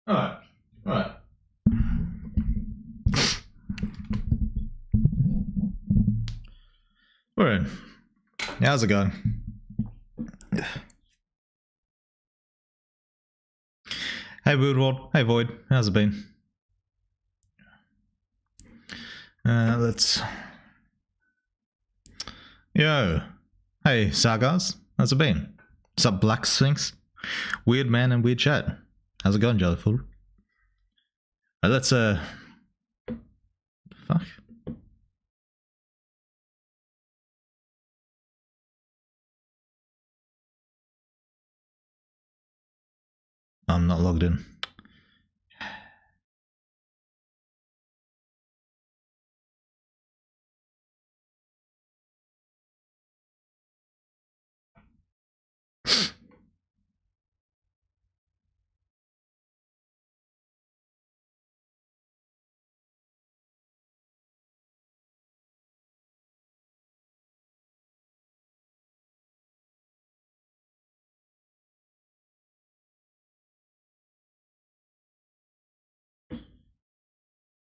Alright. Alright. Alright. How's it going? Hey Woodward. Hey Void. How's it been? Let's... Yo. Hey Sargars. How's it been? What's up Black Sphinx? Weird man and weird chat. How's it going, Jellyful? Let's fuck. I'm not logged in.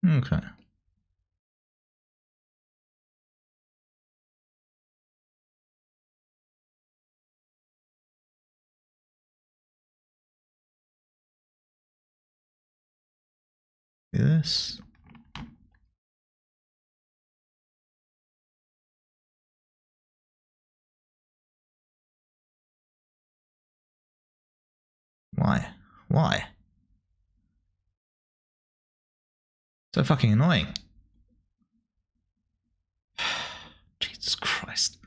Okay. Yes. Why? Why? So fucking annoying. Jesus Christ.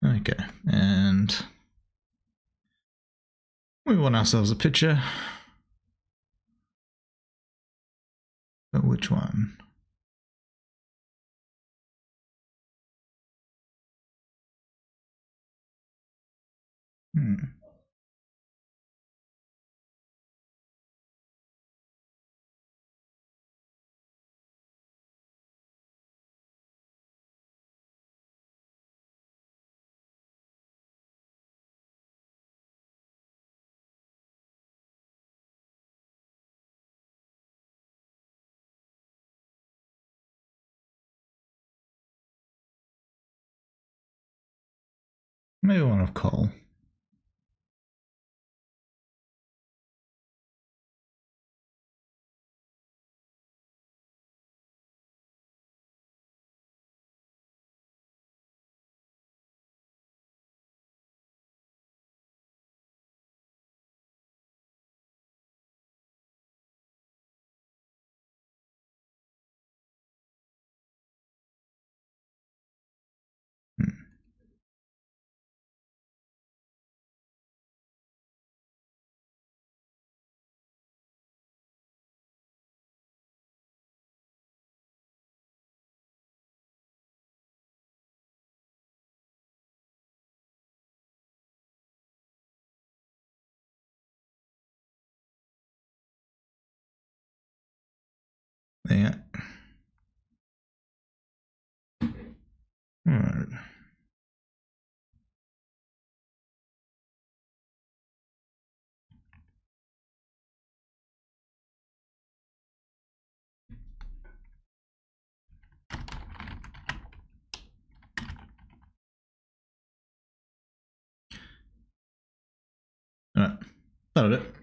Okay, and we want ourselves a picture. But which one? Maybe one of coal. Yeah. Alright. Alright. That'll do it.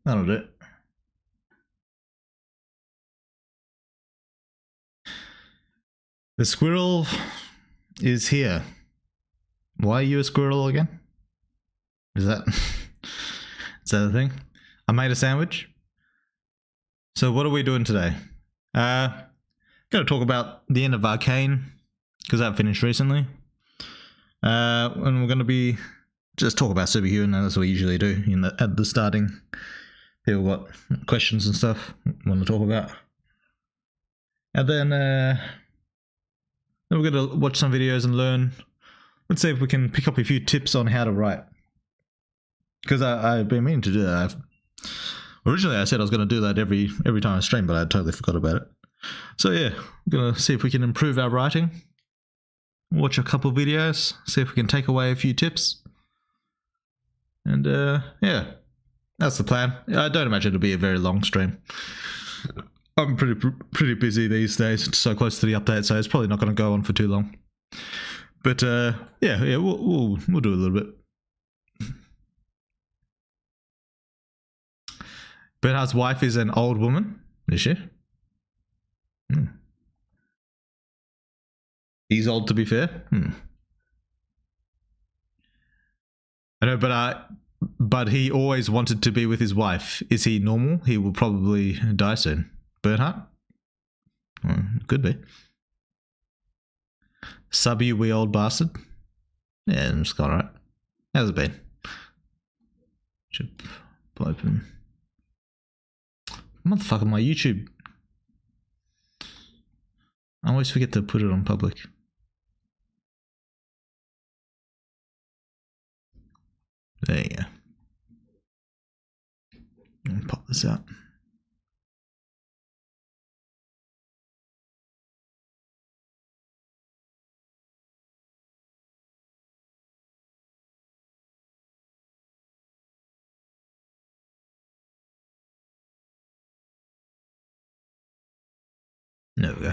That'll do it. The squirrel is here. Why are you a squirrel again? Is that the thing? I made a sandwich. So what are we doing today? going to talk about the end of Arcane, because that finished recently. And we're going to be just talk about superhuman, and that's what we usually do at the starting. People got questions and stuff want to talk about. And then we're going to watch some videos and learn. Let's see if we can pick up a few tips on how to write. Because I've been meaning to do that. Originally I said I was going to do that every time I stream, but I totally forgot about it. So yeah, we're going to see if we can improve our writing. Watch a couple of videos, see if we can take away a few tips. And yeah, that's the plan. I don't imagine it'll be a very long stream. I'm pretty busy these days, so close to the update, so it's probably not going to go on for too long. But yeah, we'll do a little bit. Bernhard's wife is an old woman, is she? He's old, to be fair. I know, but he always wanted to be with his wife. Is he normal? He will probably die soon. Bernhard? Could be. Sub you, wee old bastard. Yeah, it's gone alright. How's it been? Should open. Motherfucker, my YouTube. I always forget to put it on public. There you go. Let me pop this out. There we go.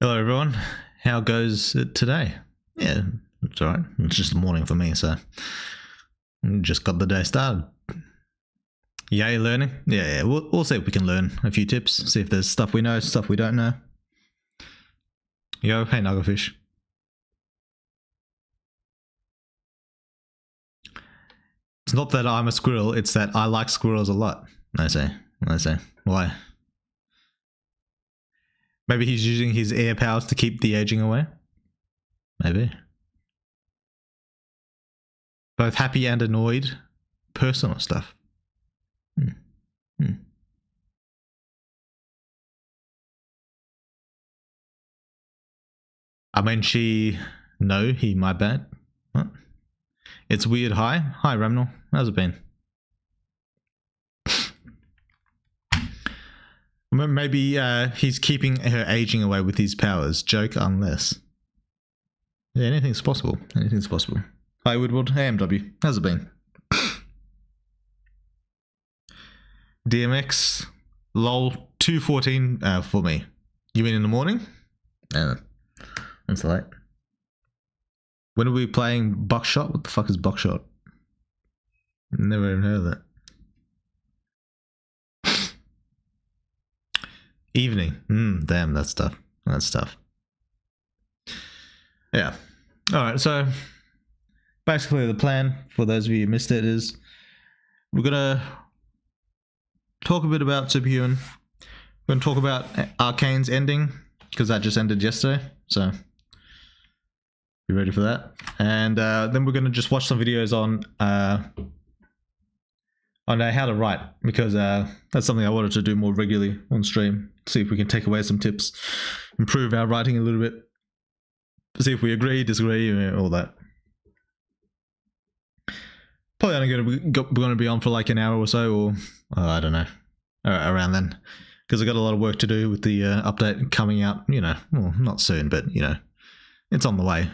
Hello everyone, how goes it today? Yeah, it's alright. It's just the morning for me, so just got the day started. Yay, learning. Yeah, we'll see if we can learn a few tips, see if there's stuff we know, stuff we don't know. Yo, hey Nuggerfish. It's not that I'm a squirrel, it's that I like squirrels a lot. I say. Why? Maybe he's using his air powers to keep the aging away? Maybe. Both happy and annoyed. Personal stuff. I mean, no, he, my bad. What? It's weird. Hi, Ramnal. How's it been? Maybe he's keeping her aging away with his powers. Joke unless. Yeah, anything's possible. Anything's possible. Hi, Woodward. Hey, MW. How's it been? DMX. LOL 2:14 for me. You mean in the morning? That's late. When are we playing Buckshot? What the fuck is Buckshot? Never even heard of that. Evening. Damn, that's tough. That's tough. Yeah. Alright, so basically the plan, for those of you who missed it, is we're gonna talk a bit about Superhuman. We're gonna talk about Arcane's ending, because that just ended yesterday, so be ready for that. And then we're gonna just watch some videos on how to write, because that's something I wanted to do more regularly on stream. See if we can take away some tips, improve our writing a little bit, see if we agree, disagree, all that. Probably only going to be on for like an hour or so, or I don't know, around then, because I got a lot of work to do with the update coming out. Well, not soon, but it's on the way.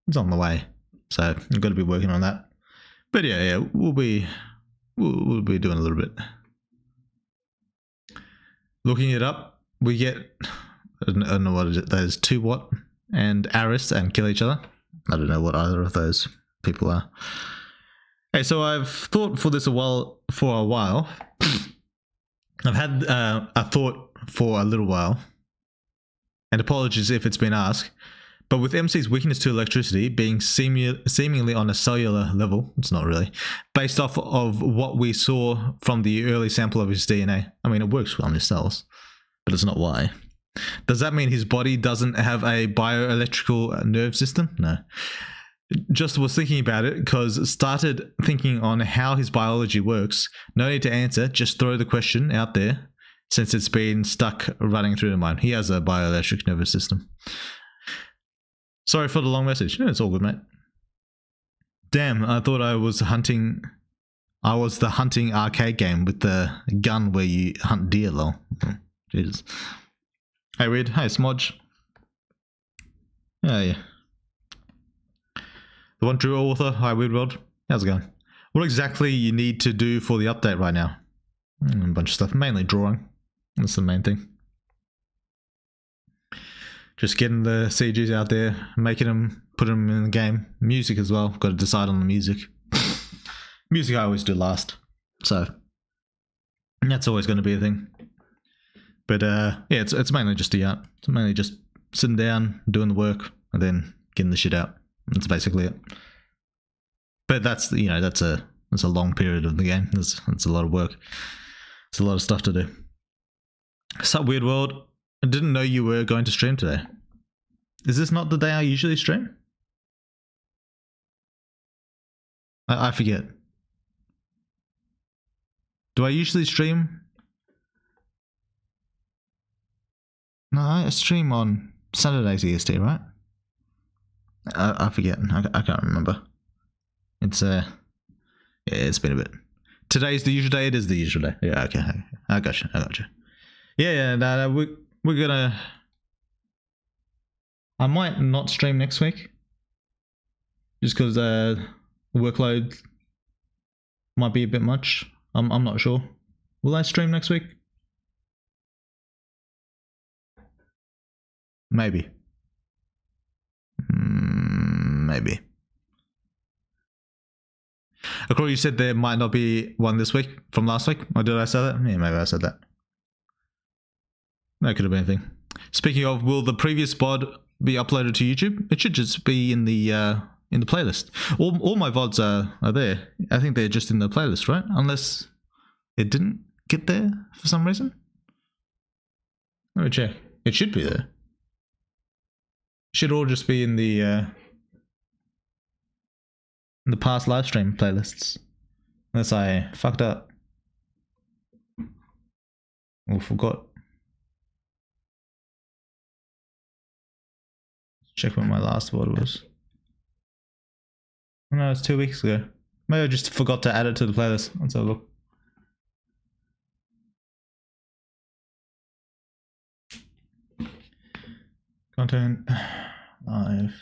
It's on the way, so I've got to be working on that. But yeah, we'll be doing a little bit. Looking it up, we get, I don't know what that is, 2 Watt and Aris, and kill each other. I don't know what either of those people are. Hey, so I've thought for this for a while. I've had a thought for a little while, and apologies if it's been asked, But with MC's weakness to electricity being seemingly on a cellular level, it's not really, based off of what we saw from the early sample of his DNA. I mean, it works on his cells, but it's not why. Does that mean his body doesn't have a bioelectrical nerve system? No. Just was thinking about it because started thinking on how his biology works. No need to answer, just throw the question out there since it's been stuck running through the mind. He has a bioelectric nervous system. Sorry for the long message. Yeah, it's all good, mate. Damn, I thought I was hunting. I was the hunting arcade game with the gun where you hunt deer, lol. Jesus. Hey, Weird. Hey, Smodge. Yeah. The one true author. Hi, Weird World. How's it going? What exactly you need to do for the update right now? A bunch of stuff. Mainly drawing. That's the main thing. Just getting the CGs out there, making them, put them in the game. Music as well. Got to decide on the music. Music I always do last. So, that's always going to be a thing. But yeah, it's mainly just the art. It's mainly just sitting down, doing the work, and then getting the shit out. That's basically it. But that's, you know, that's a long period of the game. That's a lot of work. It's a lot of stuff to do. Sup, Weird World? I didn't know you were going to stream today. Is this not the day I usually stream? I forget. Do I usually stream? No, I stream on Saturdays EST, right? I forget. I can't remember. It's yeah, it's been a bit. Today's the usual day. It is the usual day. Yeah, okay. I gotcha. Yeah. No, we're gonna. I might not stream next week, just because workload might be a bit much. I'm not sure. Will I stream next week? Maybe. Maybe. According, you said there might not be one this week from last week. Or did I say that? Yeah, maybe I said that. That could have been anything. Speaking of, will the previous VOD be uploaded to YouTube? It should just be in the playlist. All my VODs are there. I think they're just in the playlist, right? Unless it didn't get there for some reason. Let me check. It should be there. Should all just be in the past live stream playlists. Unless I fucked up. Or forgot. Check what my last VOD was. Oh, no, it's 2 weeks ago. Maybe I just forgot to add it to the playlist. Let's have a look. Content live.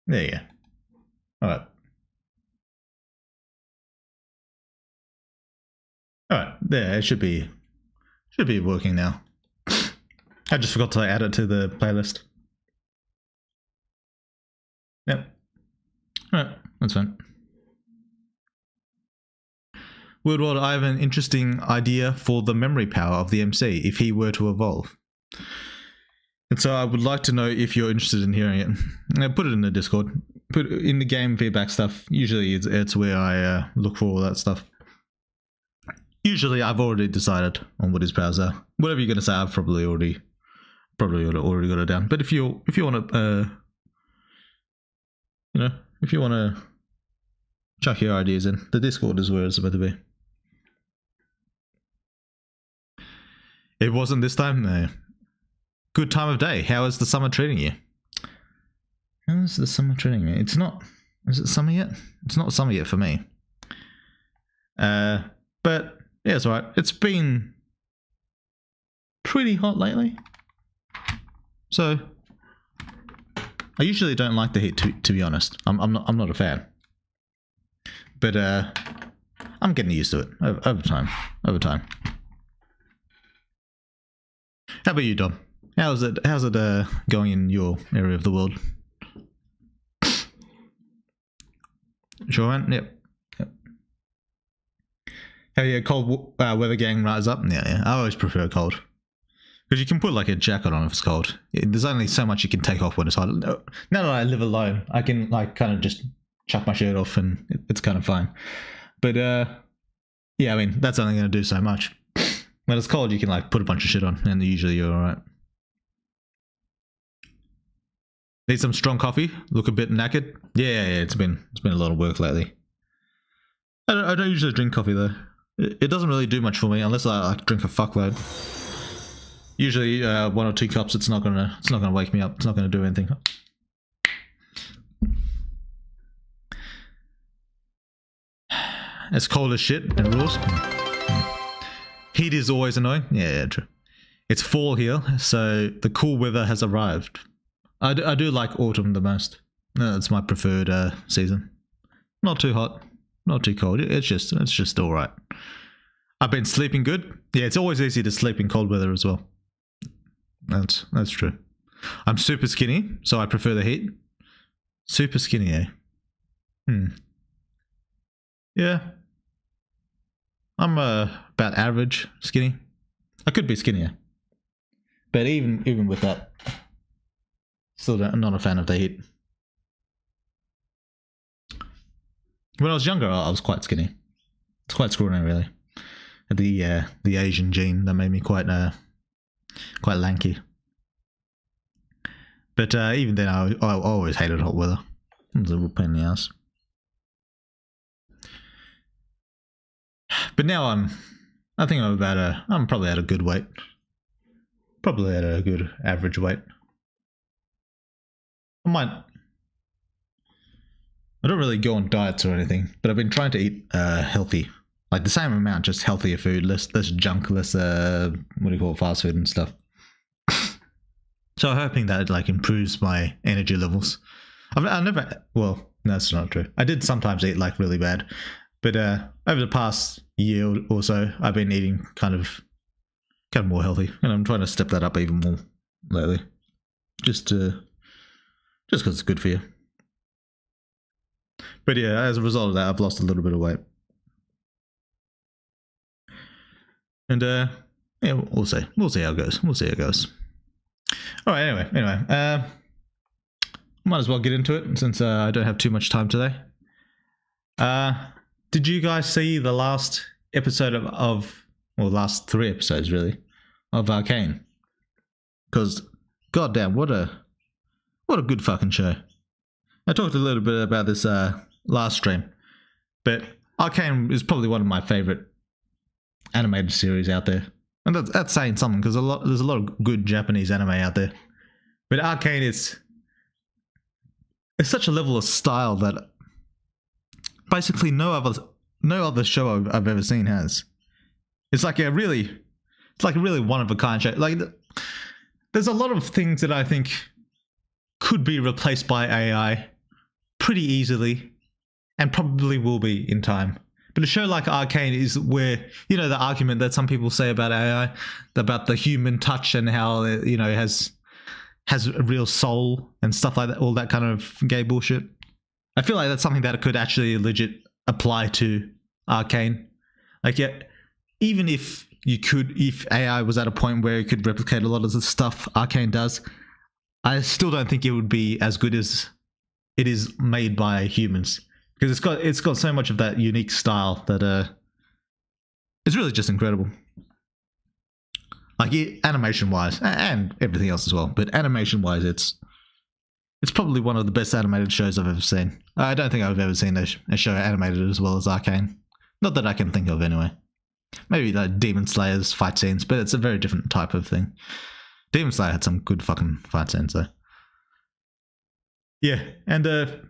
There you go. Alright. Alright, there, it should be working now. I just forgot to add it to the playlist. Yep. Alright, that's fine. Weird World, I have an interesting idea for the memory power of the MC if he were to evolve. And so I would like to know if you're interested in hearing it. Put it in the Discord. Put it in the game feedback stuff. Usually it's where I look for all that stuff. Usually I've already decided on what his powers are. Whatever you're going to say, I've probably already got it down. But if you want to, if you want to chuck your ideas in, the Discord is where it's about to be. It wasn't this time? No. Good time of day. How is the summer treating you? How is the summer treating me? It's not... Is it summer yet? It's not summer yet for me. But, yeah, it's alright. It's been pretty hot lately. So, I usually don't like the heat, to be honest. I'm not a fan. But, I'm getting used to it over time. Over time. How about you, Dom? How's it going in your area of the world? Sure, man. Yep. Have you cold weather gang rise up? Yeah. I always prefer cold. Because you can put like a jacket on if it's cold. There's only so much you can take off when it's hot. Now that I live alone, I can like kind of just chuck my shirt off and it's kind of fine. But yeah, I mean, that's only going to do so much. When it's cold, you can like put a bunch of shit on and usually you're alright. Need some strong coffee? Look a bit knackered? Yeah, it's been a lot of work lately. I don't usually drink coffee though. It doesn't really do much for me unless I like drink a fuckload. Usually 1 or 2 cups. It's not gonna wake me up. It's not gonna do anything. It's cold as shit and rules. Heat is always annoying. Yeah, true. It's fall here, so the cool weather has arrived. I do like autumn the most. It's my preferred season. Not too hot, not too cold. It's just all right. I've been sleeping good. Yeah, it's always easy to sleep in cold weather as well. That's true. I'm super skinny, so I prefer the heat. Super skinny, eh? Yeah. I'm about average skinny. I could be skinnier, but even with that, still not a fan of the heat. When I was younger, I was quite skinny. It's quite scrawny, really. The Asian gene that made me quite lanky. But even then, I always hated hot weather. It was a real pain in the ass. But now I think I'm probably at a good weight. Probably at a good average weight. I don't really go on diets or anything, but I've been trying to eat healthy. Like the same amount, just healthier food, less junk, less fast food and stuff. So I'm hoping that it like improves my energy levels. I never, well, no, that's not true. I did sometimes eat like really bad, but over the past year or so, I've been eating kind of more healthy, and I'm trying to step that up even more lately, just because it's good for you. But yeah, as a result of that, I've lost a little bit of weight. And yeah, we'll see. We'll see how it goes. We'll see how it goes. All right. Anyway, might as well get into it since I don't have too much time today. Did you guys see the last episode well, last 3 episodes really of Arcane? Because goddamn, what a good fucking show. I talked a little bit about this last stream, but Arcane is probably one of my favorite animated series out there, and that's saying something because there's a lot of good Japanese anime out there, but Arcane it's such a level of style that basically no other show I've ever seen has. It's like a really one of a kind show. Like there's a lot of things that I think could be replaced by AI pretty easily, and probably will be in time. But a show like Arcane is where, the argument that some people say about AI, about the human touch and how it has a real soul and stuff like that, all that kind of gay bullshit. I feel like that's something that could actually legit apply to Arcane. Like, yeah, even if AI was at a point where it could replicate a lot of the stuff Arcane does, I still don't think it would be as good as it is made by humans, because it's got so much of that unique style that it's really just incredible. Like animation wise and everything else as well, but animation wise, it's probably one of the best animated shows I've ever seen. I don't think I've ever seen a show animated as well as Arcane. Not that I can think of anyway. Maybe like Demon Slayer's fight scenes, but it's a very different type of thing. Demon Slayer had some good fucking fight scenes though. Yeah, and the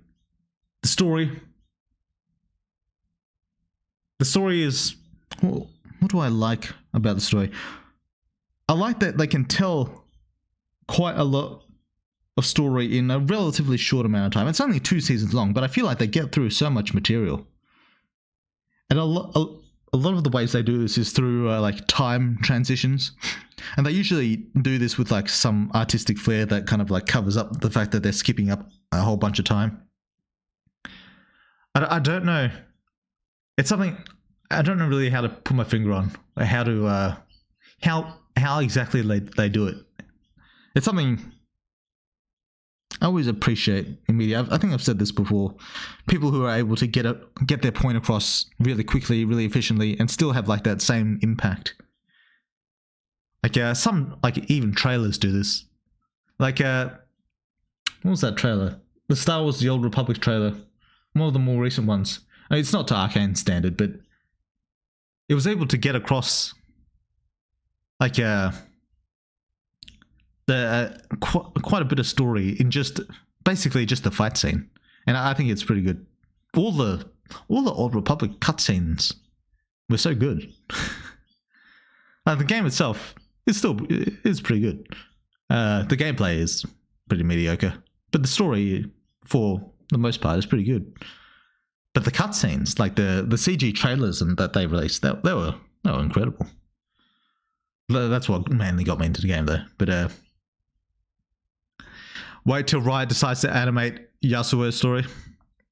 story. The story is... Well, what do I like about the story? I like that they can tell quite a lot of story in a relatively short amount of time. It's only 2 seasons long, but I feel like they get through so much material. And a lot of the ways they do this is through like time transitions, and they usually do this with like some artistic flair that kind of like covers up the fact that they're skipping up a whole bunch of time. I don't know. It's something I don't know really how to put my finger on, or how to how exactly they do it. It's something I always appreciate in media. I think I've said this before. People who are able to get their point across really quickly, really efficiently, and still have like that same impact. Like some like even trailers do this. Like what was that trailer? The Star Wars: The Old Republic trailer. One of the more recent ones. I mean, it's not to Arcane standard, but it was able to get across like quite a bit of story in just basically just the fight scene, and I think it's pretty good. All the Old Republic cutscenes were so good. The game itself is pretty good. The gameplay is pretty mediocre, but the story for the most part is pretty good. But the cutscenes, like the CG trailers and that they released, they were incredible. That's what mainly got me into the game though. But wait till Riot decides to animate Yasuo's story.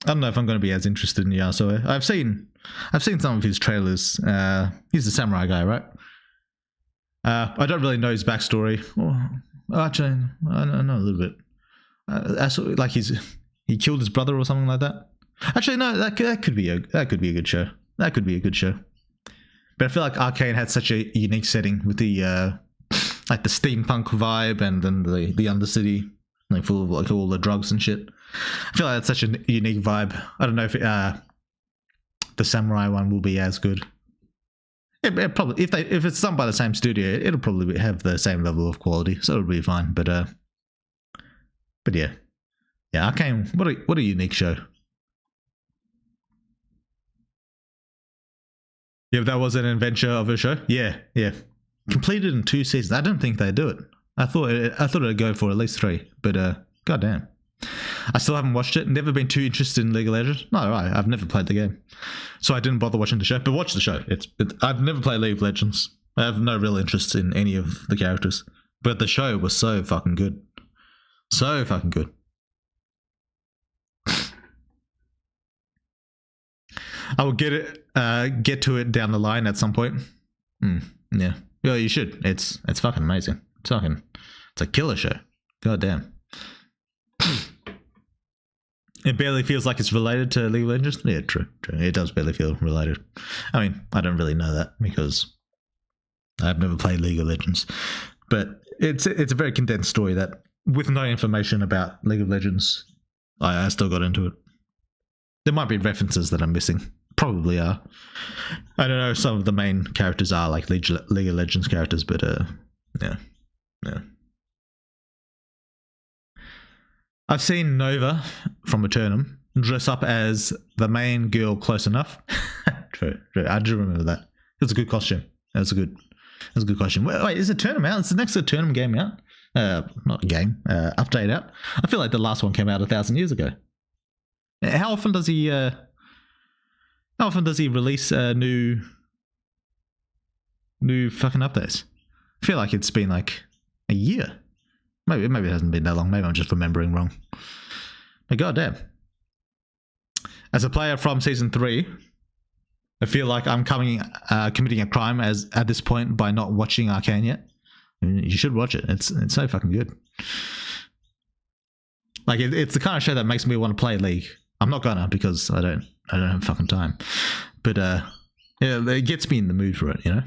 I don't know if I'm going to be as interested in Yasuo. I've seen some of his trailers. He's a samurai guy, right? I don't really know his backstory. Actually, I know a little bit. Like he killed his brother or something like that. Actually, no, that could be a good show. That could be a good show. But I feel like Arcane had such a unique setting with the like the steampunk vibe, and then the Undercity, like full of like all the drugs and shit. I feel like that's such a unique vibe. I don't know if the samurai one will be as good. It probably, if it's done by the same studio, it'll probably have the same level of quality, so it'll be fine. But yeah, Arcane, what a unique show. Yeah, that was an adventure of a show. Yeah. Completed in 2 seasons. I don't think they do it. I thought it'd go for at least 3, but goddamn. I still haven't watched it. Never been too interested in League of Legends. No, right. I've never played the game, so I didn't bother watching the show. But watch the show. I've never played League of Legends. I have no real interest in any of the characters. But the show was so fucking good. So fucking good. I will get to it down the line at some point. Yeah. Well, you should. It's fucking amazing. It's a killer show. God damn. It barely feels like it's related to League of Legends. Yeah, true. It does barely feel related. I mean, I don't really know that because I've never played League of Legends. But it's a very condensed story that, with no information about League of Legends, I still got into it. There might be references that I'm missing. Probably are. I don't know if some of the main characters are like League of Legends characters, but yeah. I've seen Nova from Eternum dress up as the main girl close enough. True. I do remember that. It was a good costume. That was a good costume. Wait, is Eternum out? Is the next Eternum game out? Not game. Update out. I feel like the last one came out 1,000 years ago. How often does he release new fucking updates? I feel like it's been like a year. Maybe it hasn't been that long. Maybe I'm just remembering wrong. But goddamn. As a player from season 3, I feel like I'm committing a crime at this point by not watching Arcane yet. I mean, you should watch it. It's so fucking good. Like it's the kind of show that makes me want to play League. I'm not gonna, because I don't have fucking time. But yeah, it gets me in the mood for it, you know?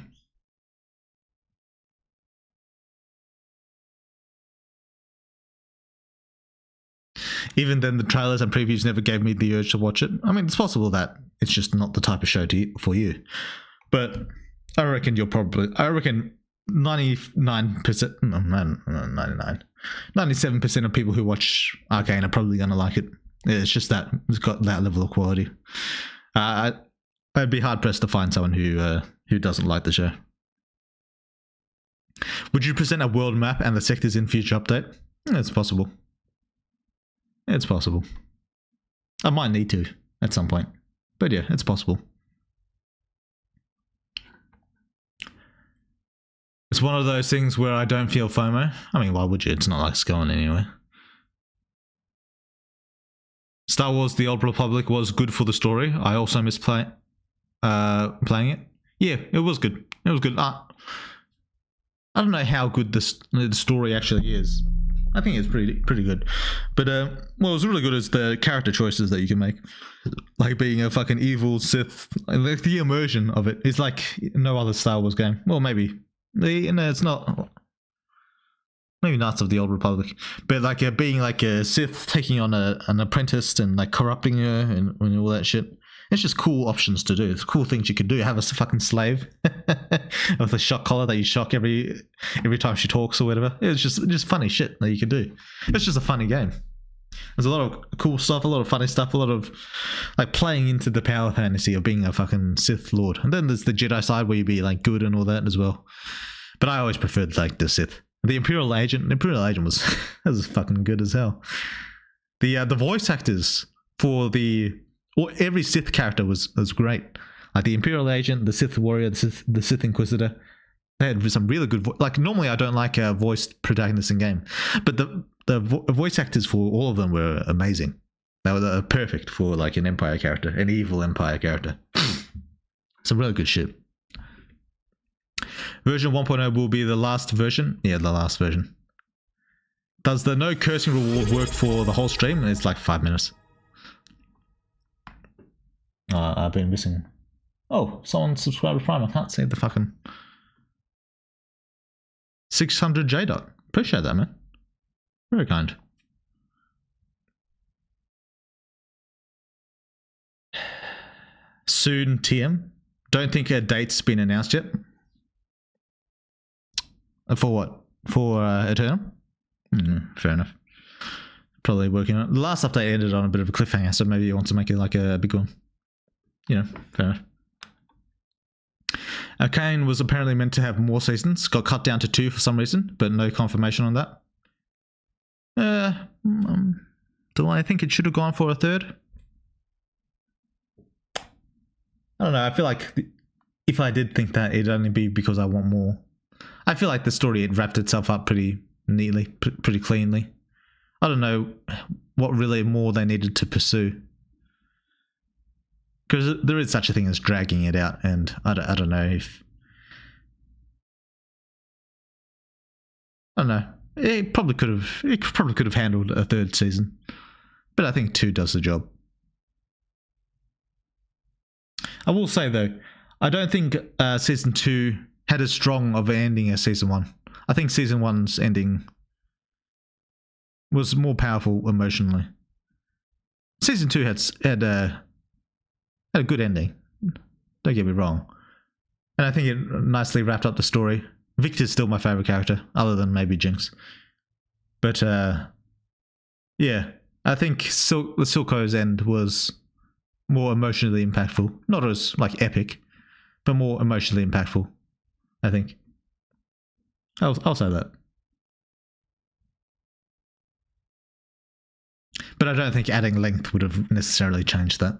Even then, the trailers and previews never gave me the urge to watch it. I mean, it's possible that it's just not the type of show for you. But I reckon 99%, no, 99, 97% of people who watch Arcane are probably going to like it. It's just that it's got that level of quality. I'd be hard pressed to find someone who doesn't like the show. Would you present a world map and the sectors in future update? It's possible. It's possible. I might need to at some point, but yeah, it's possible. It's one of those things where I don't feel FOMO. I mean, why would you? It's not like it's going anywhere. Star Wars: The Old Republic was good for the story. I also missed playing it. Yeah, it was good. It was good. I don't know how good the story actually is. I think it's pretty good. But what was really good is the character choices that you can make. Like being a fucking evil Sith. Like the immersion of it is like no other Star Wars game. Well, maybe. It's not. Maybe Knights of the Old Republic, but like being like a Sith, taking on an apprentice and like corrupting her and all that shit. It's just cool options to do. It's cool things you could do. Have a fucking slave with a shock collar that you shock every time she talks or whatever. It's just funny shit that you could do. It's just a funny game. There's a lot of cool stuff, a lot of funny stuff, a lot of like playing into the power fantasy of being a fucking Sith Lord. And then there's the Jedi side where you be like good and all that as well. But I always preferred like the Sith. The Imperial Agent was was fucking good as hell. The voice actors for every Sith character was great. Like the Imperial Agent, the Sith Warrior, the Sith Inquisitor. They had some really good like normally I don't like voiced protagonists in game, but the voice actors for all of them were amazing. They were perfect for like an Empire character, an evil Empire character. Some really good shit. Version 1.0 will be the last version. Yeah, the last version. Does the no cursing reward work for the whole stream? It's like 5 minutes. I've been missing. Oh, someone subscribed to Prime. I can't see the fucking 600 J dot. Appreciate that, man. Very kind. Soon TM. Don't think a date's been announced yet. For what? For Eternal? Fair enough. Probably working on it. The last update ended on a bit of a cliffhanger, so maybe you want to make it like a big one. You know, fair enough. Arcane was apparently meant to have more seasons. Got cut down to 2 for some reason, but no confirmation on that. Do I think it should have gone for a 3rd? I don't know. I feel like if I did think that, it'd only be because I want more. I feel like the story had wrapped itself up pretty neatly, pretty cleanly. I don't know what really more they needed to pursue. Because there is such a thing as dragging it out, and I don't know if... I don't know. It probably could have handled a 3rd season. But I think 2 does the job. I will say though, I don't think season 2 had as strong of an ending as season 1. I think season 1's ending was more powerful emotionally. Season 2 had a good ending. Don't get me wrong. And I think it nicely wrapped up the story. Victor's still my favorite character, other than maybe Jinx. But yeah, I think the Silco's end was more emotionally impactful. Not as like epic, but more emotionally impactful. I think. I'll say that. But I don't think adding length would have necessarily changed that.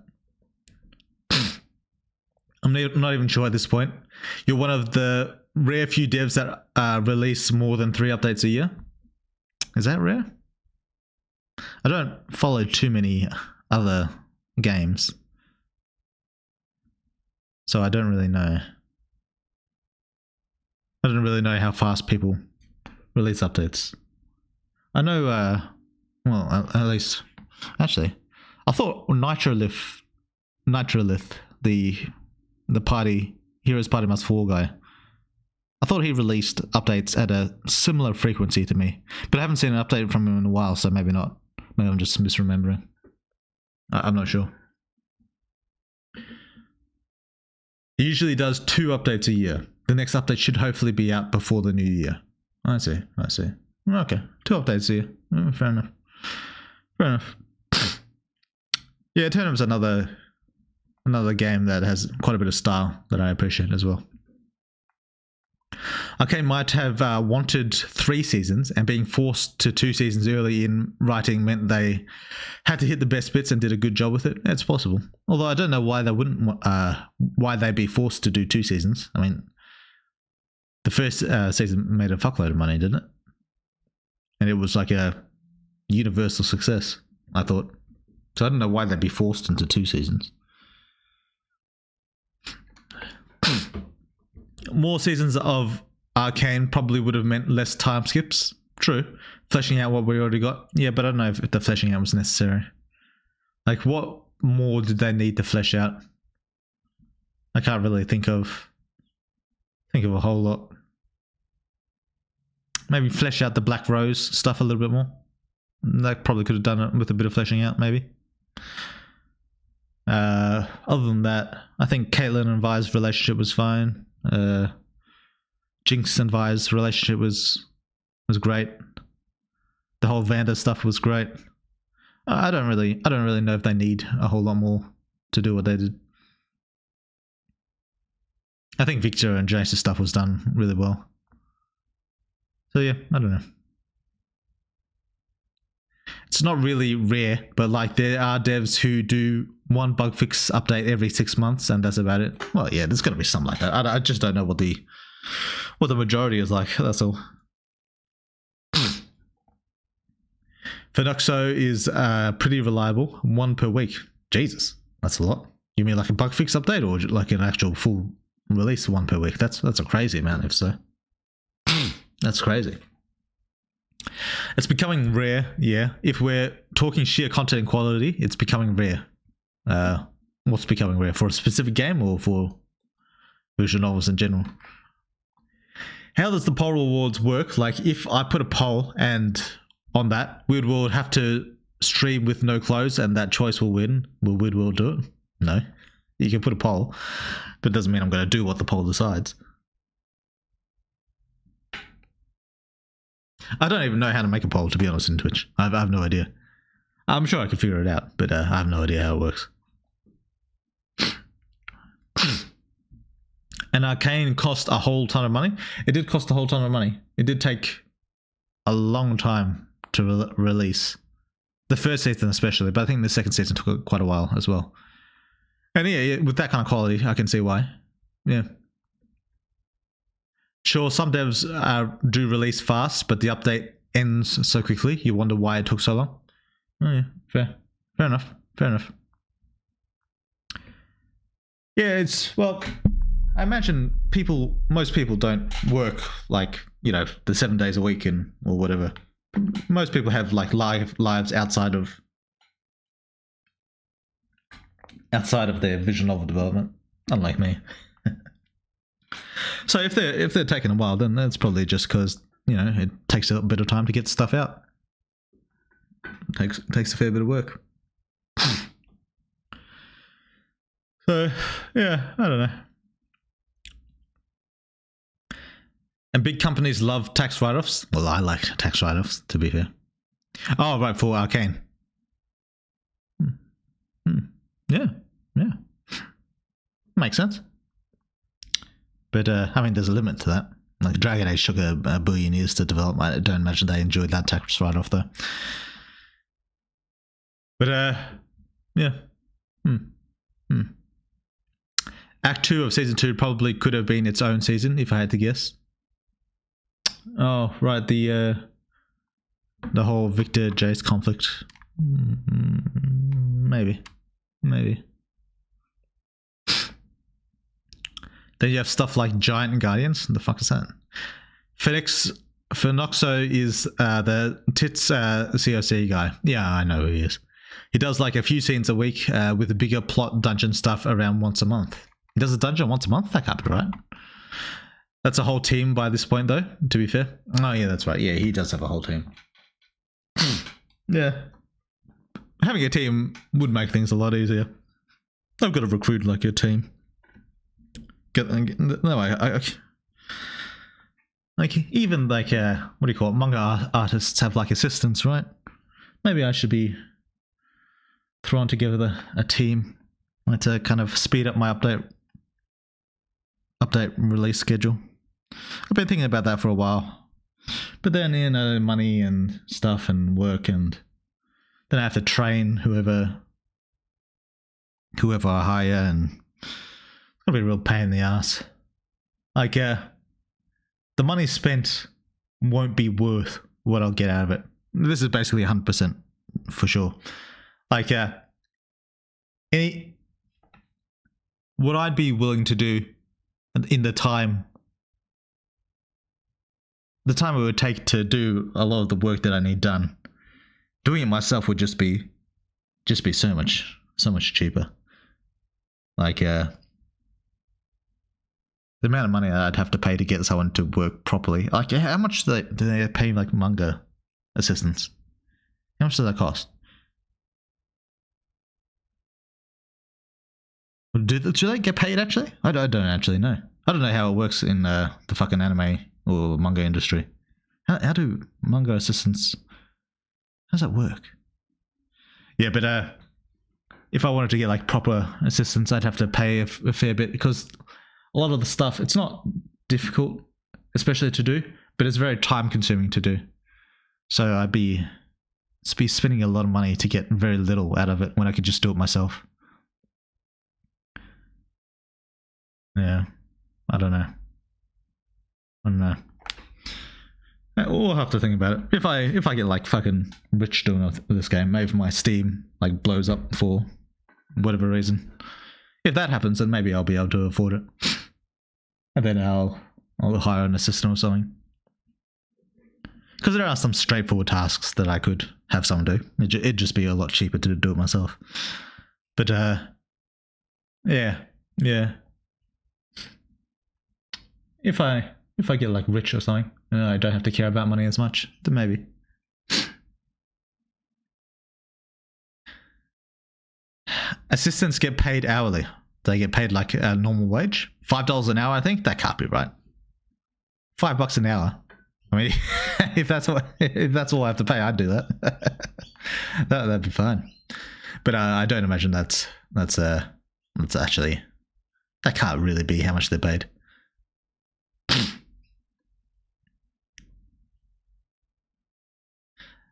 I'm not even sure at this point. You're one of the rare few devs that release more than 3 updates a year. Is that rare? I don't follow too many other games, so I don't really know. I don't really know how fast people release updates. I know, well, at least, actually, I thought Nitrolith, the party, Heroes Party Must Fall guy, I thought he released updates at a similar frequency to me, but I haven't seen an update from him in a while, so maybe not. Maybe I'm just misremembering. I'm not sure. He usually does 2 updates a year. The next update should hopefully be out before the new year. I see. Okay, 2 updates a year. Fair enough. Yeah, Eternum's another game that has quite a bit of style that I appreciate as well. Arcane might have wanted 3 seasons, and being forced to 2 seasons early in writing meant they had to hit the best bits and did a good job with it. It's possible. Although I don't know why they wouldn't, why they'd be forced to do 2 seasons. I mean, The first season made a fuckload of money, didn't it? And it was like a universal success, I thought. So I don't know why they'd be forced into 2 seasons. More seasons of Arcane probably would have meant less time skips. True. Fleshing out what we already got. Yeah, but I don't know if the fleshing out was necessary. Like, what more did they need to flesh out? I can't really think of a whole lot. Maybe flesh out the Black Rose stuff a little bit more. That probably could have done it with a bit of fleshing out, maybe. Other than that, I think Caitlyn and Vi's relationship was fine. Jinx and Vi's relationship was great. The whole Vanda stuff was great. I don't really know if they need a whole lot more to do what they did. I think Victor and Jace's stuff was done really well. So yeah, I don't know. It's not really rare, but like there are devs who do one bug fix update every 6 months, and that's about it. Well, yeah, there's got to be something like that. I just don't know what the majority is like. That's all. Phenoxo is pretty reliable, 1 per week. Jesus, that's a lot. You mean like a bug fix update, or like an actual full release 1 per week? That's a crazy amount, if so. That's crazy. It's becoming rare, yeah. If we're talking sheer content and quality, it's becoming rare. What's becoming rare? For a specific game or for visual novels in general? How does the poll rewards work? Like, if I put a poll and on that, we will have to stream with no clothes and that choice will win. Will Widwill do it? No. You can put a poll, but it doesn't mean I'm going to do what the poll decides. I don't even know how to make a poll, to be honest, in Twitch. I have no idea. I'm sure I could figure it out, but I have no idea how it works. And Arcane cost a whole ton of money. It did cost a whole ton of money. It did take a long time to release. The first season especially, but I think the second season took quite a while as well. And yeah, with that kind of quality, I can see why. Yeah. Sure, some devs do release fast, but the update ends so quickly. You wonder why it took so long. Oh yeah, fair enough. Yeah, well, I imagine most people don't work like, you know, the 7 days a week or whatever. Most people have like lives outside of their visual novel development, unlike me. So if they're taking a while, then that's probably just because, you know, it takes a bit of time to get stuff out. It takes a fair bit of work. So yeah, I don't know. And big companies love tax write-offs. Well, I like tax write-offs, to be fair. Oh, right, for Arcane. Yeah. Makes sense. But, I mean, there's a limit to that. Like, Dragon Age took a billion years to develop. I don't imagine they enjoyed that tax write-off, though. But, yeah. Act 2 of Season 2 probably could have been its own season, if I had to guess. Oh, right, the whole Victor-Jace conflict. Maybe. Then you have stuff like Giant and Guardians. What the fuck is that? Phenoxo is the tits COC guy. Yeah, I know who he is. He does like a few scenes a week with the bigger plot dungeon stuff around once a month. He does a dungeon once a month? That can't be right. That's a whole team by this point, though, to be fair. Oh, yeah, that's right. Yeah, he does have a whole team. Yeah. Having a team would make things a lot easier. I've got to recruit like a team. Like even like what do you call it? Manga artists have like assistants, right? Maybe I should be throwing together a team to kind of speed up my update release schedule. I've been thinking about that for a while, but then, you know, money and stuff and work, and then I have to train whoever I hire, and it's gonna be a real pain in the ass. Like the money spent won't be worth what I'll get out of it. This is basically 100% for sure. Like, what I'd be willing to do in the time it would take to do a lot of the work that I need done, doing it myself would just be so much cheaper. Like, the amount of money I'd have to pay to get someone to work properly. Like, how much do they pay like manga assistants? How much does that cost? Do they get paid actually? I don't actually know. I don't know how it works in the fucking anime or manga industry. How do manga assistants? How does that work? Yeah, but if I wanted to get like proper assistants, I'd have to pay a fair bit, because a lot of the stuff, it's not difficult, especially to do, but it's very time consuming to do. So I'd be spending a lot of money to get very little out of it when I could just do it myself. Yeah, I don't know. We'll have to think about it. If I get like fucking rich doing this game, maybe my Steam like blows up for whatever reason. If that happens, then maybe I'll be able to afford it, and then I'll hire an assistant or something. Because there are some straightforward tasks that I could have someone do. It'd just be a lot cheaper to do it myself. But yeah. If I get like rich or something, I don't have to care about money as much, then maybe. Assistants get paid hourly. They get paid like a normal wage, $5 an hour. I think that can't be right. $5 an hour. I mean, if that's all I have to pay, I'd do that. That'd be fine. But I don't imagine that's actually, that can't really be how much they're paid.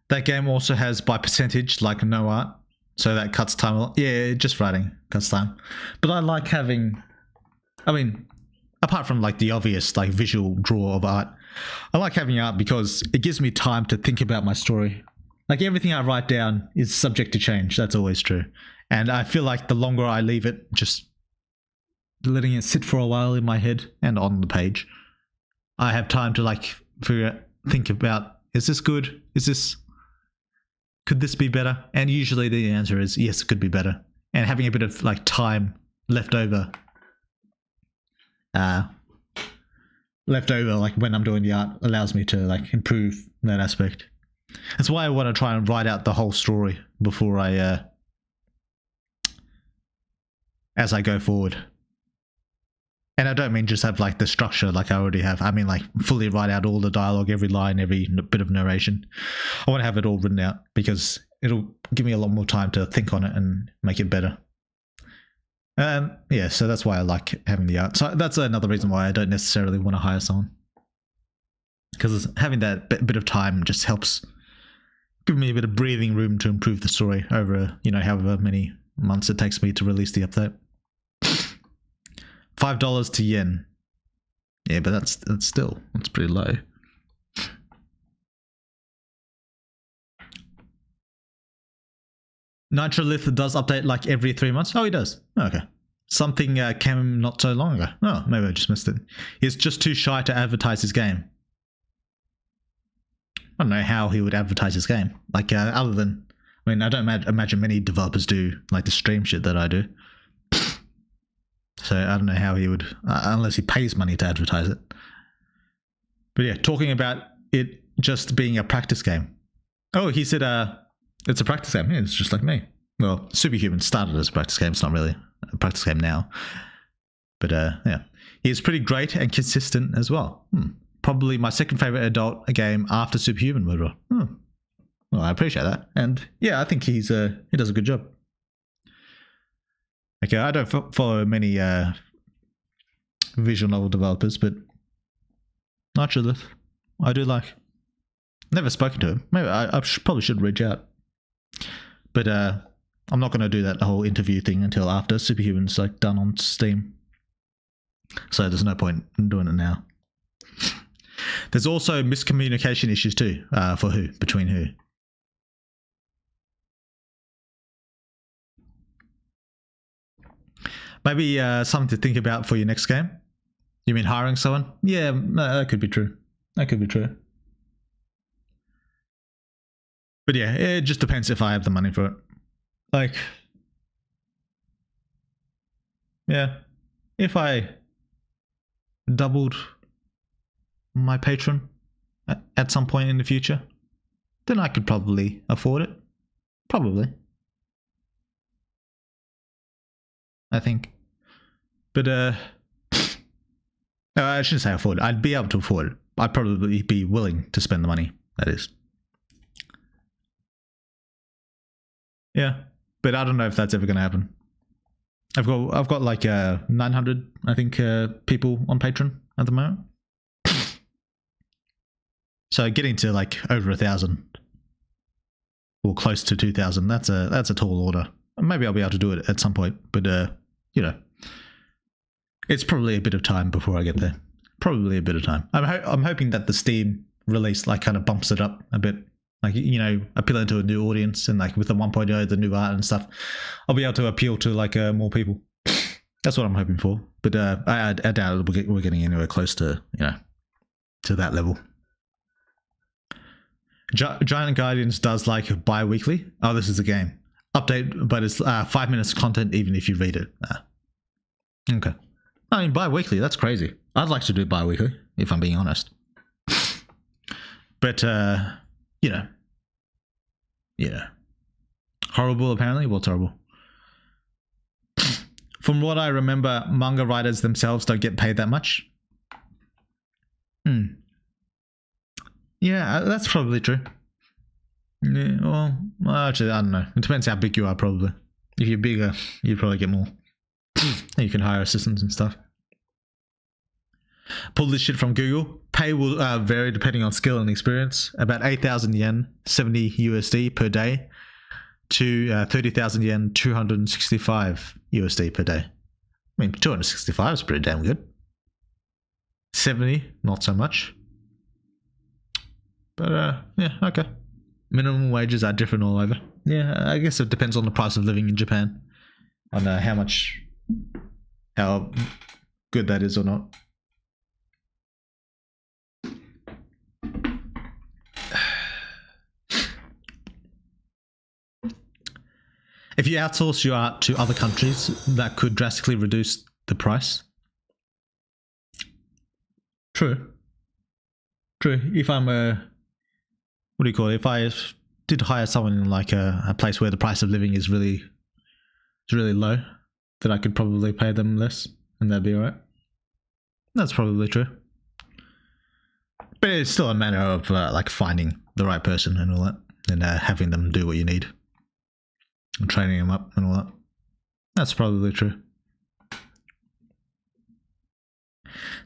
That game also has by percentage, like no art, so that cuts time a lot. Yeah, just writing cuts time. But I like having, I mean, apart from like the obvious like visual draw of art, I like having art because it gives me time to think about my story. Like everything I write down is subject to change. That's always true. And I feel like the longer I leave it, just letting it sit for a while in my head and on the page, I have time to like think about, is this good? Could this be better? And usually the answer is yes, it could be better. And having a bit of like time left over like when I'm doing the art allows me to like improve that aspect. That's why I want to try and write out the whole story before as I go forward. And I don't mean just have like the structure like I already have. I mean like fully write out all the dialogue, every line, every bit of narration. I want to have it all written out because it'll give me a lot more time to think on it and make it better. Yeah, so that's why I like having the art. So that's another reason why I don't necessarily want to hire someone. Because having that bit of time just helps give me a bit of breathing room to improve the story over, however many months it takes me to release the update. $5 to yen. Yeah, but that's pretty low. Nitrolith does update like every 3 months. Oh, he does. Okay. Something came not so long ago. Oh, maybe I just missed it. He's just too shy to advertise his game. I don't know how he would advertise his game. Like, other than, I mean, I don't imagine many developers do like the stream shit that I do. So I don't know how he would, unless he pays money to advertise it. But yeah, talking about it just being a practice game. Oh, he said it's a practice game. Yeah, it's just like me. Well, Superhuman started as a practice game. It's not really a practice game now. But yeah, he's pretty great and consistent as well. Probably my second favorite adult game after Superhuman murderer. Well, I appreciate that. And yeah, I think he does a good job. Okay, I don't follow many visual novel developers, but Nitrolith, I do like. Never spoken to him. Maybe I probably should reach out. But I'm not going to do that whole interview thing until after Superhuman's like done on Steam. So there's no point in doing it now. There's also miscommunication issues too. For who? Between who? Maybe something to think about for your next game. You mean hiring someone? Yeah, that could be true. That could be true. But yeah, it just depends if I have the money for it. Like, yeah, if I doubled my patron at some point in the future, then I could probably afford it. Probably. I think. But, I shouldn't say afford it. I'd be able to afford it. I'd probably be willing to spend the money, that is. Yeah, but I don't know if that's ever going to happen. I've got like 900, I think, people on Patreon at the moment. So getting to like over 1,000 or close to 2,000, that's a tall order. Maybe I'll be able to do it at some point, but you know, it's probably a bit of time before I get there. Probably a bit of time. I'm hoping that the Steam release like kind of bumps it up a bit. Like, you know, appealing to a new audience, and like with the 1.0, the new art and stuff, I'll be able to appeal to like more people. That's what I'm hoping for. But I doubt we're getting anywhere close to, you know, to that level. Giant Guardians does like bi-weekly. Oh, this is a game update, but it's 5 minutes content even if you read it. Okay. I mean, bi-weekly, that's crazy. I'd like to do bi-weekly if I'm being honest. But you know, yeah, horrible. Apparently, what's horrible? From what I remember, manga writers themselves don't get paid that much. Yeah, that's probably true. Yeah, well, actually, I don't know. It depends how big you are, probably. If you're bigger, you probably get more. You can hire assistants and stuff. Pull this shit from Google. Pay will vary depending on skill and experience. About 8,000 yen, 70 USD per day, to 30,000 yen, 265 USD per day. I mean, 265 is pretty damn good. 70, not so much. But yeah, okay. Minimum wages are different all over. Yeah, I guess it depends on the price of living in Japan, on how good that is or not. If you outsource your art to other countries, that could drastically reduce the price. True. If I'm what do you call it? If I did hire someone in like a place where the price of living is really low, then I could probably pay them less, and that'd be alright. That's probably true. But it's still a matter of like finding the right person and all that, and having them do what you need, and training them up and all that. That's probably true.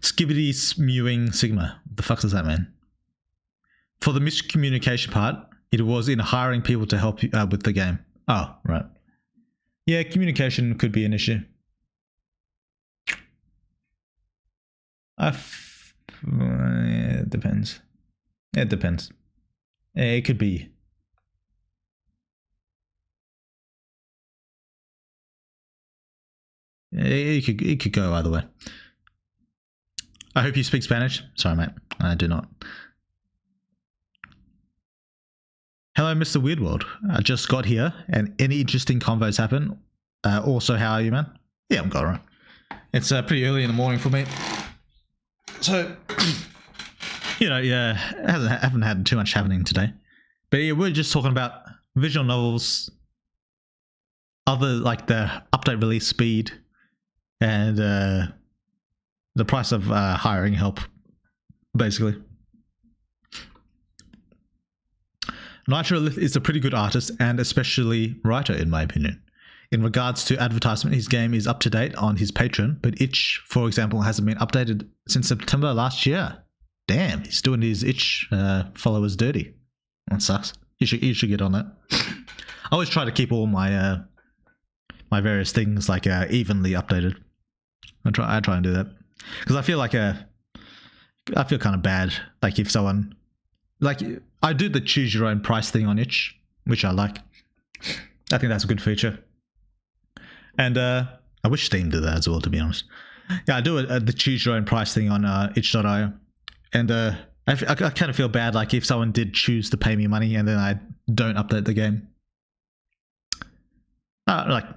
Skibbity smewing Sigma. What the fuck does that mean? For the miscommunication part, it was in hiring people to help you with the game. Oh, right. Yeah, communication could be an issue. It depends. It depends. It could be. It could go either way. I hope you speak Spanish. Sorry, mate. I do not. Hello, Mr. Weird World. I just got here, and any interesting convos happen? Also, how are you, man? Yeah, I'm good, right. It's pretty early in the morning for me. So, you know, yeah, haven't had too much happening today. But yeah, we're just talking about visual novels, other like the update release speed, and the price of hiring help, basically. Nitrolith is a pretty good artist and especially writer, in my opinion. In regards to advertisement, his game is up to date on his Patreon, but Itch, for example, hasn't been updated since September last year. Damn, he's doing his Itch followers dirty. That sucks. You should get on that. I always try to keep all my my various things like evenly updated. I try and do that because I feel like I feel kind of bad. Like if someone, like I do the choose your own price thing on itch, which I like. I think that's a good feature. And I wish Steam did that as well, to be honest. Yeah, I do the choose your own price thing on itch.io. And I kind of feel bad, like if someone did choose to pay me money and then I don't update the game. I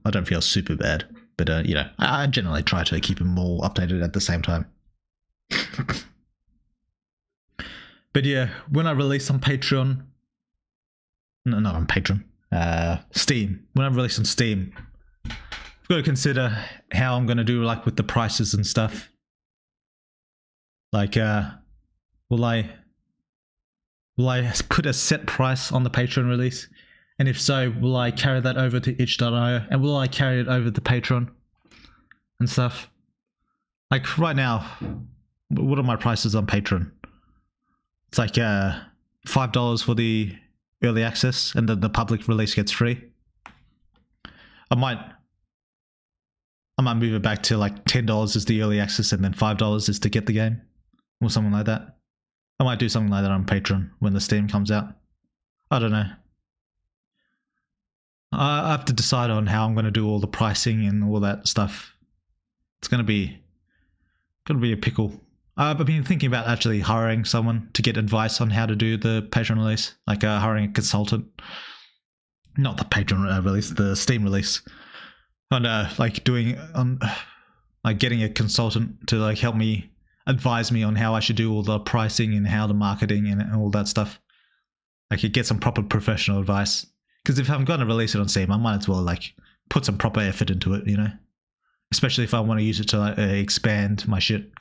don't feel super bad, but you know, I generally try to keep them all updated at the same time. But yeah, when I release on Patreon, no, not on Patreon, Steam. When I release on Steam, I've got to consider how I'm going to do, like with the prices and stuff. Like, will I put a set price on the Patreon release? And if so, will I carry that over to itch.io? And will I carry it over to Patreon and stuff? Like right now, what are my prices on Patreon? It's like $5 for the early access, and then the public release gets free. I might move it back to like $10 is the early access, and then $5 is to get the game, or something like that. I might do something like that on Patreon when the Steam comes out. I don't know. I have to decide on how I'm going to do all the pricing and all that stuff. It's going to be a pickle. I've been thinking about actually hiring someone to get advice on how to do the Patreon release, like hiring a consultant. Not the Patreon release, the Steam release. And like getting a consultant to like help me, advise me on how I should do all the pricing and how the marketing and all that stuff. I could get some proper professional advice. Because if I'm going to release it on Steam, I might as well like put some proper effort into it, you know? Especially if I want to use it to like, expand my shit.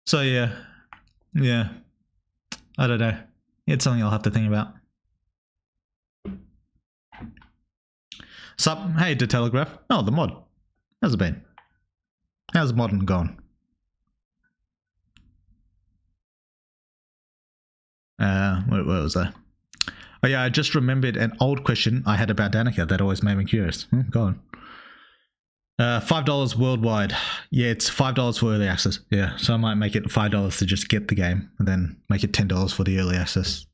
So yeah, I don't know. It's something I'll have to think about. Sup? Hey, The Telegraph. Oh, the mod. How's it been? How's modding gone? Where was I? Oh yeah, I just remembered an old question I had about Danica that always made me curious. Go on. $5 worldwide. Yeah, it's $5 for early access. Yeah, so I might make it $5 to just get the game, and then make it $10 for the early access.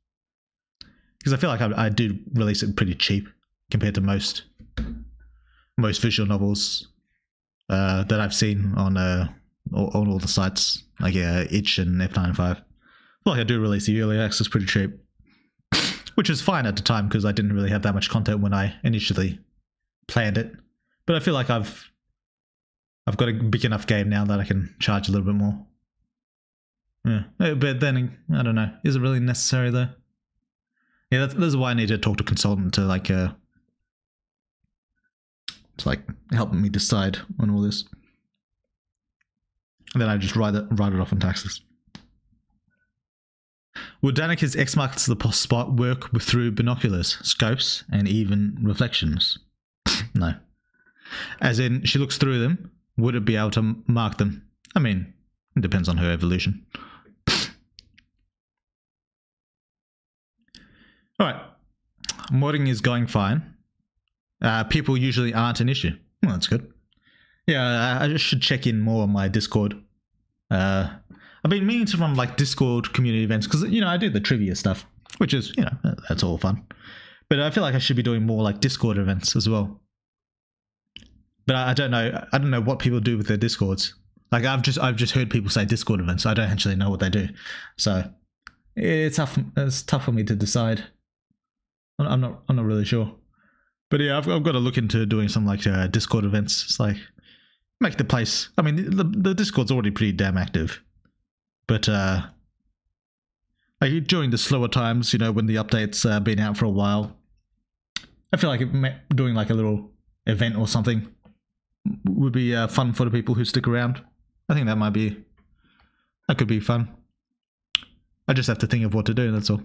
Because I feel like I do release it pretty cheap compared to most visual novels that I've seen on all the sites, like itch and F95. I feel like I do release the early access pretty cheap. Which is fine at the time because I didn't really have that much content when I initially planned it. But I feel like I've got a big enough game now that I can charge a little bit more. Yeah, but then I don't know. Is it really necessary though? Yeah, that's why I need to talk to a consultant to like help me decide on all this. And then I just write it off on taxes. Would Danica's X marks the spot work through binoculars, scopes, and even reflections? No. As in, she looks through them, would it be able to mark them? I mean, it depends on her evolution. Alright. Modding is going fine. People usually aren't an issue. Well, that's good. Yeah, I just should check in more on my Discord. I've been meaning to run like Discord community events because, you know, I do the trivia stuff, which is, you know, that's all fun. But I feel like I should be doing more like Discord events as well. But I don't know what people do with their Discords. Like I've just heard people say Discord events. So I don't actually know what they do. So it's tough for me to decide. I'm not really sure. But yeah, I've got to look into doing some like Discord events. It's like make the place. I mean, the Discord's already pretty damn active. But like during the slower times, you know, when the updates been out for a while, I feel like doing like a little event or something would be fun for the people who stick around. I think that could be fun. I just have to think of what to do, that's all.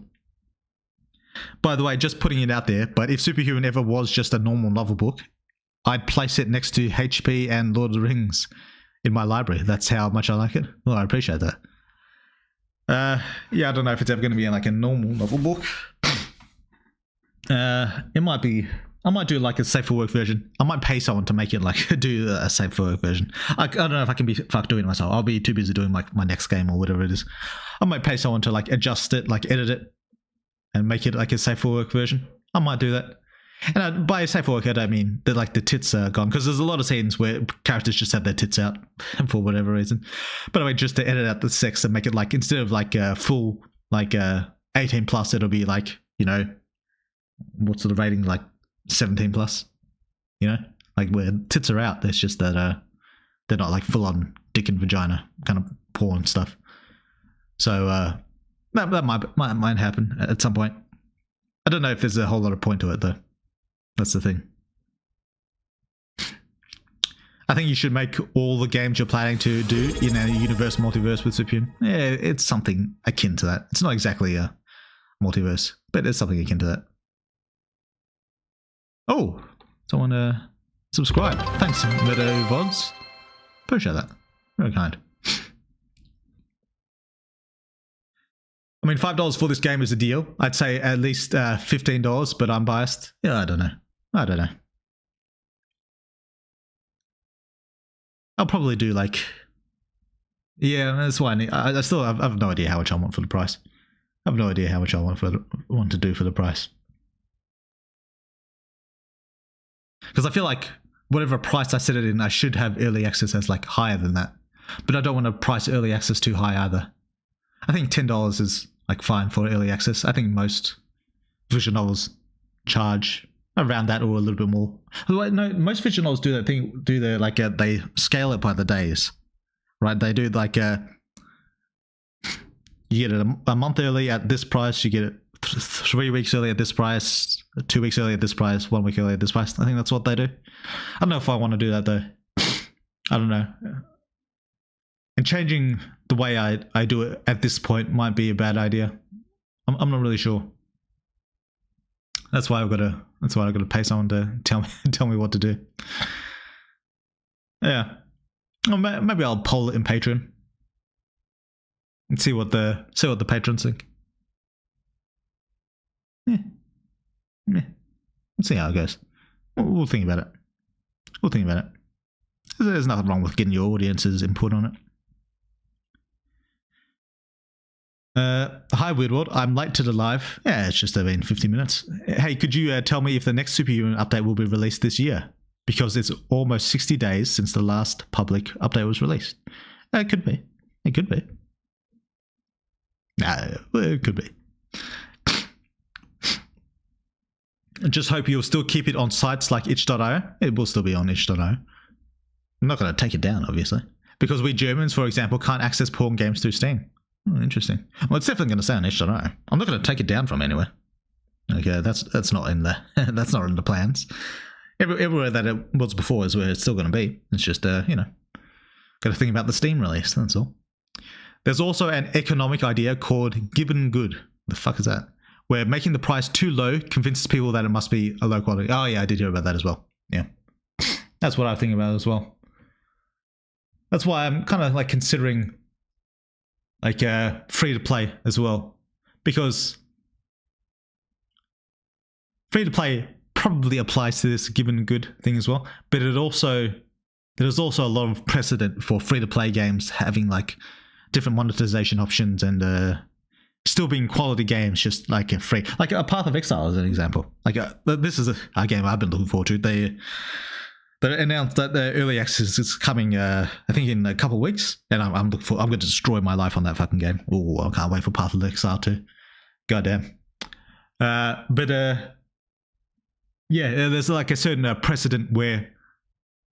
By the way, just putting it out there, but if Superhuman ever was just a normal novel book, I'd place it next to HP and Lord of the Rings in my library. That's how much I like it. Well, I appreciate that. Yeah, I don't know if it's ever going to be in like a normal novel book. It might be. I might do like a safe for work version. I might pay someone to make it like do a safe for work version. I don't know if I can be fucked doing it myself. I'll be too busy doing like my next game or whatever it is. I might pay someone to like adjust it, like edit it, and make it like a safe for work version. I might do that. And by safe for work, I don't mean that like the tits are gone, because there's a lot of scenes where characters just have their tits out for whatever reason. But anyway, just to edit out the sex and make it like, instead of like a full like 18 plus, it'll be like, you know, what's the rating, like 17 plus, you know, like where tits are out. There's just that they're not like full on dick and vagina kind of porn stuff. So that might happen at some point. I don't know if there's a whole lot of point to it though. That's the thing. I think you should make all the games you're planning to do in a universe multiverse with Superhuman. Yeah, it's something akin to that. It's not exactly a multiverse, but it's something akin to that. Oh, someone subscribe. Thanks, Meadow Vods. Appreciate that. Very kind. I mean, $5 for this game is a deal. I'd say at least $15, but I'm biased. Yeah, I don't know. I'll probably do like... Yeah, that's why I still have no idea how much I want for the price. I have no idea how much I want to do for the price. Because I feel like whatever price I set it in, I should have early access as like higher than that. But I don't want to price early access too high either. I think $10 is like fine for early access. I think most visual novels charge around that or a little bit more. No, most visual novels do that thing. They scale it by the days, right? They do like you get it a month early at this price. You get it 3 weeks early at this price. 2 weeks early at this price. 1 week early at this price. I think that's what they do. I don't know if I want to do that though. I don't know. And changing the way I do it at this point might be a bad idea. I'm not really sure. That's why I've got to pay someone to tell me what to do. Yeah. Or maybe I'll poll it in Patreon and see what the patrons think. Yeah. Let's see how it goes. We'll think about it. There's nothing wrong with getting your audience's input on it. Hi Weird World, I'm late to the live. Yeah, it's just been 50 minutes. Hey, could you tell me if the next Superhuman update will be released this year? Because it's almost 60 days since the last public update was released. It could be. It could be. It could be. I just hope you'll still keep it on sites like itch.io. It will still be on itch.io. I'm not going to take it down, obviously. Because we Germans, for example, can't access porn games through Steam. Oh, interesting. Well, it's definitely going to stay on itch.io. I'm not going to take it down from anywhere. Okay, that's not in the that's not in the plans. Everywhere that it was before is where it's still going to be. It's just got to think about the Steam release. That's all. There's also an economic idea called given good. The fuck is that? Where making the price too low convinces people that it must be a low quality. Oh yeah, I did hear about that as well. Yeah, that's what I think about as well. That's why I'm kind of like considering like free to play as well, because free to play probably applies to this given good thing as well. But there's also a lot of precedent for free to play games having like different monetization options and still being quality games, just like free. Like a Path of Exile is an example. Like this is a game I've been looking forward to. They announced that the early access is coming, I think in a couple of weeks, and I'm going to destroy my life on that fucking game. Oh, I can't wait for Path of Exile too. Goddamn. Yeah, there's like a certain precedent where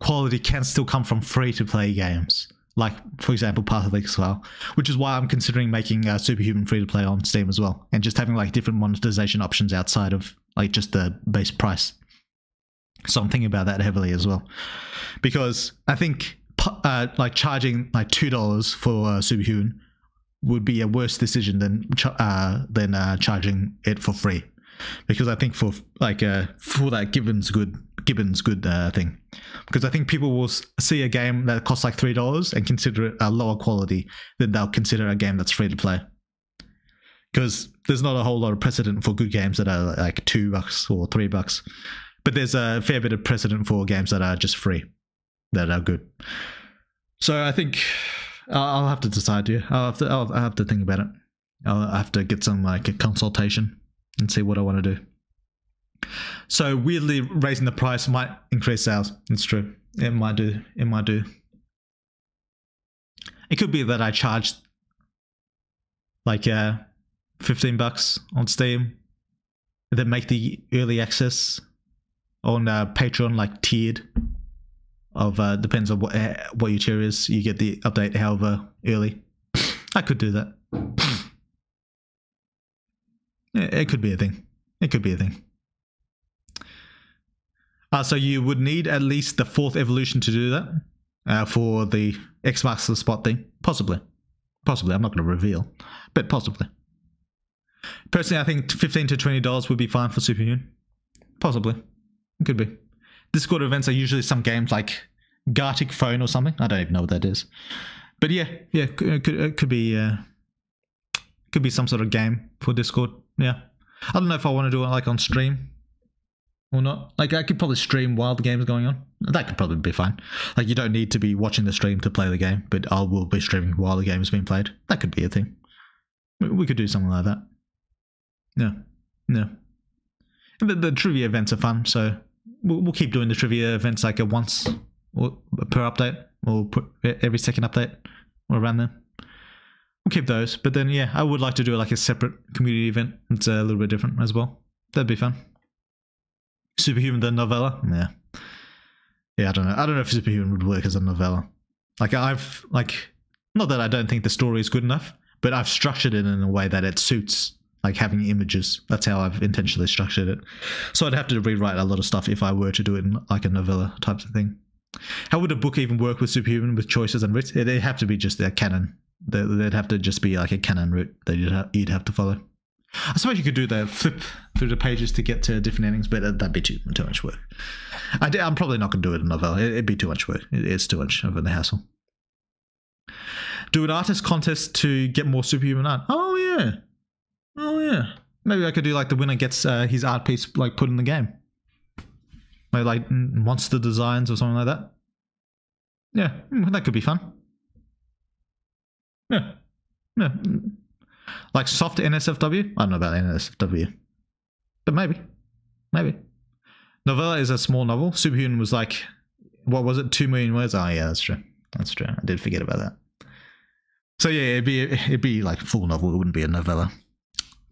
quality can still come from free to play games. Like, for example, Path of Exile, which is why I'm considering making Superhuman free to play on Steam as well, and just having like different monetization options outside of like just the base price. So I'm thinking about that heavily as well, because I think like charging like $2 for Superhuman would be a worse decision than charging it for free, because I think for that Gibbons good thing, because I think people will see a game that costs like $3 and consider it a lower quality than they'll consider a game that's free to play. because there's not a whole lot of precedent for good games that are like $2 or $3, but there's a fair bit of precedent for games that are just free, that are good. So I think I'll have to decide here. I'll have to think about it. I'll have to get some like a consultation and see what I want to do. So weirdly, raising the price might increase sales. It's true. It might do. It might do. It could be that I charge like $15 on Steam, and then make the early access on Patreon like tiered. Of depends on what your tier is. You get the update however early. I could do that. It could be a thing. It could be a thing. So you would need at least the 4th evolution to do that for the X marks the spot thing. Possibly. Possibly. I'm not going to reveal, but possibly. Personally, I think $15 to $20 would be fine for superhuman. Possibly. It could be. Discord events are usually some games like Gartic Phone or something. I don't even know what that is. But yeah, it could be some sort of game for Discord. Yeah. I don't know if I want to do it like on stream or not. Like I could probably stream while the game is going on. That could probably be fine. Like you don't need to be watching the stream to play the game, but I will be streaming while the game is being played. That could be a thing. We could do something like that. Yeah. Yeah. The trivia events are fun, so we'll keep doing the trivia events like a once or per update or every second update or around there. We'll keep those, but then yeah, I would like to do like a separate community event. It's a little bit different as well. That'd be fun. Superhuman the novella, yeah. I don't know if Superhuman would work as a novella. Like I've not that I don't think the story is good enough, but I've structured it in a way that it suits like having images. That's how I've intentionally structured it. So I'd have to rewrite a lot of stuff if I were to do it in like a novella type of thing. How would a book even work with Superhuman with choices and writs? It'd have to be just a canon. There'd have to just be like a canon route that you'd have to follow. I suppose you could do the flip through the pages to get to different endings, but that'd be too much work. I'm probably not going to do it in a novella. It'd be too much work. It's too much of a hassle. Do an artist contest to get more Superhuman art. Oh yeah. Maybe I could do like the winner gets his art piece like put in the game. Maybe like monster designs or something like that. Yeah, that could be fun. Yeah. Like soft NSFW? I don't know about NSFW. But maybe. Novella is a small novel. Superhuman was like, what was it, 2 million words? Oh yeah, that's true. I did forget about that. So yeah, it'd be like a full novel. It wouldn't be a novella.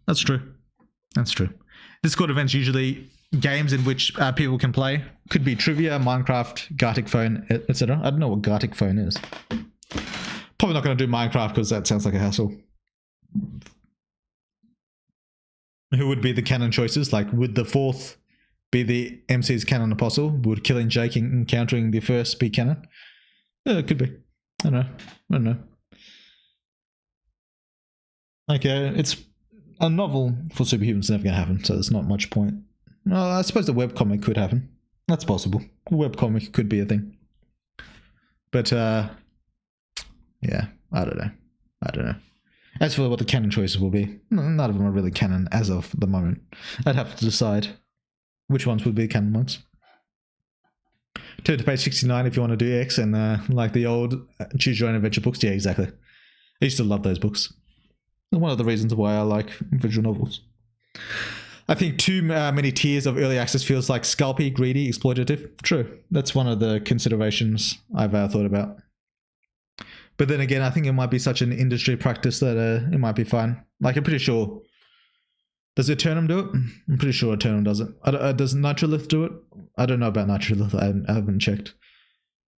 That's true. Discord events usually games in which people can play. Could be trivia, Minecraft, Gartic Phone, etc. I don't know what Gartic Phone is. Probably not going to do Minecraft because that sounds like a hassle. Who would be the canon choices? Like, would the 4th be the MC's canon apostle? Would Killing Jake encountering the 1st be canon? It could be. I don't know. Like, it's a novel for Superhuman's never going to happen, so there's not much point. Well, I suppose the webcomic could happen. That's possible. A webcomic could be a thing. But, yeah, I don't know. As for what the canon choices will be, none of them are really canon as of the moment. I'd have to decide which ones would be canon ones. Turn to page 69 if you want to do X and like the old Choose Your Own Adventure books. Yeah, exactly. I used to love those books. One of the reasons why I like visual novels. I think too many tiers of early access feels like scalpy, greedy, exploitative. True. That's one of the considerations I've thought about. But then again, I think it might be such an industry practice that it might be fine. Like, I'm pretty sure... Does Eternum do it? I'm pretty sure Eternum does it. Does Nitrolith do it? I don't know about Nitrolith. I haven't checked.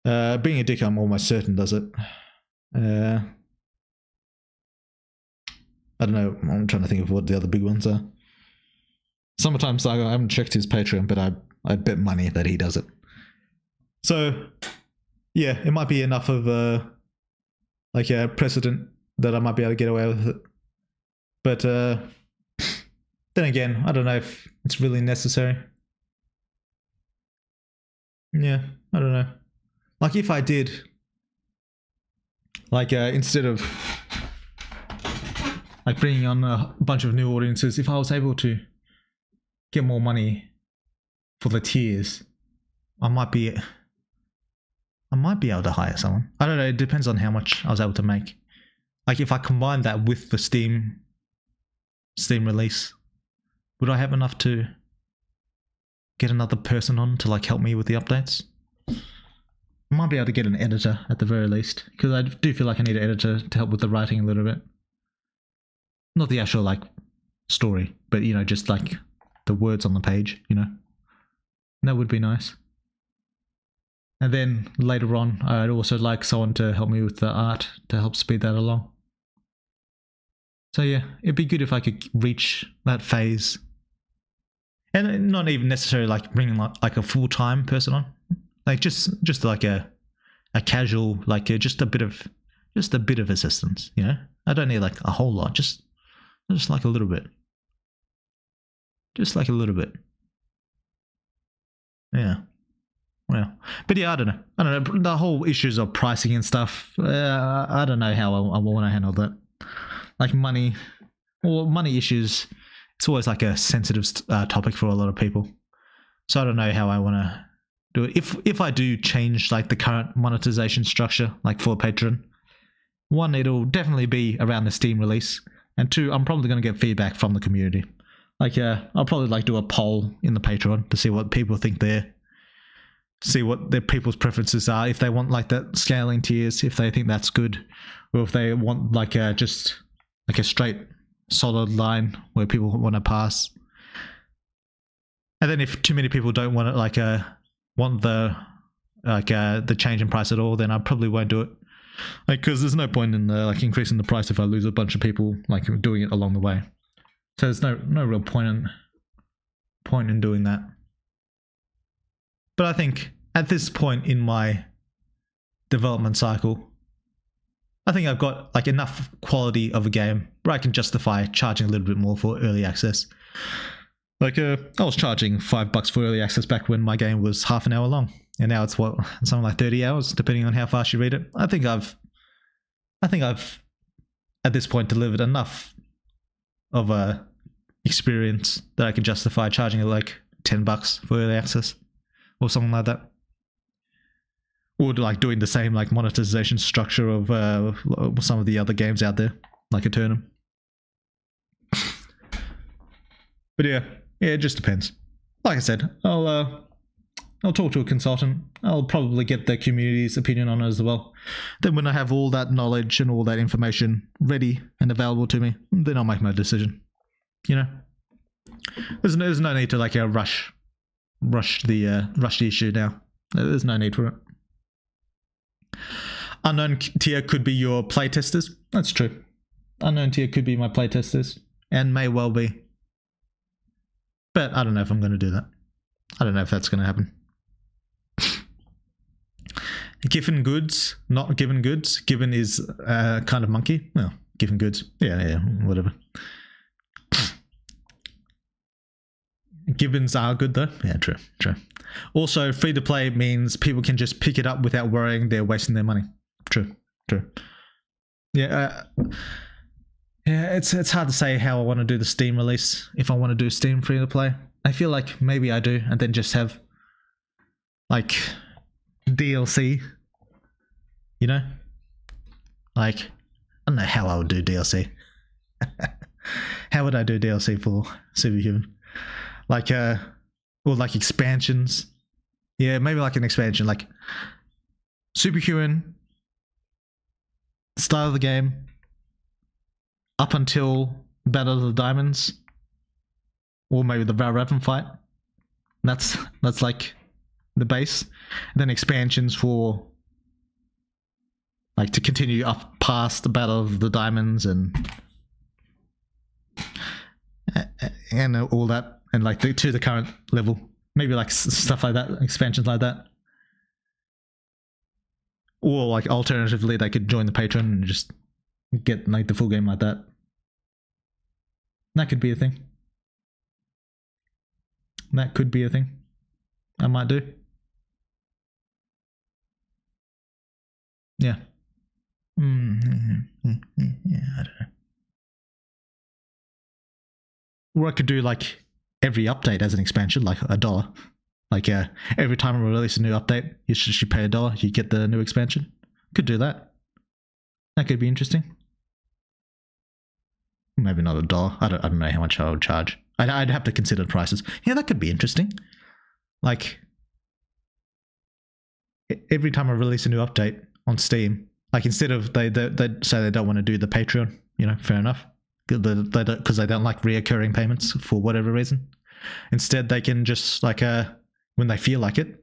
Being a dick, I'm almost certain does it. I don't know. I'm trying to think of what the other big ones are. Summertime Saga, I haven't checked his Patreon, but I bet money that he does it. So, yeah, it might be enough of like a precedent that I might be able to get away with it. But then again, I don't know if it's really necessary. Yeah, I don't know. Like if I did, like instead of like bringing on a bunch of new audiences, if I was able to get more money for the tiers, I might be able to hire someone. I don't know, it depends on how much I was able to make. Like if I combine that with the Steam release, would I have enough to get another person on to like help me with the updates? I might be able to get an editor at the very least, because I do feel like I need an editor to help with the writing a little bit. Not the actual like story, but you know, just like the words on the page, you know. That would be nice. And then later on, I'd also like someone to help me with the art to help speed that along. So yeah, it'd be good if I could reach that phase. And not even necessarily like bringing like a full-time person on. Like just like a casual, like just a bit of assistance, you know? I don't need like a whole lot, just like a little bit. Just like a little bit. Yeah. Well, but yeah, I don't know. The whole issues of pricing and stuff, I don't know how I want to handle that. Like money issues, it's always like a sensitive topic for a lot of people. So I don't know how I want to do it. If I do change like the current monetization structure, like for Patreon, one, it'll definitely be around the Steam release, and two, I'm probably going to get feedback from the community. Like, I'll probably like do a poll in the Patreon to see what people think there. See what their people's preferences are, if they want like that scaling tiers, if they think that's good, or if they want like just like a straight solid line where people want to pass. And then if too many people don't want it, like want the change in price at all, then I probably won't do it. Like, because there's no point in like increasing the price if I lose a bunch of people like doing it along the way. So there's no real point in doing that. But I think at this point in my development cycle, I think I've got like enough quality of a game where I can justify charging a little bit more for early access. Like I was charging $5 for early access back when my game was half an hour long, and now it's something like 30 hours, depending on how fast you read it. I think I've at this point delivered enough of a experience that I can justify charging like $10 for early access. Or something like that. Or like doing the same like monetization structure of some of the other games out there, like Eternum. But yeah, it just depends. Like I said, I'll talk to a consultant. I'll probably get the community's opinion on it as well. Then when I have all that knowledge and all that information ready and available to me, then I'll make my decision. You know, there's no need to like rush the issue now. There's no need for it. Unknown tier could be your playtesters. That's true. Unknown tier could be my playtesters, and may well be. But I don't know if I'm going to do that. I don't know if that's going to happen. Given goods, not given goods. Given is kind of monkey. Well, given goods. Yeah, whatever. Givens are good though. Yeah, true. Also, free to play means people can just pick it up without worrying they're wasting their money. True. Yeah, it's hard to say how I want to do the Steam release. If I want to do Steam free to play, I feel like maybe I do, and then just have like DLC. You know, like I don't know how I would do DLC. How would I do DLC for Superhuman? Like or like expansions. Yeah, maybe like an expansion, like Superhuman, start of the game, up until Battle of the Diamonds, or maybe the Valravan fight. That's like the base. And then expansions for like to continue up past the Battle of the Diamonds and all that. And like to the current level, maybe like stuff like that, expansions like that, or like alternatively, they could join the Patreon and just get like the full game like that. That could be a thing. That could be a thing. I might do. Yeah. Yeah, I don't know. Or I could do like every update as an expansion, like $1. Like every time we release a new update, you should pay $1. You get the new expansion. Could do that. That could be interesting. Maybe not $1. I don't know how much I would charge. I'd have to consider prices. Yeah, that could be interesting. Like every time I release a new update on Steam, like instead of they say they don't want to do the Patreon, fair enough, because they don't like reoccurring payments for whatever reason. Instead, they can just like when they feel like it,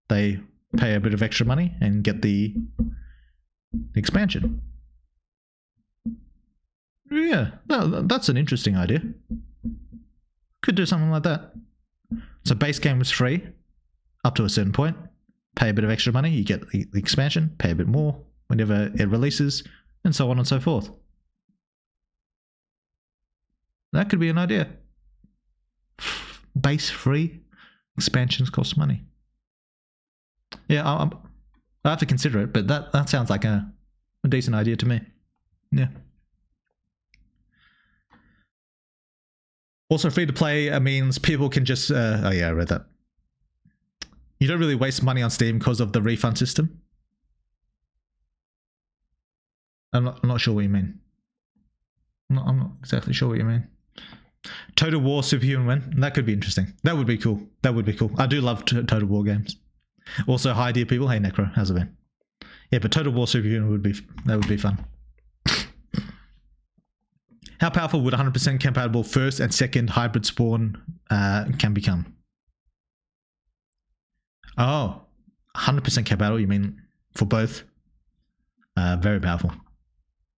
they pay a bit of extra money and get the expansion. Yeah, no, that's an interesting idea. Could do something like that. So base game is free up to a certain point. Pay a bit of extra money, you get the expansion. Pay a bit more whenever it releases, and so on and so forth. That could be an idea. Base free, expansions cost money. Yeah, I have to consider it, but that sounds like a decent idea to me. Yeah. Also, free to play means people can just. Oh yeah, I read that. You don't really waste money on Steam because of the refund system. I'm not sure what you mean. I'm not exactly sure what you mean. Total War Superhuman win. That could be interesting. That would be cool. That would be cool. I do love Total War games. Also, hi dear people. Hey Necro, how's it been? Yeah, but Total War Superhuman would be fun. How powerful would 100% compatible first and second hybrid spawn can become? Oh, 100% compatible, you mean for both? Very powerful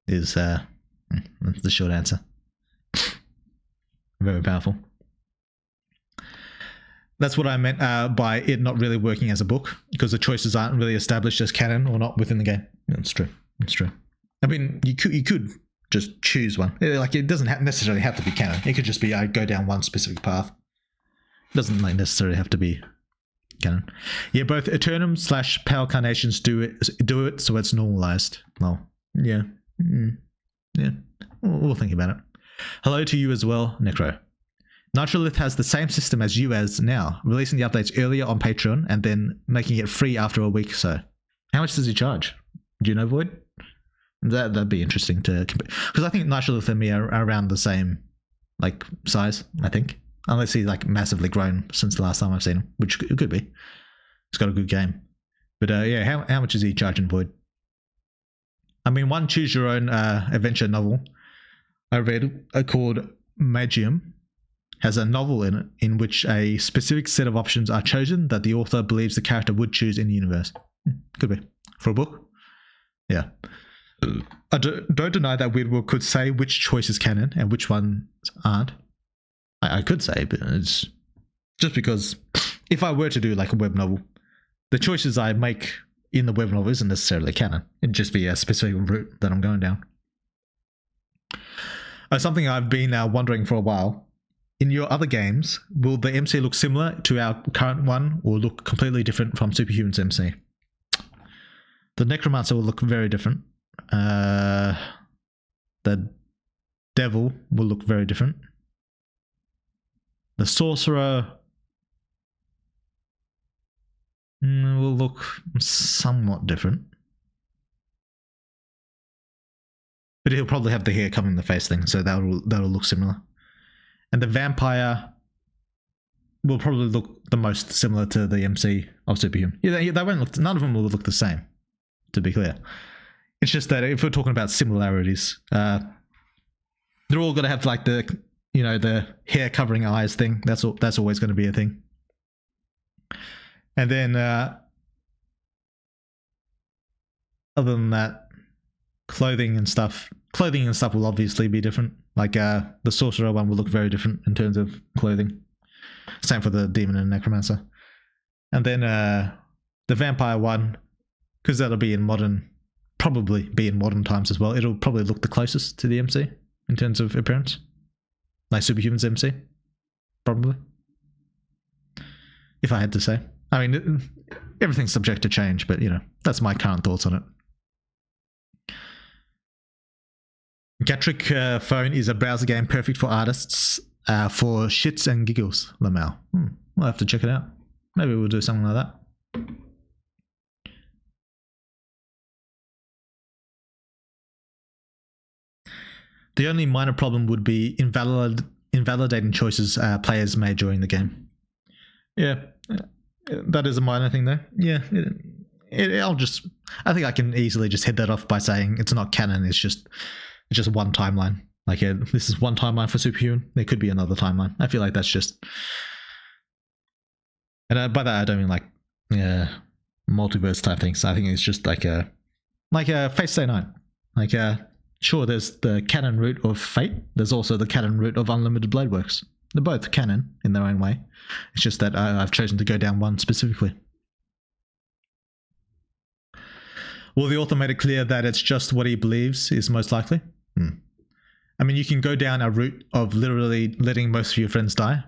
is the short answer. Very powerful. That's what I meant by it not really working as a book, because the choices aren't really established as canon or not within the game. That's true. That's true. I mean, you could just choose one. Like, it doesn't necessarily have to be canon. It could just be I go down one specific path. It doesn't necessarily have to be canon. Yeah, both Eternum / Power Carnations do it, so it's normalized. Well, yeah. Yeah. We'll think about it. Hello to you as well, Necro. Nitrolith has the same system as you as now, releasing the updates earlier on Patreon and then making it free after a week or so. How much does he charge? Do you know, Void? That'd be interesting to compare, because I think Nitrolith and me are around the same like size, I think, unless he's like massively grown since the last time I've seen him, which it could be. He's got a good game, but yeah, how much is he charging, Void? I mean, one choose your own adventure novel I read called Magium has a novel in it in which a specific set of options are chosen that the author believes the character would choose in the universe. Could be for a book. Yeah. I don't deny that Weirdworld could say which choice is canon and which ones aren't. I could say, but it's just because if I were to do like a web novel, the choices I make in the web novel isn't necessarily canon. It'd just be a specific route that I'm going down. Something I've been wondering for a while. In your other games, will the MC look similar to our current one or look completely different from Superhuman's MC? The Necromancer will look very different. The Devil will look very different. The Sorcerer will look somewhat different. But he'll probably have the hair covering the face thing, so that'll look similar. And the Vampire will probably look the most similar to the MC of Superhuman. Yeah, they won't look. None of them will look the same, to be clear. It's just that if we're talking about similarities, they're all going to have like the hair covering eyes thing. That's always going to be a thing. And then other than that, clothing and stuff will obviously be different. Like the Sorcerer one will look very different in terms of clothing. Same for the Demon and Necromancer. And then the Vampire one, because that'll be probably be in modern times as well. It'll probably look the closest to the MC in terms of appearance. Like Superhuman's MC, probably. If I had to say. I mean, everything's subject to change, but that's my current thoughts on it. Gatric Phone is a browser game perfect for artists. for shits and giggles, Lamau. We'll have to check it out. Maybe we'll do something like that. The only minor problem would be invalidating choices players made during the game. Yeah, that is a minor thing though. Yeah, I think I can easily just head that off by saying it's not canon. It's just one timeline. Like this is one timeline for Superhuman. There could be another timeline. I feel like that's just, and by that I don't mean like multiverse type things. I think it's just like a Fate Stay Night. Like sure, there's the canon route of Fate. There's also the canon route of Unlimited Blade Works. They're both canon in their own way. It's just that I've chosen to go down one specifically. Will the author made it clear that it's just what he believes is most likely? I mean, you can go down a route of literally letting most of your friends die.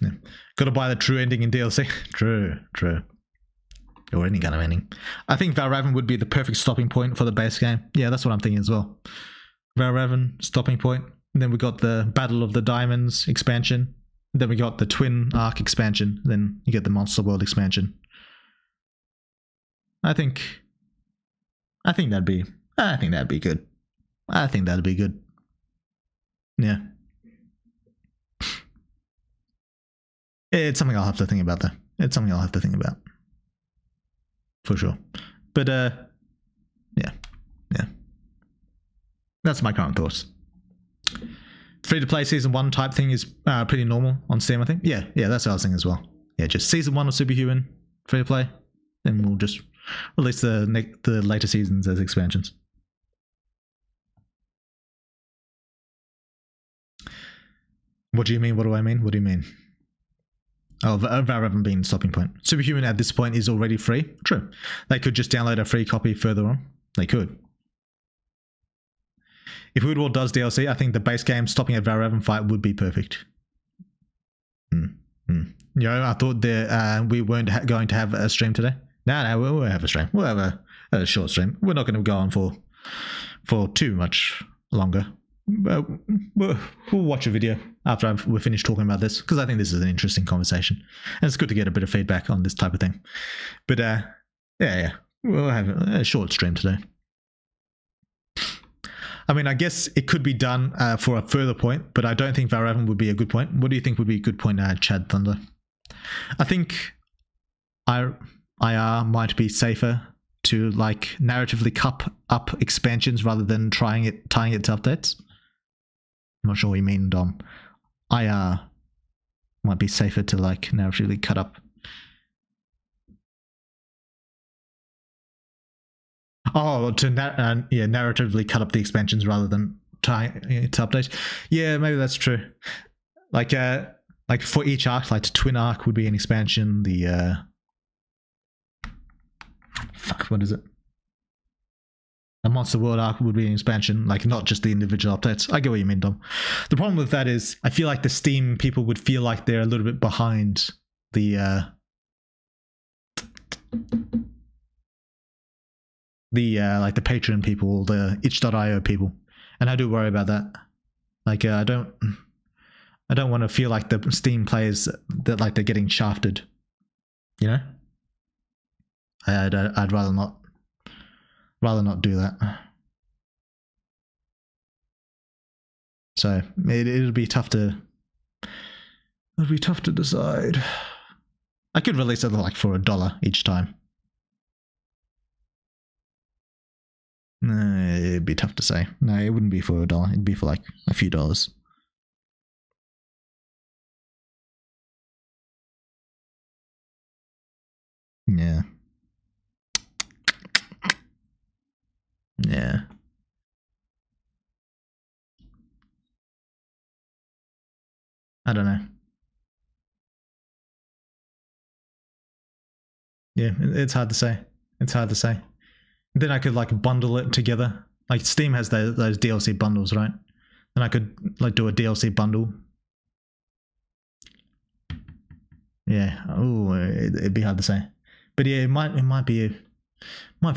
Yeah. Got to buy the true ending in DLC. True. Or any kind of ending. I think Valravan would be the perfect stopping point for the base game. Yeah, that's what I'm thinking as well. Valravan, stopping point. And then we got the Battle of the Diamonds expansion. Then we got the Twin Arc expansion. Then you get the Monster World expansion. I think that'd be good. I think that'd be good. Yeah. It's something I'll have to think about though. It's something I'll have to think about. For sure. But yeah. That's my current thoughts. Free-to-play Season 1 type thing is pretty normal on Steam, I think. Yeah, that's what I was thinking as well. Yeah, just Season 1 of Superhuman, free-to-play. Then we'll just release the later seasons as expansions. What do you mean? What do I mean? What do you mean? Oh, Valravan being the stopping point. Superhuman at this point is already free. True. They could just download a free copy further on. They could. If Weird World does DLC, I think the base game stopping a Valravan fight would be perfect. You know, I thought we weren't going to have a stream today. No, we'll have a stream. We'll have a short stream. We're not going to go on for too much longer. We'll watch a video after we're finished talking about this, because I think this is an interesting conversation and it's good to get a bit of feedback on this type of thing. But yeah, we'll have a short stream today. I mean, I guess it could be done for a further point, but I don't think Valravan would be a good point. What do you think would be a good point, Chad Thunder? I think IR might be safer to like narratively cup up expansions rather than tying it to updates. I'm not sure what you mean, Dom. IR might be safer to like narratively cut up. Oh, to narratively cut up the expansions rather than tying it to updates. Yeah, maybe that's true. Like for each arc, like the Twin Arc would be an expansion. The what is it? A Monster World arc would be an expansion, like not just the individual updates. I get what you mean, Dom. The problem with that is I feel like the Steam people would feel like they're a little bit behind the like the Patreon people, the itch.io people. And I do worry about that. Like I don't want to feel like the Steam players that like they're getting shafted. You know? I'd rather not do that. So it'll be tough to decide. I could release it like for $1 each time. No, it'd be tough to say. No, it wouldn't be for $1. It'd be for like a few dollars. Yeah. Yeah. I don't know. Yeah, it's hard to say. It's hard to say. Then I could like bundle it together. Like Steam has those DLC bundles, right? And I could like do a DLC bundle. Yeah. Oh, it'd be hard to say. But yeah, it might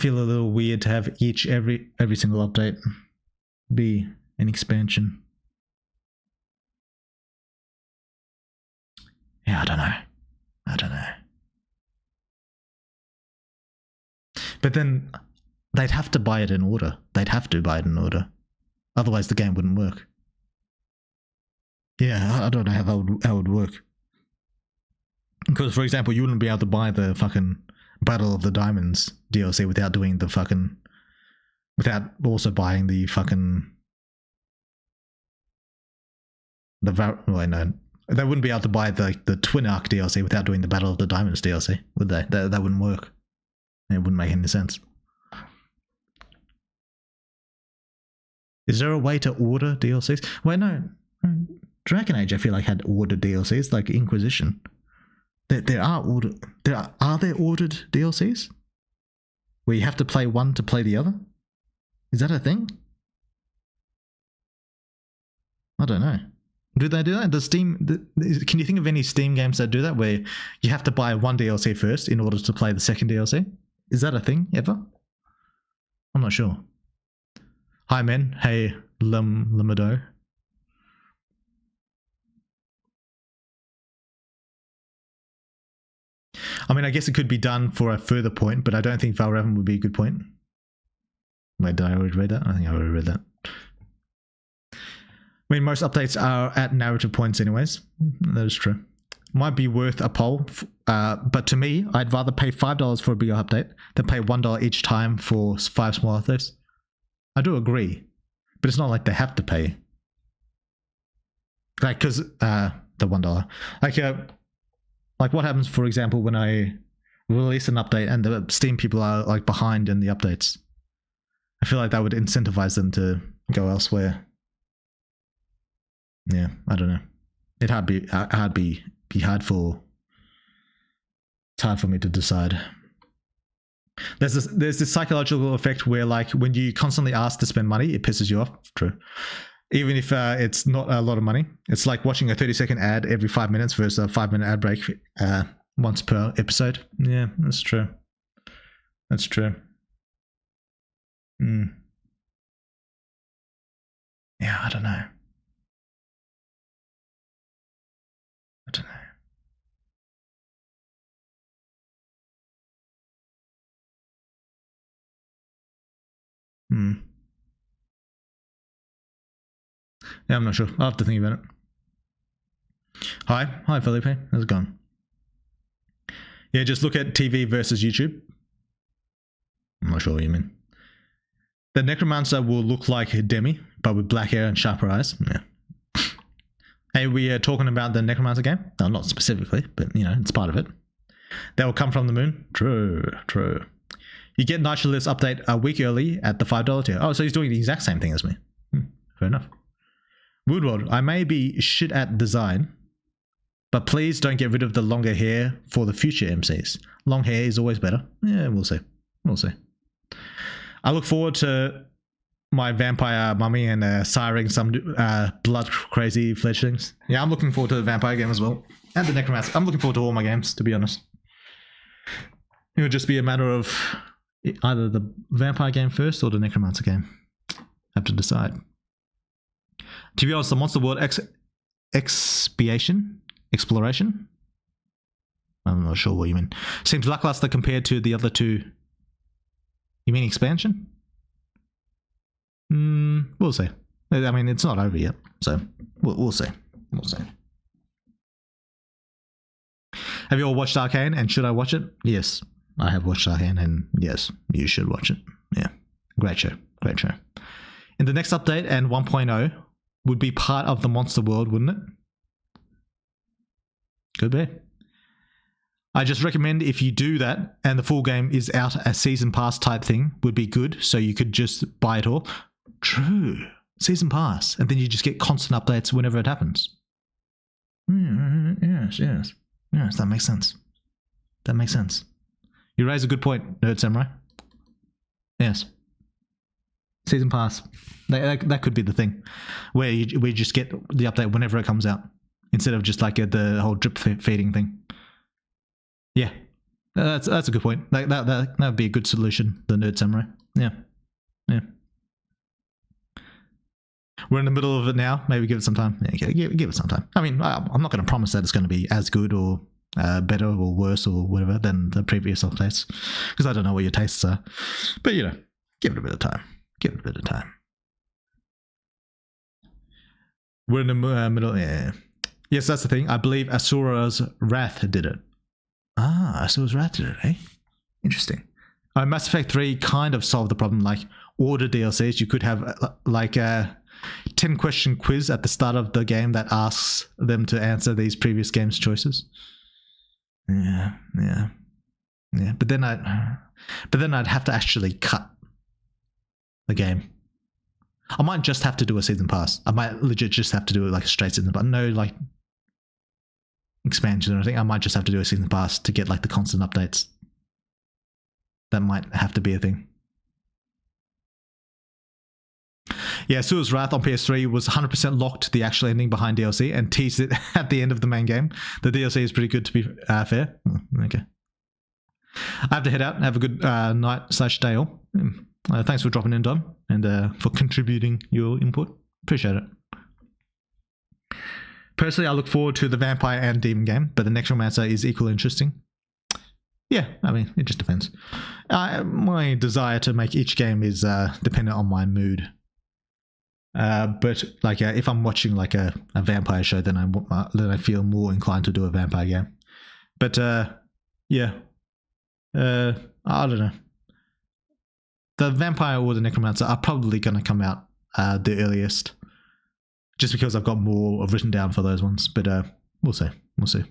feel a little weird to have every single update be an expansion. Yeah, I don't know. But then they'd have to buy it in order. Otherwise the game wouldn't work. Yeah, I don't know how that would work. Because, for example, you wouldn't be able to buy the fucking Battle of the Diamonds DLC without doing the fucking... without also buying the fucking... They wouldn't be able to buy the Twin Arc DLC without doing the Battle of the Diamonds DLC, would they? That wouldn't work. It wouldn't make any sense. Is there a way to order DLCs? Wait, no. Dragon Age, I feel like, had ordered DLCs, like Inquisition. Are there ordered DLCs? Where you have to play one to play the other? Is that a thing? I don't know. Do they do that? Can you think of any Steam games that do that, where you have to buy one DLC first in order to play the second DLC? Is that a thing ever? I'm not sure. Hi, men. Hey, Lamado. I mean, I guess it could be done for a further point, but I don't think Valravn would be a good point. Wait, did I already read that? I think I already read that. I mean, most updates are at narrative points anyways. That is true. Might be worth a poll, but to me, I'd rather pay $5 for a bigger update than pay $1 each time for 5 small updates. I do agree, but it's not like they have to pay. Like, because the $1. Like what happens, for example, when I release an update and the Steam people are like behind in the updates? I feel like that would incentivize them to go elsewhere. Yeah, I don't know. It's hard for me to decide. There's this psychological effect where, like, when you constantly ask to spend money, it pisses you off. True. Even if it's not a lot of money. It's like watching a 30-second ad every 5 minutes versus a 5-minute ad break once per episode. Yeah, that's true. That's true. Yeah, I don't know. Yeah, I'm not sure. I'll have to think about it. Hi, Felipe. How's it going? Yeah, just look at TV versus YouTube. I'm not sure what you mean. The Necromancer will look like Demi, but with black hair and sharper eyes. Yeah. Hey, we are talking about the Necromancer game? No, not specifically, but, you know, it's part of it. That will come from the moon. True. You get Nitrolith's update a week early at the $5 tier. Oh, so he's doing the exact same thing as me. Fair enough. Woodward, I may be shit at design, but please don't get rid of the longer hair for the future MCs. Long hair is always better. Yeah, we'll see. I look forward to my vampire mummy and siring some blood crazy fledglings. Yeah, I'm looking forward to the vampire game as well. And the Necromancer. I'm looking forward to all my games, to be honest. It would just be a matter of either the vampire game first or the Necromancer game. Have to decide. To be honest, the Monster World exploration? I'm not sure what you mean. Seems lackluster compared to the other two. You mean expansion? We'll see. I mean, it's not over yet, so we'll see. Have you all watched Arcane, and should I watch it? Yes, I have watched Arcane, and yes, you should watch it. Yeah, great show. In the next update and 1.0 would be part of the Monster World, wouldn't it? Could be. I just recommend if you do that and the full game is out, a season pass type thing would be good, so you could just buy it all. True. Season pass. And then you just get constant updates whenever it happens. Yes, that makes sense. You raise a good point, Nerd Samurai. Yes. Season pass. That could be the thing. Where we just get the update whenever it comes out. Instead of just like the whole drip feeding thing. Yeah, that's a good point. That would be a good solution. The Nerd Samurai. Yeah. we're in the middle of it now. Maybe give it some time. Yeah, give it some time. I mean, I'm not going to promise that it's going to be as good or better or worse or whatever than the previous updates, because I don't know what your tastes are. But you know, give it a bit of time. Give it a bit of time. We're in the middle. Yeah. Yes, that's the thing. I believe Asura's Wrath did it. Ah, Asura's Wrath did it, eh? Interesting. Mass Effect 3 kind of solved the problem. Like, order DLCs, you could have like a 10-question quiz at the start of the game that asks them to answer these previous game's choices. Yeah. But then I'd have to actually cut the game. I might just have to do a season pass. I might legit just have to do it like a straight season pass. No, like expansion or anything. I might just have to do a season pass to get like the constant updates. That might have to be a thing. Yeah, Sua's Wrath on PS3 was 100% locked to the actual ending behind DLC and teased it at the end of the main game. The DLC is pretty good, to be fair. Okay. I have to head out. Have a good night/day all. Thanks for dropping in, Dom, and for contributing your input. Appreciate it. Personally, I look forward to the vampire and demon game, but the Necromancer is equally interesting. Yeah, I mean, it just depends. My desire to make each game is dependent on my mood. But like, if I'm watching like a vampire show, then I feel more inclined to do a vampire game. But yeah, I don't know. The vampire or the necromancer are probably going to come out the earliest, just because I've got more written down for those ones. But we'll see. We'll see.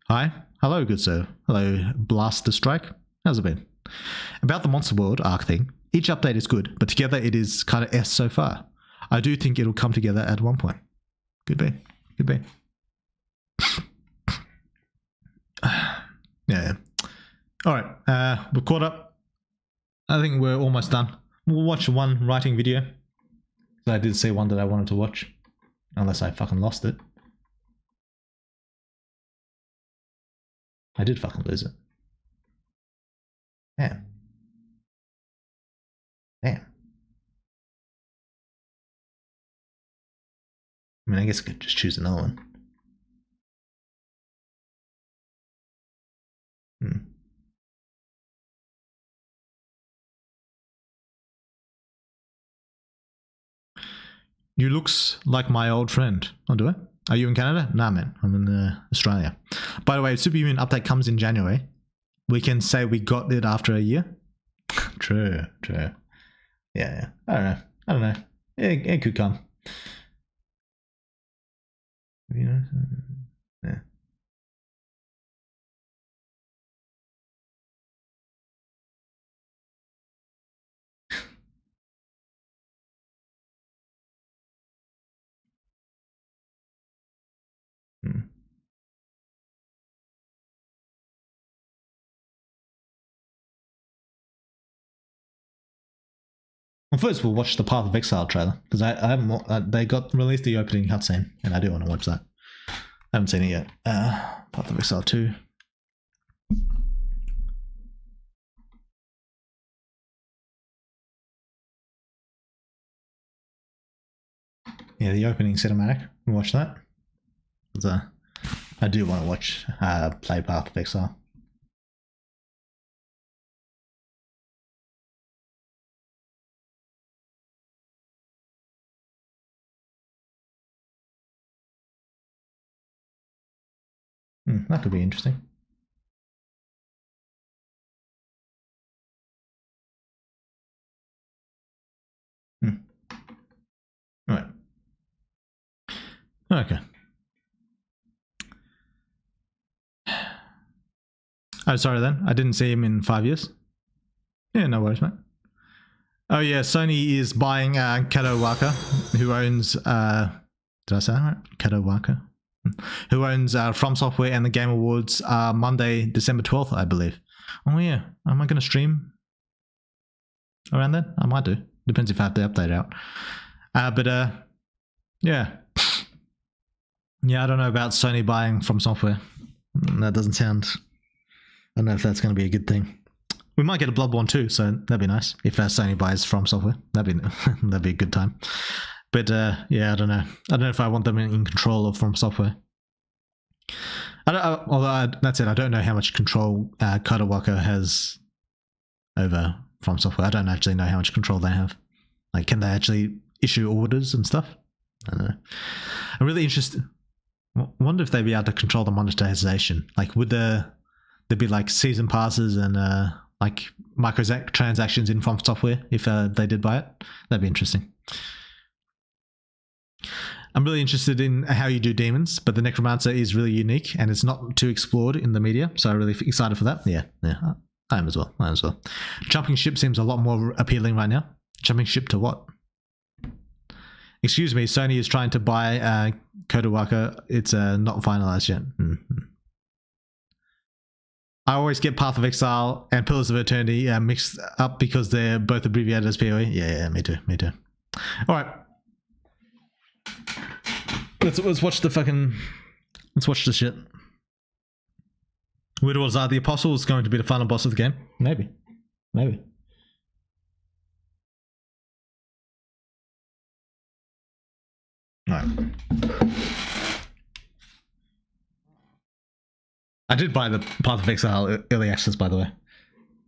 Hi. Hello, good sir. Hello, Blaster Strike. How's it been? About the Monster World arc thing, each update is good, but together it is kind of S so far. I do think it'll come together at one point. Could be. Could be. Yeah. Alright, we're caught up. I think we're almost done. We'll watch one writing video. I did see one that I wanted to watch. Unless I fucking lost it. I did fucking lose it. Damn. Damn. I mean, I guess I could just choose another one. You looks like my old friend. Oh, do I? Are you in Canada? Nah, man. I'm in Australia. By the way, Superhuman update comes in January. We can say we got it after a year. True. Yeah. I don't know. It could come. You know? Yeah. Well, first we'll watch the Path of Exile trailer, because I haven't. They got released the opening cutscene, and I do want to watch that. I haven't seen it yet. Path of Exile 2. Yeah, the opening cinematic. We'll watch that. I do want to watch play Path of Exile. That could be interesting. Right. Okay. Oh, sorry then. I didn't see him in 5 years. Yeah, no worries, mate. Oh yeah, Sony is buying Kato Waka, who owns... did I say that right? Kato Waka? Who owns From Software and the Game Awards Monday, December 12th, I believe. Oh yeah, am I going to stream around then? I might do. Depends if I have the update out. Yeah. Yeah, I don't know about Sony buying From Software. That doesn't sound... I don't know if that's going to be a good thing. We might get a Bloodborne too, so that'd be nice. If Sony buys From Software, that'd be a good time. But yeah, I don't know. I don't know if I want them in control of From Software. That's it. I don't know how much control Kodawaka has over From Software. I don't actually know how much control they have. Like, can they actually issue orders and stuff? I don't know. I'm really interested. I wonder if they'd be able to control the monetization. Like, would there be like season passes and like microtransactions in From Software if they did buy it? That'd be interesting. I'm really interested in how you do demons, but the Necromancer is really unique and it's not too explored in the media, so I'm really excited for that. Yeah, I am as well. Jumping ship seems a lot more appealing right now. Jumping ship to what? Excuse me, Sony is trying to buy Kodawaka. It's not finalized yet. Mm-hmm. I always get Path of Exile and Pillars of Eternity mixed up because they're both abbreviated as PoE. Yeah, me too. All right. Let's watch the fucking... Let's watch the shit. Weird was the Apostle is going to be the final boss of the game? Maybe. Alright. I did buy the Path of Exile early access, by the way.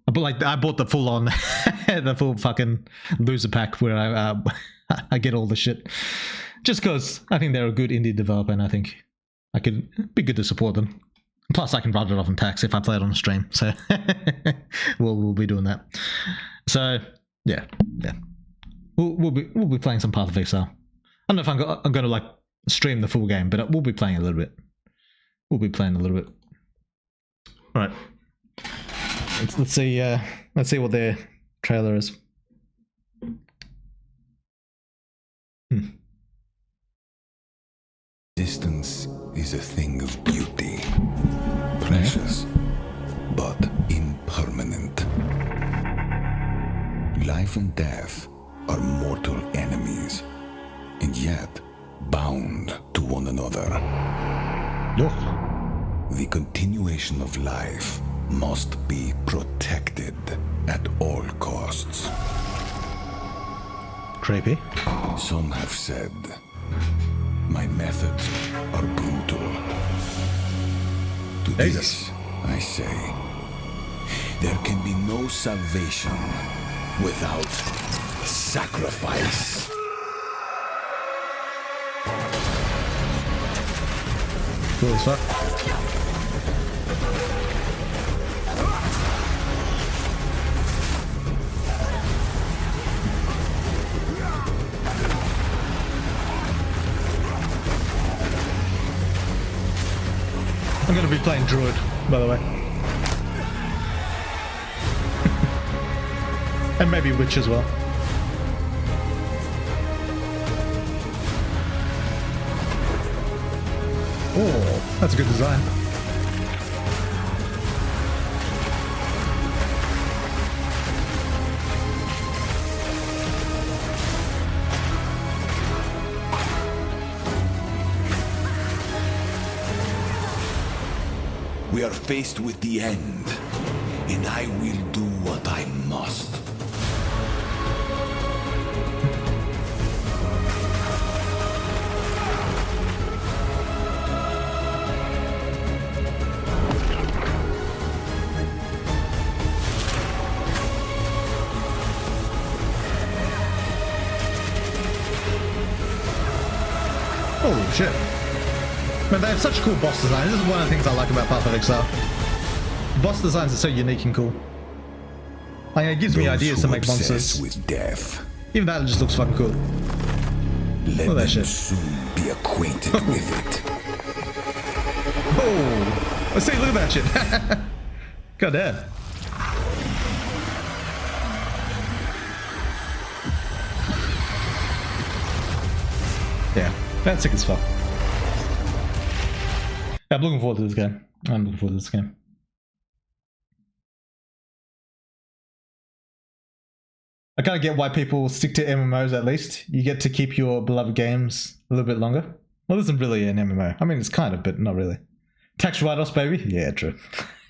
I bought the full on, the full fucking loser pack where I get all the shit. Just because I think they're a good indie developer and I think I could be good to support them. Plus, I can write it off in tax if I play it on a stream. So we'll be doing that. So yeah, we'll be playing some Path of Exile. I don't know if I'm going to like stream the full game, but we'll be playing a little bit. All right. Let's see what their trailer is. Distance is a thing of beauty, precious, but impermanent. Life and death are mortal enemies, and yet bound to one another. The continuation of life must be protected at all costs. Creepy. Some have said my methods are brutal. To this, I say, there can be no salvation without sacrifice. Cool as fuck. I'm going to be playing Druid, by the way. And maybe Witch as well. Oh, that's a good design. We are faced with the end, and I will do what I must. Holy shit. Man, they have such cool boss designs. This is one of the things I like about Path of Exile. Boss designs are so unique and cool. Like, it gives me ideas to make monsters. With death. Even that just looks fucking cool. Let Look at that them shit. soon be acquainted with it. Oh! Let's see, look at that shit. God damn. Yeah, that's sick as fuck. I'm looking forward to this game. I kind of get why people stick to MMOs at least. You get to keep your beloved games a little bit longer. Well, this isn't really an MMO. I mean, it's kind of, but not really. Tax write-offs, baby. Yeah, true.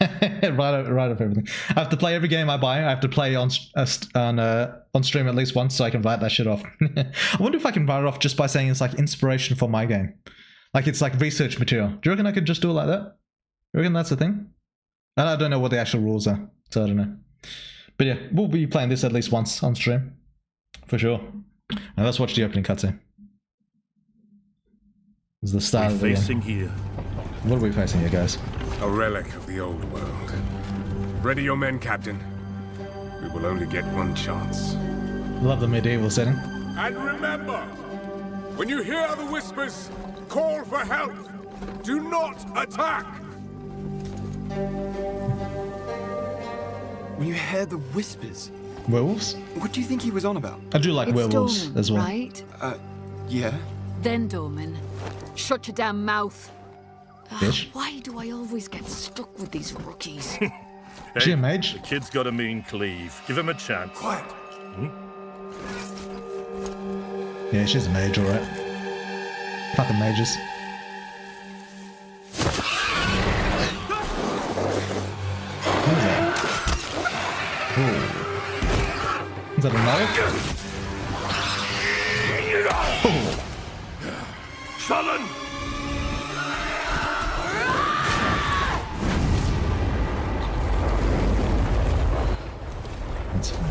write off everything. I have to play every game I buy. I have to play on stream at least once so I can write that shit off. I wonder if I can write it off just by saying it's like inspiration for my game. Like it's like research material. Do you reckon I could just do it like that? You reckon that's the thing? And I don't know what the actual rules are, so I don't know. But yeah, we'll be playing this at least once on stream. For sure. Now let's watch the opening cutscene. This is the start of the game. Here. What are we facing here, guys? A relic of the old world. Ready your men, Captain. We will only get one chance. Love the medieval setting. And remember, when you hear the whispers, call for help. Do not attack. When you hear the whispers, Werewolves? what do you think he was on about? I do like It's werewolves Dorman, as well. right? Yeah. Then Dorman, shut your damn mouth. Bitch. Why do I always get stuck with these rookies? Is she a mage? The kid's got a mean cleave. Give him a chance. Quiet. Yeah, she's a mage, alright. Fucking mages. What is that? Ooh. Is that a knife? Oh. Sullen!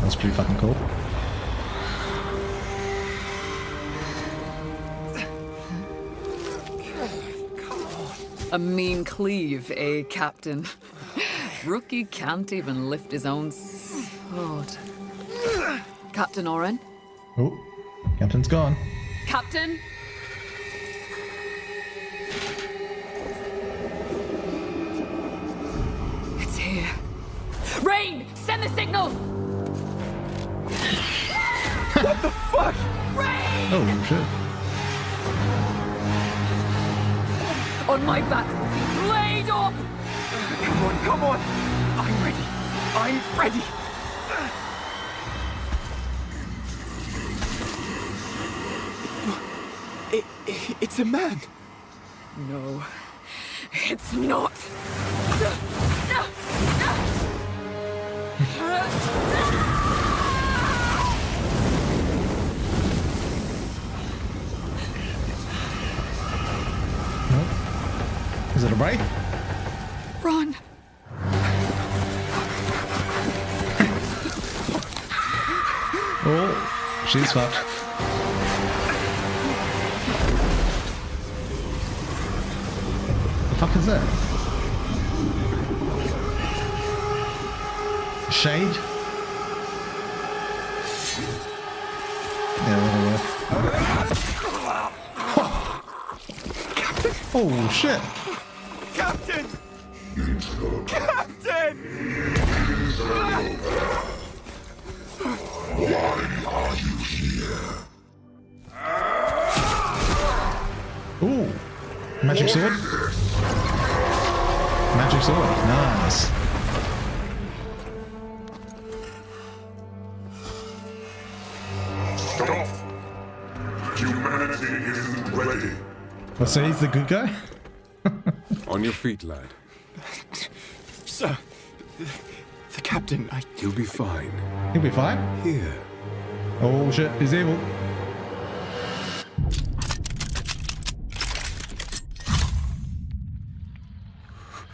That's pretty fucking cool. A mean cleave, eh, Captain? Rookie can't even lift his own sword. Captain Oren? Oh, Captain's gone. Captain? It's here. Rain! Send the signal! What the fuck? Rain! Oh, shit. On my back! Blade up! Come on, come on. I'm ready. I'm ready. It's a man. No, it's not. Is it a break? Run! Oh, she's fucked. The fuck is that? Shade? Yeah, whatever. Oh shit! Captain! Captain! Ooh, magic sword. Magic sword, nice. Stop! Humanity isn't ready. Let's say he's the good guy. On your feet, lad. Sir, the captain, You'll be fine. He'll be fine. Here. Oh shit, he's evil.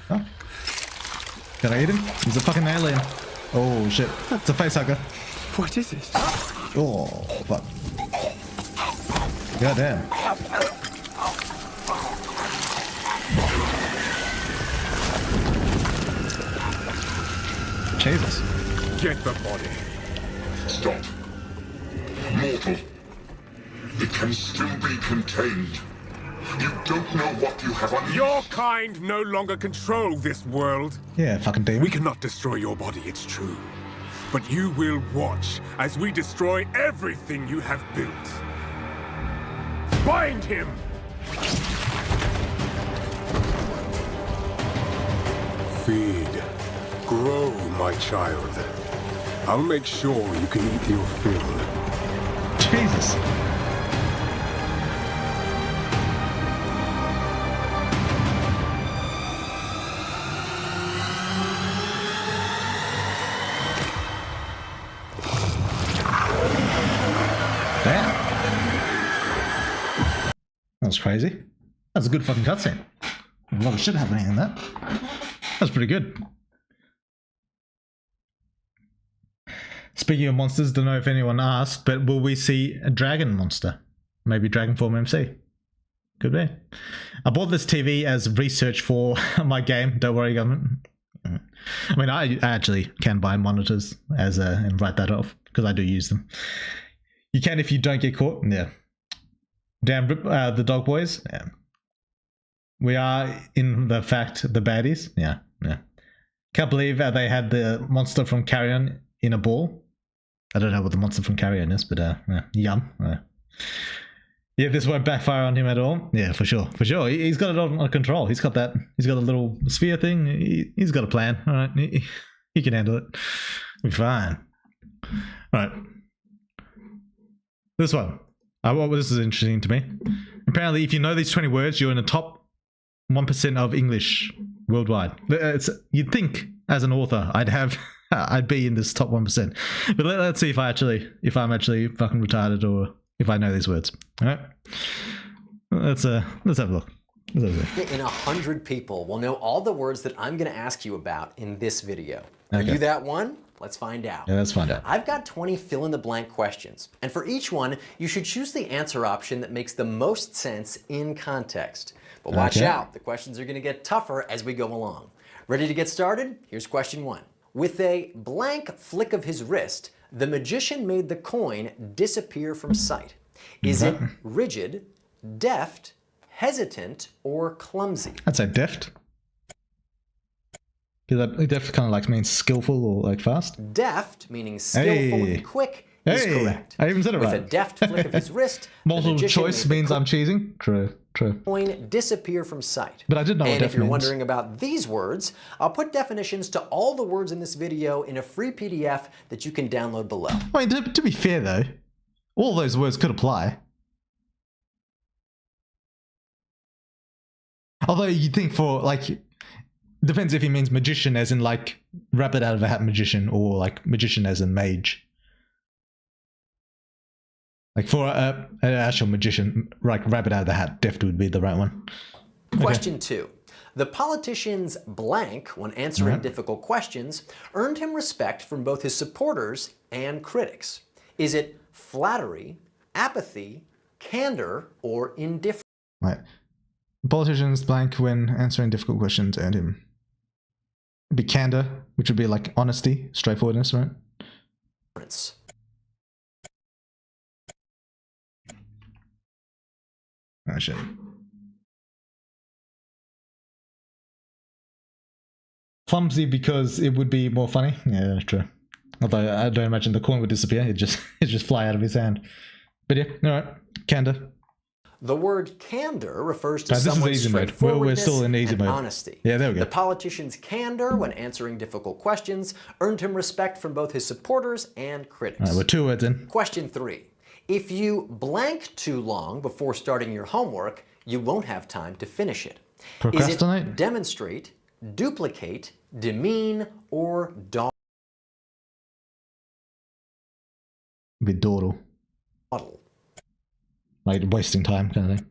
Oh. Can I eat him? He's a fucking alien. Oh shit, it's a face hugger. What is this? Oh fuck. God damn. Jesus. Get the body. Stop. Mortal. It can still be contained. You don't know what you have on Your kind no longer control this world. Yeah, fucking demon. We cannot destroy your body, it's true. But you will watch as we destroy everything you have built. Bind him! Feed. Grow, my child. I'll make sure you can eat your fill. Jesus. was crazy. That's a good fucking cutscene. A lot of shit happening in that. That's pretty good. Speaking of monsters, don't know if anyone asked, but will we see a dragon monster? Maybe Dragon Form MC. Could be. I bought this TV as research for my game. Don't worry, government. I mean, I actually can buy monitors as and write that off because I do use them. You can if you don't get caught. Yeah. Damn, the dog boys. Yeah. We are in the fact the baddies. Yeah, yeah. Can't believe they had the monster from Carrion in a ball. I don't know what the monster from Carrion is, but yum. Yeah, this won't backfire on him at all. Yeah, for sure, for sure. He's got it under control. He's got that. He's got a little sphere thing. He's got a plan. All right, he can handle it. We'll be fine. All right. This one. This is interesting to me. Apparently, if you know these 20 words, you're in the top 1% of English worldwide. You'd think, as an author, I'd be in this top 1%. But let's see if I'm actually fucking retarded or if I know these words. All right, let's have a look. In 100 people will know all the words that I'm going to ask you about in this video. Are you that one? Let's find out. Yeah, let's find out. I've got 20 fill-in-the-blank questions, and for each one, you should choose the answer option that makes the most sense in context. But watch out, the questions are going to get tougher as we go along. Ready to get started? Here's question 1. With a blank flick of his wrist, the magician made the coin disappear from sight. Is it rigid, deft, hesitant, or clumsy? I'd say deft. Because deft kind of like means skillful or like fast. Deft, meaning skillful and quick, is correct. I even said it right. With a deft flick of his wrist, multiple choice means I'm cheesing. True. Coin disappear from sight. But I did know what deft if you're means. wondering about these words, I'll put definitions to all the words in this video in a free PDF that you can download below. I mean, to be fair though, all those words could apply. Although you'd think for like, depends if he means magician as in like rabbit out of a hat magician or like magician as in mage. Like for an actual magician, like rabbit out of the hat, deft would be the right one. Question 2. The politician's blank when answering difficult questions earned him respect from both his supporters and critics. Is it flattery, apathy, candor, or indifference? Right. Politicians blank when answering difficult questions earned him. It'd be candor, which would be like honesty, straightforwardness, right? Oh shit. Clumsy because it would be more funny. Yeah, that's true. Although I don't imagine the coin would disappear. It'd just fly out of his hand. But yeah, alright. Candor. The word candor refers to this is someone's easy mode. straightforwardness We're still in easy and mode. honesty. Yeah, there we go. The politician's candor when answering difficult questions earned him respect from both his supporters and critics. Alright, we're 2 words in. Question 3. If you blank too long before starting your homework, you won't have time to finish it. Procrastinate? Is it demonstrate, duplicate, demean, or dawdle? Be dawdle. Like wasting time kind of thing.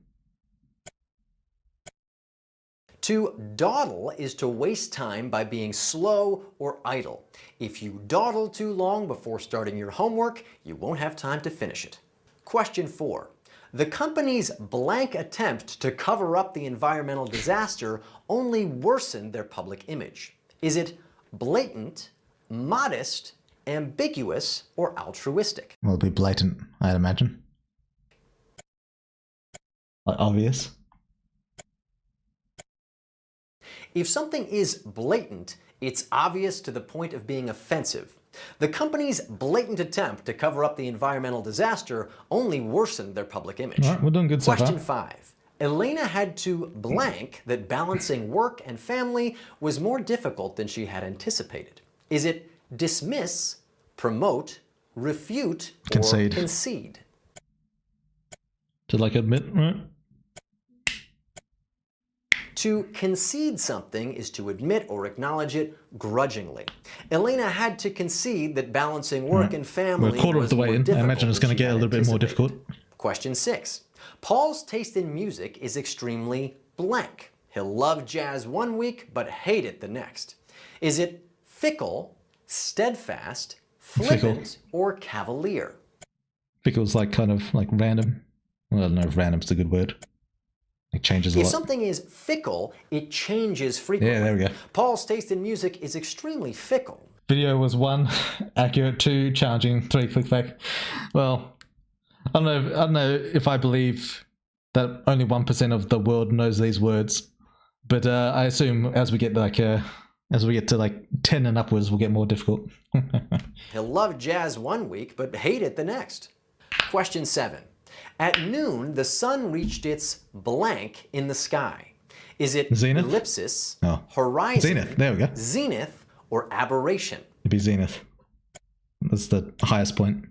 To dawdle is to waste time by being slow or idle. If you dawdle too long before starting your homework, you won't have time to finish it. Question 4. The company's blank attempt to cover up the environmental disaster only worsened their public image. Is it blatant, modest, ambiguous, or altruistic? Well, it'd be blatant, I'd imagine. Like obvious. If something is blatant, it's obvious to the point of being offensive. The company's blatant attempt to cover up the environmental disaster only worsened their public image. All right, we're doing good so far. Question 5. Elena had to blank that balancing work and family was more difficult than she had anticipated. Is it dismiss, promote, refute, Concede. or concede? To like admit, right? To concede something is to admit or acknowledge it grudgingly. Elena had to concede that balancing work and family We're a quarter of was the way more in. I difficult imagine it's than going to she get a had little bit more anticipated. difficult. Question 6. Paul's taste in music is extremely blank. He'll love jazz one week, but hate it the next. Is it fickle, steadfast, flippant, or cavalier? Fickle's like kind of like random. Well, I don't know if random's a good word. It changes a lot. If something is fickle, it changes frequently. Yeah, there we go. Paul's taste in music is extremely fickle. Video was 1, accurate, 2, challenging, 3, clickback. Well, I don't know if I believe that only 1% of the world knows these words, but I assume as we get to like 10 and upwards, we'll get more difficult. He'll love jazz one week, but hate it the next. Question 7. At noon, the sun reached its blank in the sky. Is it Zenith? ellipsis, Oh. horizon, Zenith, there we go. zenith, or aberration? It'd be zenith. That's the highest point.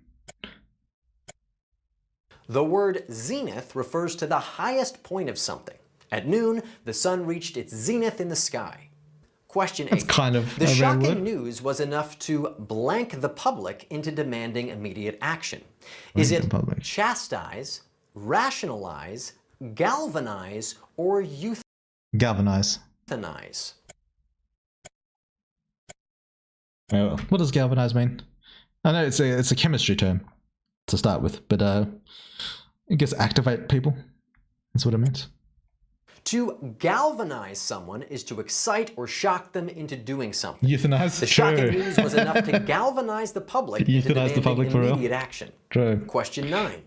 The word zenith refers to the highest point of something. At noon, the sun reached its zenith in the sky. Question 8. That's kind of The a rare shocking word. news was enough to blank the public into demanding immediate action. Is Blank it the public. chastise, rationalize, galvanize, or Galvanize. euthanize? Oh, what does galvanize mean? I know it's a chemistry term to start with, but I guess activate people. That's what it means. To galvanize someone is to excite or shock them into doing something. Euthanize. The shocking news was enough to galvanize the public into Euthanize the demanding public for real? immediate action. True. Question 9.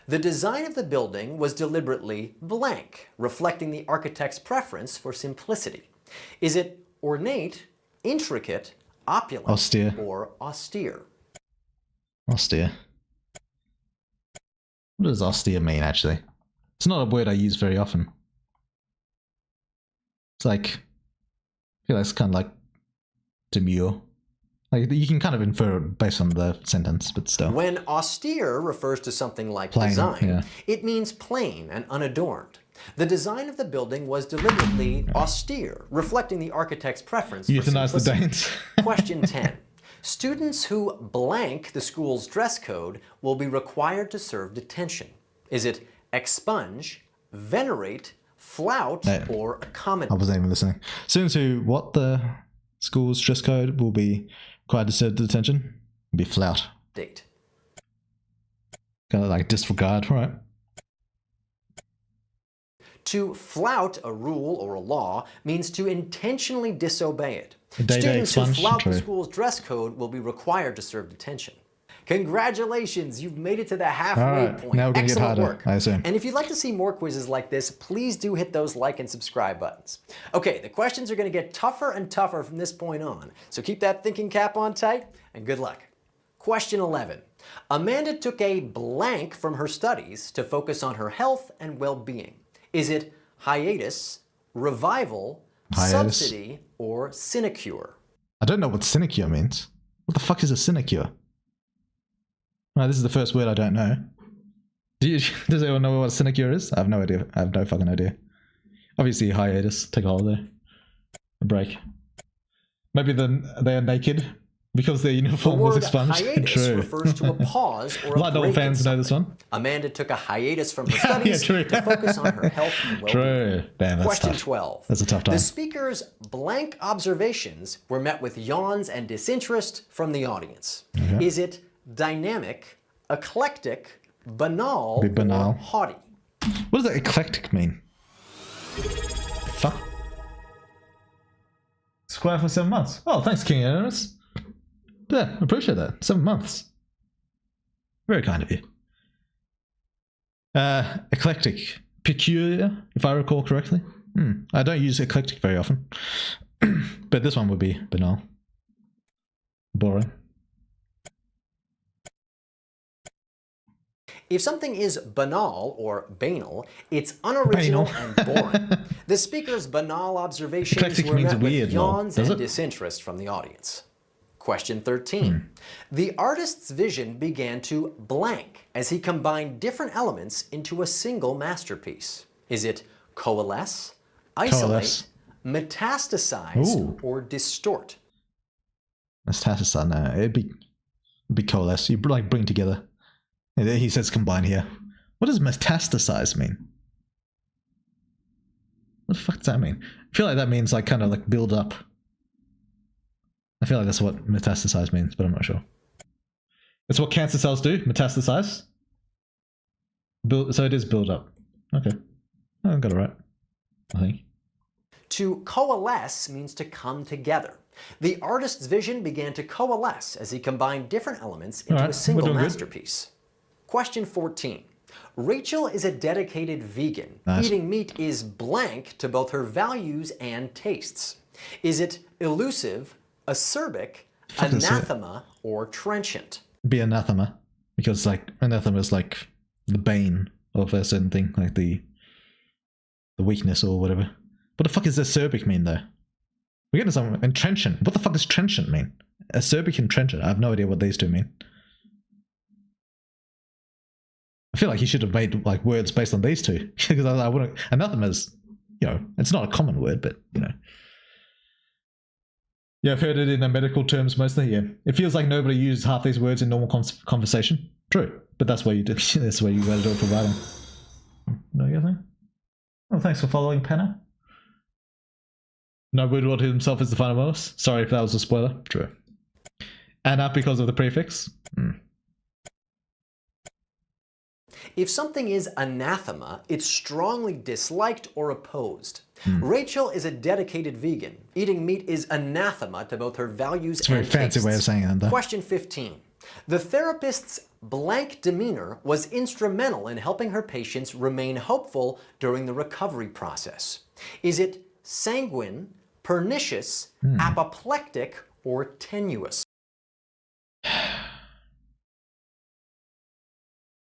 The design of the building was deliberately blank, reflecting the architect's preference for simplicity. Is it ornate, intricate, opulent, Austere. or austere? Austere. What does austere mean, actually? It's not a word I use very often. It's like, I feel like it's kind of like demure. Like, you can kind of infer it based on the sentence, but still. When austere refers to something like Plain, design, yeah. it means plain and unadorned. The design of the building was deliberately austere, reflecting the architect's preference for Euthanize the simplicity. Danes. Question 10. Students who blank the school's dress code will be required to serve detention. Is it expunge, venerate, flout, No. or I accommodate? wasn't even listening. Students who what the school's dress code will be required to serve detention? Be flout. Kind of like disregard, right? To flout a rule or a law means to intentionally disobey it. A day-to-day Students who expunge? flout the True. school's dress code will be required to serve detention. Congratulations, you've made it to the halfway Alright, point. now we're gonna get Excellent harder, work. I assume. And if you'd like to see more quizzes like this, please do hit those like and subscribe buttons. Okay, the questions are going to get tougher and tougher from this point on, so keep that thinking cap on tight, and good luck. Question 11. Amanda took a blank from her studies to focus on her health and well-being. Is it hiatus, revival, Hiatus. subsidy, or sinecure? I don't know what sinecure means. What the fuck is a sinecure? Right, this is the first word I don't know. Does anyone know what a sinecure is? I have no idea. I have no fucking idea. Obviously, hiatus. Take a holiday. A break. Maybe they are naked because their The uniform was word expunged. hiatus True. refers to a pause or a Light novel break in fans know this something. one. Amanda took a hiatus from her Yeah, studies true. to focus on her health and well-being. True. Damn, that's Question tough. 12. That's a tough The time. speaker's blank observations were met with yawns and disinterest from the audience. Okay. Is it dynamic, eclectic, banal, Be banal. or haughty? What does that eclectic mean? Fuck. Square for 7 months. Oh, thanks, King Ernest. Yeah, appreciate that. 7 months. Very kind of you. Eclectic. Peculiar, if I recall correctly. I don't use eclectic very often. But this one would be banal. Boring. If something is banal or banal, it's unoriginal Banal. and boring. The speaker's banal observations Eclectic were means met with weird, though, yawns does and it? disinterest from the audience. Question 13. The artist's vision began to blank as he combined different elements into a single masterpiece. Is it coalesce, isolate, Coalesce. metastasize, Ooh. or distort? Metastasize, no, it'd be coalesce. You like bring together. He says combine here. What does metastasize mean? What the fuck does that mean? I feel like that means like kind of like build up. I feel like that's what metastasize means, but I'm not sure. That's what cancer cells do, metastasize. So it is build up. Okay. I got it right, I think. To coalesce means to come together. The artist's vision began to coalesce as he combined different elements into a single masterpiece. Question 14. Rachel is a dedicated vegan. Nice. Eating meat is blank to both her values and tastes. Is it elusive, acerbic, anathema, or trenchant? Be anathema, because like anathema is like the bane of a certain thing, like the weakness or whatever. What the fuck does acerbic mean though? We're getting some. And trenchant. What the fuck does trenchant mean? Acerbic and trenchant. I have no idea what these two mean. I feel like he should have made like words based on these two, because I wouldn't. Anathema is, you know, it's not a common word, but you know. Yeah, I've heard it in medical terms mostly. Yeah, it feels like nobody uses half these words in normal conversation. True, but that's where you do. That's where you got to do it for writing. No, you think? Oh, thanks for following, Penna. No, Woodward himself is the final boss. Sorry if that was a spoiler. True. And up because of the prefix. If something is anathema, it's strongly disliked or opposed. Rachel is a dedicated vegan. Eating meat is anathema to both her values and It's a very fancy way of saying it, though. Question 15. The therapist's blank demeanor was instrumental in helping her patients remain hopeful during the recovery process. Is it sanguine, pernicious, apoplectic, or tenuous?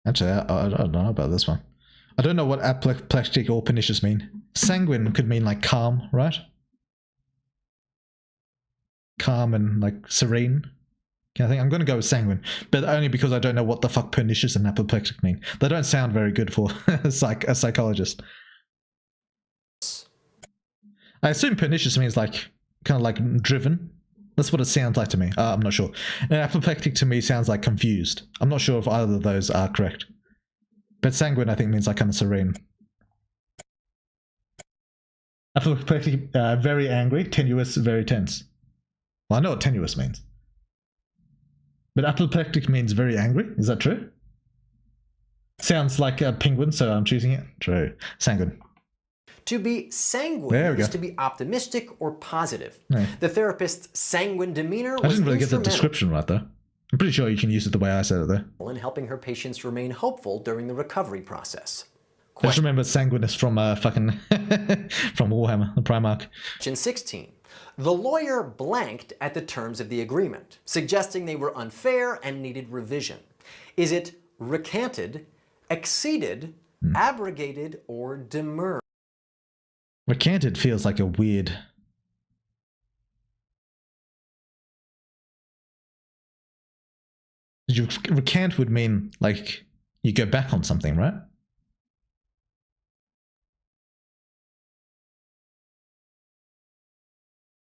Actually, I don't know about this one. I don't know what apoplectic or pernicious mean. Sanguine could mean like calm, right? Calm and like serene. I think I'm going to go with sanguine, but only because I don't know what the fuck pernicious and apoplectic mean. They don't sound very good for a psychologist. I assume pernicious means like kind of like driven. That's what it sounds like to me. I'm not sure. And apoplectic to me sounds like confused. I'm not sure if either of those are correct. But sanguine I think means like kind of serene. Apoplectic, very angry. Tenuous, very tense. Well, I know what tenuous means. But apoplectic means very angry. Is that true? Sounds like a penguin, so I'm choosing it. True. Sanguine. To be sanguine is to be optimistic or positive. Yeah. The therapist's sanguine demeanor was I didn't really get the description right though. I'm pretty sure you can use it the way I said it though. In helping her patients remain hopeful during the recovery process. I just remember sanguine is from fucking from Warhammer, the Primarch. Question 16. The lawyer blanked at the terms of the agreement, suggesting they were unfair and needed revision. Is it recanted, exceeded, abrogated, or demurred? Recanted feels like a weird... Recant would mean, like, you go back on something, right?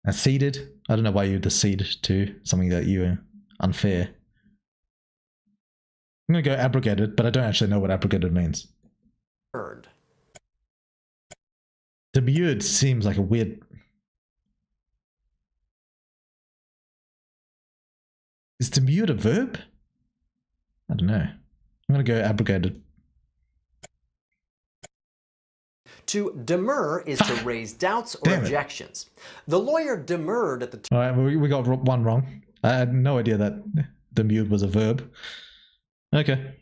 Acceded? I don't know why you'd accede to something that you are unfair. I'm going to go abrogated, but I don't actually know what abrogated means. Demurred. Demurred seems like a weird... Is demurred a verb? I don't know. I'm going to go abrogated. To demur is to raise doubts or objections. The lawyer demurred at the time. Alright, we got one wrong. I had no idea that demurred was a verb. Okay.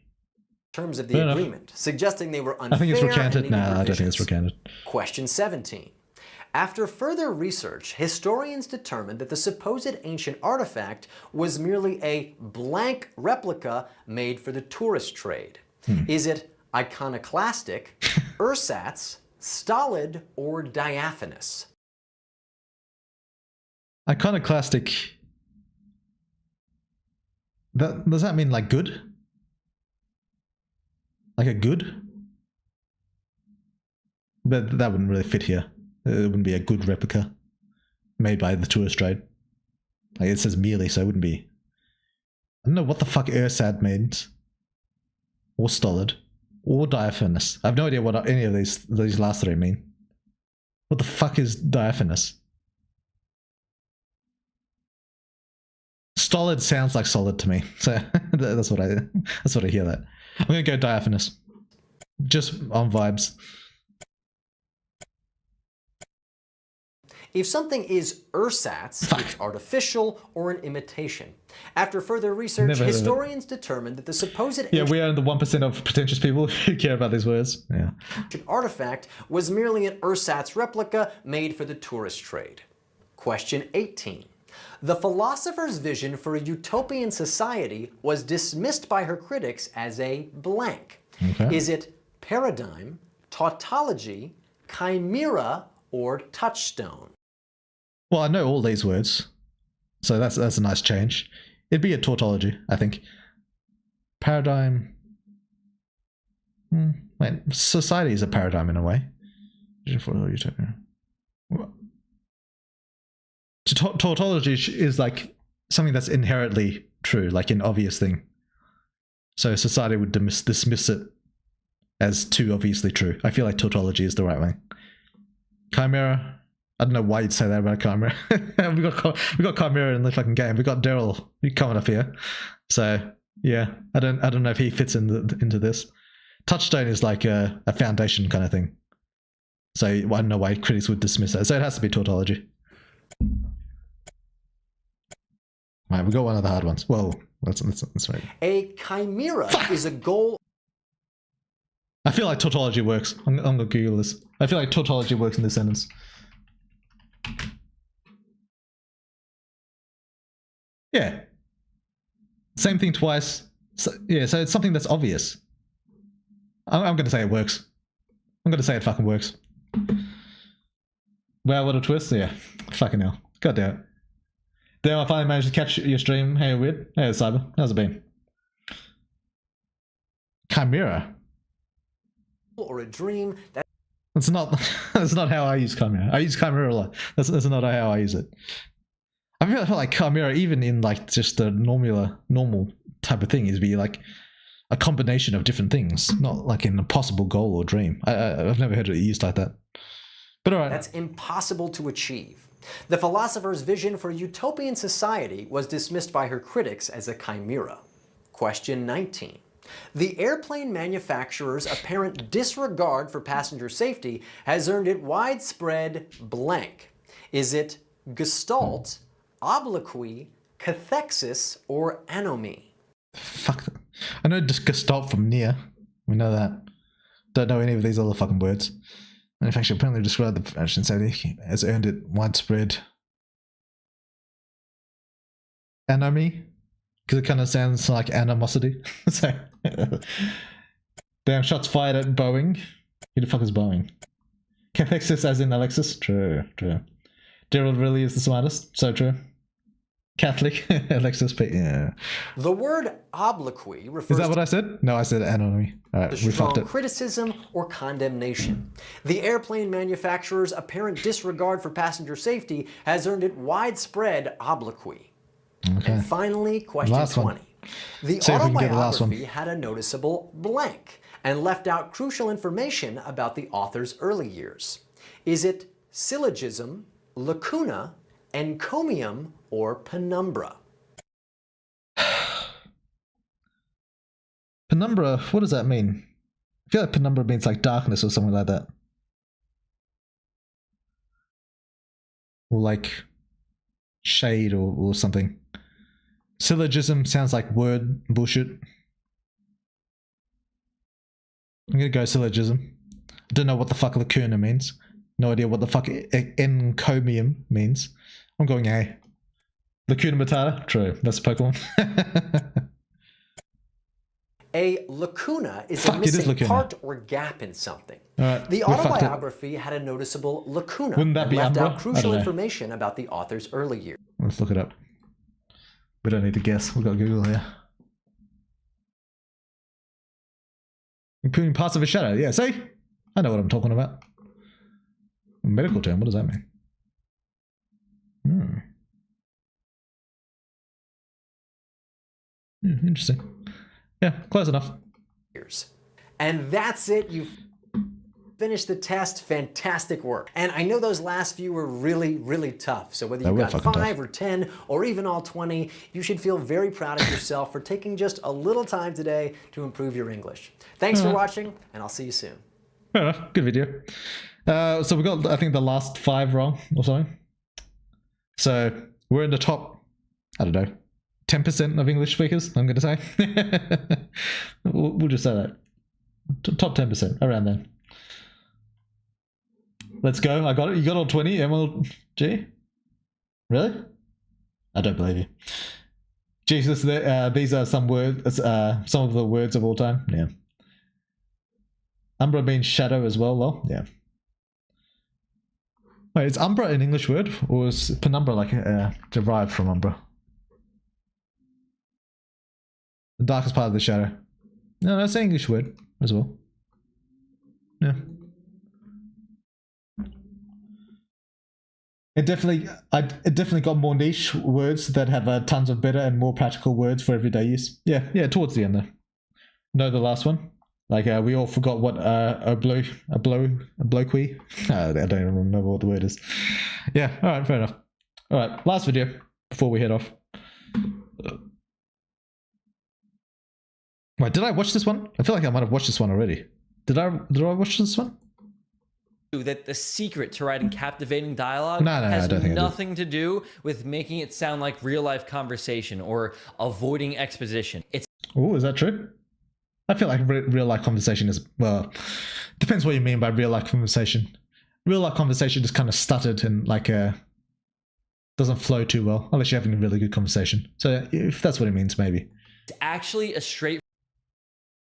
Terms of the agreement, suggesting they were unfair. I think it's recanted. No, I don't think it's recanted. Question 17. After further research, historians determined that the supposed ancient artifact was merely a blank replica made for the tourist trade. Is it iconoclastic, ersatz, stolid, or diaphanous? Iconoclastic. Does that mean like good? Like a good? But that wouldn't really fit here. It wouldn't be a good replica made by the tourist trade. Like it says merely, so it wouldn't be. I don't know what the fuck ersatz means. Or stolid. or diaphanous. I have no idea what any of these last three mean. What the fuck is diaphanous? Stolid sounds like solid to me, so that's what I hear that. I'm gonna go diaphanous, just on vibes. If something is ersatz, it's artificial or an imitation. After further research, historians determined that the supposed yeah, we are the 1% of pretentious people who care about these words. Yeah. artifact was merely an ersatz replica made for the tourist trade. Question 18. The philosopher's vision for a utopian society was dismissed by her critics as a blank. Okay. Is it paradigm, tautology, chimera, or touchstone? Well, I know all these words, so that's a nice change. It'd be a tautology, I think. Paradigm. Wait, society is a paradigm in a way. Tautology is like something that's inherently true, like an obvious thing. So society would dismiss it as too obviously true. I feel like tautology is the right way. Chimera. I don't know why you'd say that about Chimera. we got Chimera in the fucking game. We got Daryl coming up here. So yeah, I don't know if he fits into this. Touchstone is like a foundation kind of thing. So I don't know why critics would dismiss that. So it has to be tautology. Right, we got one of the hard ones. Whoa, that's right. A chimera is a goal. I feel like tautology works. I'm gonna Google this. I feel like tautology works in this sentence. Yeah. Same thing twice. So, yeah, so it's something that's obvious. I'm going to say it works. I'm going to say it fucking works. Wow, what a twist. Yeah. Fucking hell. God damn it. Damn, I finally managed to catch your stream. Hey, weird. Hey, Cyber. How's it been? Chimera. Or a dream that That's not how I use Chimera. I use Chimera a lot. That's not how I use it. I feel like Chimera, even in like just the normal type of thing, is be like a combination of different things, not like an impossible goal or dream. I've never heard it used like that. But all right. That's impossible to achieve. The philosopher's vision for a utopian society was dismissed by her critics as a chimera. Question 19. The airplane manufacturer's apparent disregard for passenger safety has earned it widespread blank. Is it gestalt, obloquy, cathexis, or anomie? Fuck. I know just gestalt from near. We know that. Don't know any of these other fucking words. Manufacturer apparently described the passenger safety has earned it widespread anomie. Because it kind of sounds like animosity. So, damn, shots fired at Boeing. Who the fuck is Boeing? Cathexis as in Alexis? True. Gerald really is the smartest. So true. Catholic. Alexis, yeah. The word obloquy refers Is that what I said? No, I said anomie. Alright, to we fucked strong it. criticism or condemnation. The airplane manufacturer's apparent disregard for passenger safety has earned it widespread obloquy. Okay. And finally, question Last 20. one. The See if we can get the last one. autobiography had a noticeable blank and left out crucial information about the author's early years. Is it syllogism, lacuna, encomium, or penumbra? Penumbra, what does that mean? I feel like penumbra means like darkness or something like that. Or like shade or something. Syllogism sounds like word bullshit. I'm gonna go syllogism. I don't know what the fuck lacuna means. No idea what the fuck encomium means. I'm going A. Lacuna Matata? True. That's a Pokemon. A lacuna is Fuck, a it is missing lacuna. part or gap in something. Alright, The we fucked it. autobiography had a noticeable lacuna Wouldn't that and be left Umbra? out I crucial don't know. information about the author's early years. Let's look it up. We don't need to guess. We've got Google here. Including parts of a shadow. Yeah, see? I know what I'm talking about. A medical term, what does that mean? Interesting. Yeah, close enough. And that's it. You've finished the test. Fantastic work. And I know those last few were really, really tough. So whether you got 5 or 10 or even all 20, you should feel very proud of yourself for taking just a little time today to improve your English. Thanks for watching, and I'll see you soon. Fair enough. Good video. So we got, I think, the last 5 wrong or something. So we're in the top, I don't know, 10% of English speakers, I'm going to say. we'll just say that. Top 10%, around then. Let's go. I got it. You got all 20, MLG? Really? I don't believe you. Jesus, these are some words, some of the words of all time. Yeah. Umbra means shadow as well. Well, yeah. Wait, is Umbra an English word, or is penumbra like derived from Umbra? The darkest part of the shadow. No, that's an English word as well. Yeah. It definitely got more niche words that have tons of better and more practical words for everyday use. Yeah, towards the end though. No, the last one. Like we all forgot what obloquy. I don't even remember what the word is. Yeah, all right, fair enough. All right, last video before we head off. Wait, did I watch this one? I feel like I might have watched this one already. Did I watch this one? That the secret to writing captivating dialogue No, has I don't think nothing to do with making it sound like real life conversation or avoiding exposition. It's Oh, is that true? I feel like real life conversation is, well, depends what you mean by real life conversation. Real life conversation is kind of stuttered and like doesn't flow too well unless you're having a really good conversation. So if that's what it means, maybe. actually a straight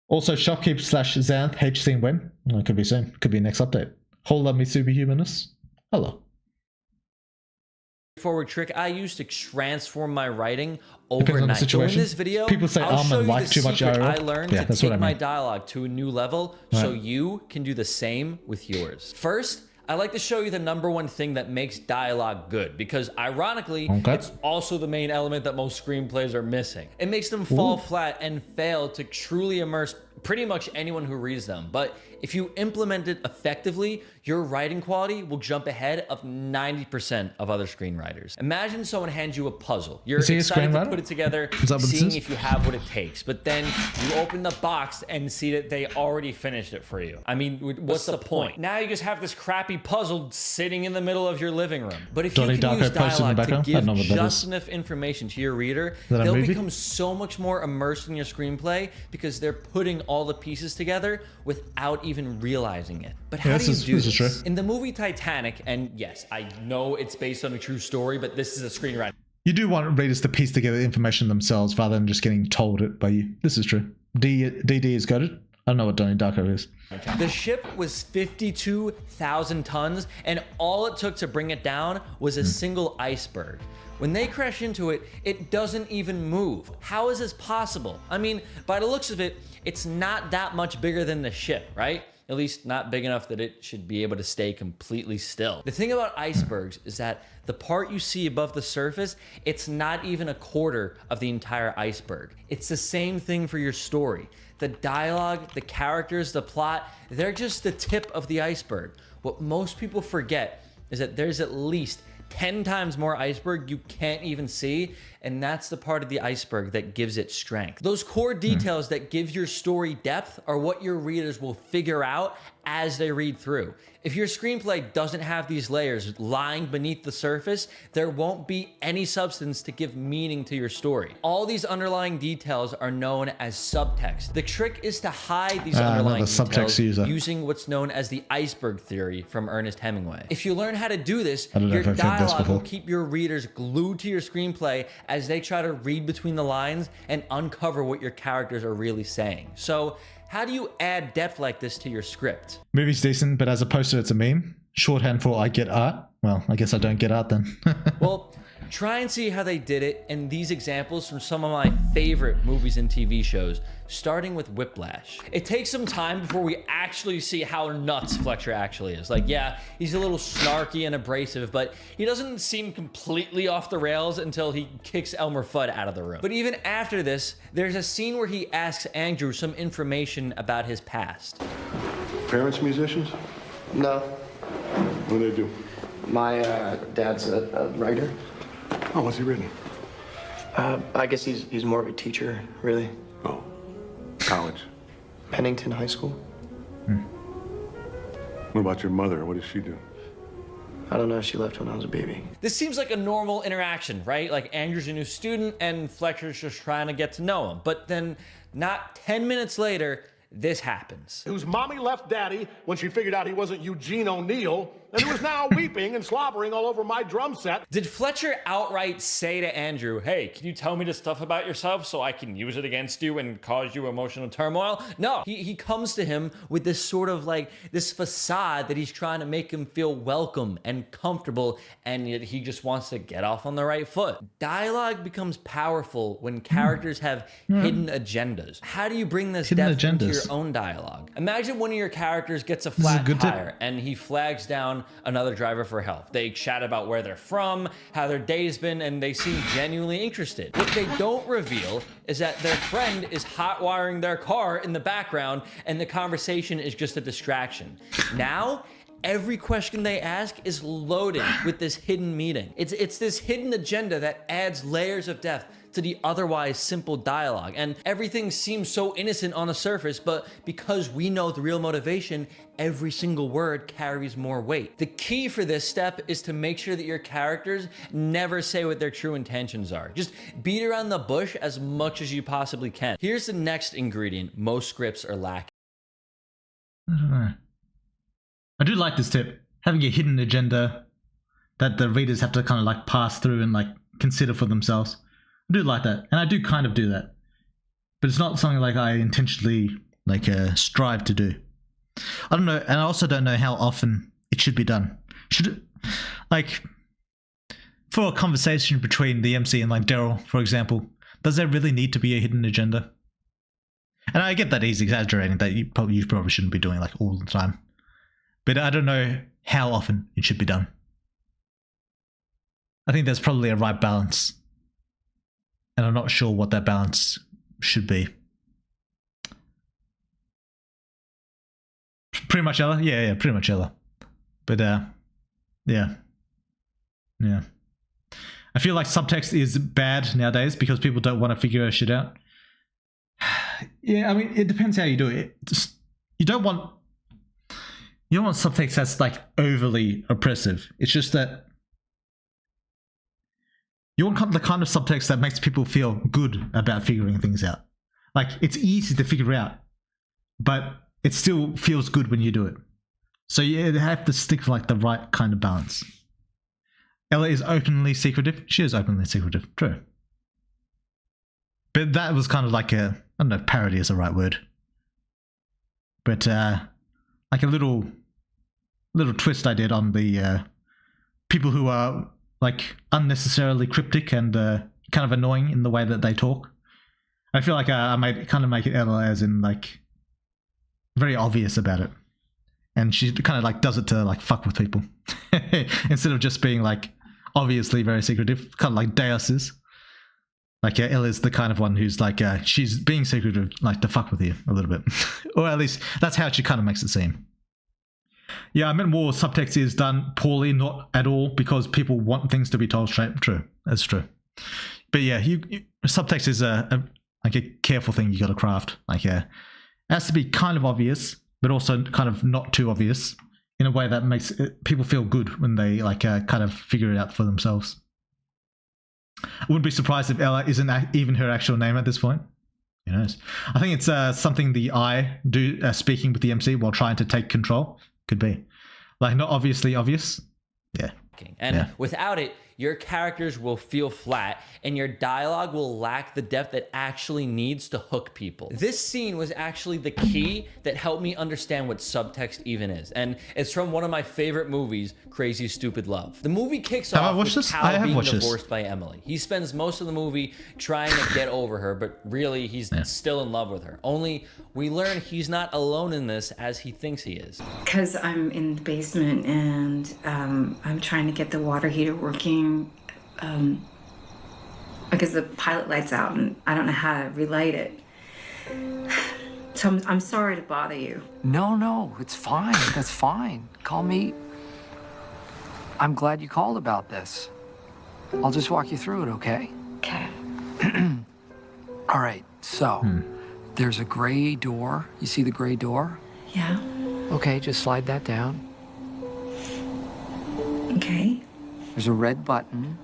Also, shopkeep / Xanth H seen when? Well, it could be soon. Could be next update. Hold up me superhumanist. Hello. forward trick I use to transform my writing Depends on the overnight. So in situation. this video, People say I'll show and you like the too much secret I IRL. learned Yeah, to that's what take I my mean. dialogue to a new level so Right. you can do the same with yours. First, I like to show you the #1 thing that makes dialogue good because ironically, Okay. it's also the main element that most screenplays are missing. It makes them fall flat and fail to truly immerse pretty much anyone who reads them. But if you implement it effectively, your writing quality will jump ahead of 90% of other screenwriters. Imagine someone hands you a puzzle. You're Is he a excited to screenwriter? put it together, Is that what this seeing is? if you have what it takes. But then you open the box and see that they already finished it for you. I mean, what's the point? Now you just have this crappy puzzle sitting in the middle of your living room. But if Donnie you can Darko use posted in the dialogue to background? I don't know give what that just is. enough information to your reader, that a they'll movie? become so much more immersed in your screenplay because they're putting all the pieces together without even realizing it. But how Yeah, do this you is do true. this? In the movie Titanic, and yes, I know it's based on a true story, but this is a screenwriting You do want readers to piece together information themselves rather than just getting told it by you. This is true. DD is goated. I don't know what Donnie Darko is. The ship was 52,000 tons, and all it took to bring it down was a single iceberg. When they crash into it, it doesn't even move. How is this possible? I mean, by the looks of it, it's not that much bigger than the ship, right? At least not big enough that it should be able to stay completely still. The thing about icebergs is that the part you see above the surface, it's not even a quarter of the entire iceberg. It's the same thing for your story. The dialogue, the characters, the plot, they're just the tip of the iceberg. What most people forget is that there's at least 10 times more iceberg you can't even see, and that's the part of the iceberg that gives it strength. Those core details that give your story depth are what your readers will figure out as they read through. If your screenplay doesn't have these layers lying beneath the surface, there won't be any substance to give meaning to your story. All these underlying details are known as subtext. The trick is to hide these underlying the subtext details user. using what's known as the iceberg theory from Ernest Hemingway. If you learn how to do this, I don't know your if I've heard this dialogue will before. keep your readers glued to your screenplay as they try to read between the lines and uncover what your characters are really saying. So, how do you add depth like this to your script? Movie's decent, but as a poster, it's a meme. Shorthand for I get art. Well, I guess I don't get art then. Well, Try and see how they did it in these examples from some of my favorite movies and TV shows, starting with Whiplash. It takes some time before we actually see how nuts Fletcher actually is. Like, yeah, he's a little snarky and abrasive, but he doesn't seem completely off the rails until he kicks Elmer Fudd out of the room. But even after this, there's a scene where he asks Andrew some information about his past. Parents musicians? No. What do they do? My dad's a writer. Oh, what's he written? I guess he's more of a teacher, really. Oh, college. Pennington High School. What about your mother? What does she do? I don't know. She left when I was a baby. This seems like a normal interaction, right? Like Andrew's a new student and Fletcher's just trying to get to know him. But then not 10 minutes later, this happens. Whose mommy left daddy when she figured out he wasn't Eugene O'Neill, and who is now weeping and slobbering all over my drum set. Did Fletcher outright say to Andrew, hey, can you tell me the stuff about yourself so I can use it against you and cause you emotional turmoil? No, he comes to him with this sort of like this facade that he's trying to make him feel welcome and comfortable, and yet he just wants to get off on the right foot. Dialogue becomes powerful when characters have hidden agendas. How do you bring this depth into your own dialogue? Imagine one of your characters gets a flat tire and he flags down another driver for help. They chat about where they're from, how their day's been, and they seem genuinely interested. What they don't reveal is that their friend is hot wiring their car in the background and the conversation is just a distraction. Now, every question they ask is loaded with this hidden meaning. It's this hidden agenda that adds layers of depth to the otherwise simple dialogue. And everything seems so innocent on the surface, but because we know the real motivation, every single word carries more weight. The key for this step is to make sure that your characters never say what their true intentions are. Just beat around the bush as much as you possibly can. Here's the next ingredient most scripts are lacking. I don't know. I do like this tip. Having a hidden agenda that the readers have to kind of like pass through and like consider for themselves. I do like that, and I do kind of do that, but it's not something like I intentionally like strive to do. I don't know, and I also don't know how often it should be done. Should it, like, for a conversation between the MC and like Daryl, for example, does there really need to be a hidden agenda? And I get that he's exaggerating, that you probably shouldn't be doing like all the time, but I don't know how often it should be done. I think there's probably a right balance. And I'm not sure what that balance should be. Pretty much Ella? Yeah, pretty much Ella. But, yeah. I feel like subtext is bad nowadays because people don't want to figure shit out. Yeah, I mean, it depends how you do it. You don't want subtext that's like overly oppressive. It's just that you want the kind of subtext that makes people feel good about figuring things out. Like, it's easy to figure out, but it still feels good when you do it. So you have to stick to like the right kind of balance. Ella is openly secretive. She is openly secretive. True. But that was kind of like a, I don't know if parody is the right word. But like a little twist I did on the people who are like unnecessarily cryptic and kind of annoying in the way that they talk. I feel like I might kind of make it Ella as in like very obvious about it, and she kind of like does it to like fuck with people instead of just being like obviously very secretive, kind of like Deus is. Like Ella's the kind of one who's like she's being secretive like to fuck with you a little bit, or at least that's how she kind of makes it seem. Yeah, I meant more subtext is done poorly, not at all, because people want things to be told straight. True, that's true. But yeah, subtext is like a careful thing you got to craft. Like, it has to be kind of obvious, but also kind of not too obvious in a way that makes people feel good when they like kind of figure it out for themselves. I wouldn't be surprised if Ella isn't even her actual name at this point. Who knows? I think it's something the I do speaking with the MC while trying to take control. Could be. Like, not obviously obvious. Yeah. And without it, your characters will feel flat and your dialogue will lack the depth that actually needs to hook people. This scene was actually the key that helped me understand what subtext even is. And it's from one of my favorite movies, Crazy Stupid Love. The movie kicks off with Cal being divorced by Emily. He spends most of the movie trying to get over her, but really he's still in love with her. Only we learn he's not alone in this as he thinks he is. Because I'm in the basement and I'm trying to get the water heater working because the pilot light's out and I don't know how to relight it. So I'm sorry to bother you. No, it's fine. That's fine. Call me. I'm glad you called about this. I'll just walk you through it, okay? Okay. All right, so there's a gray door. You see the gray door? Yeah. Okay, just slide that down. Okay. There's a red button.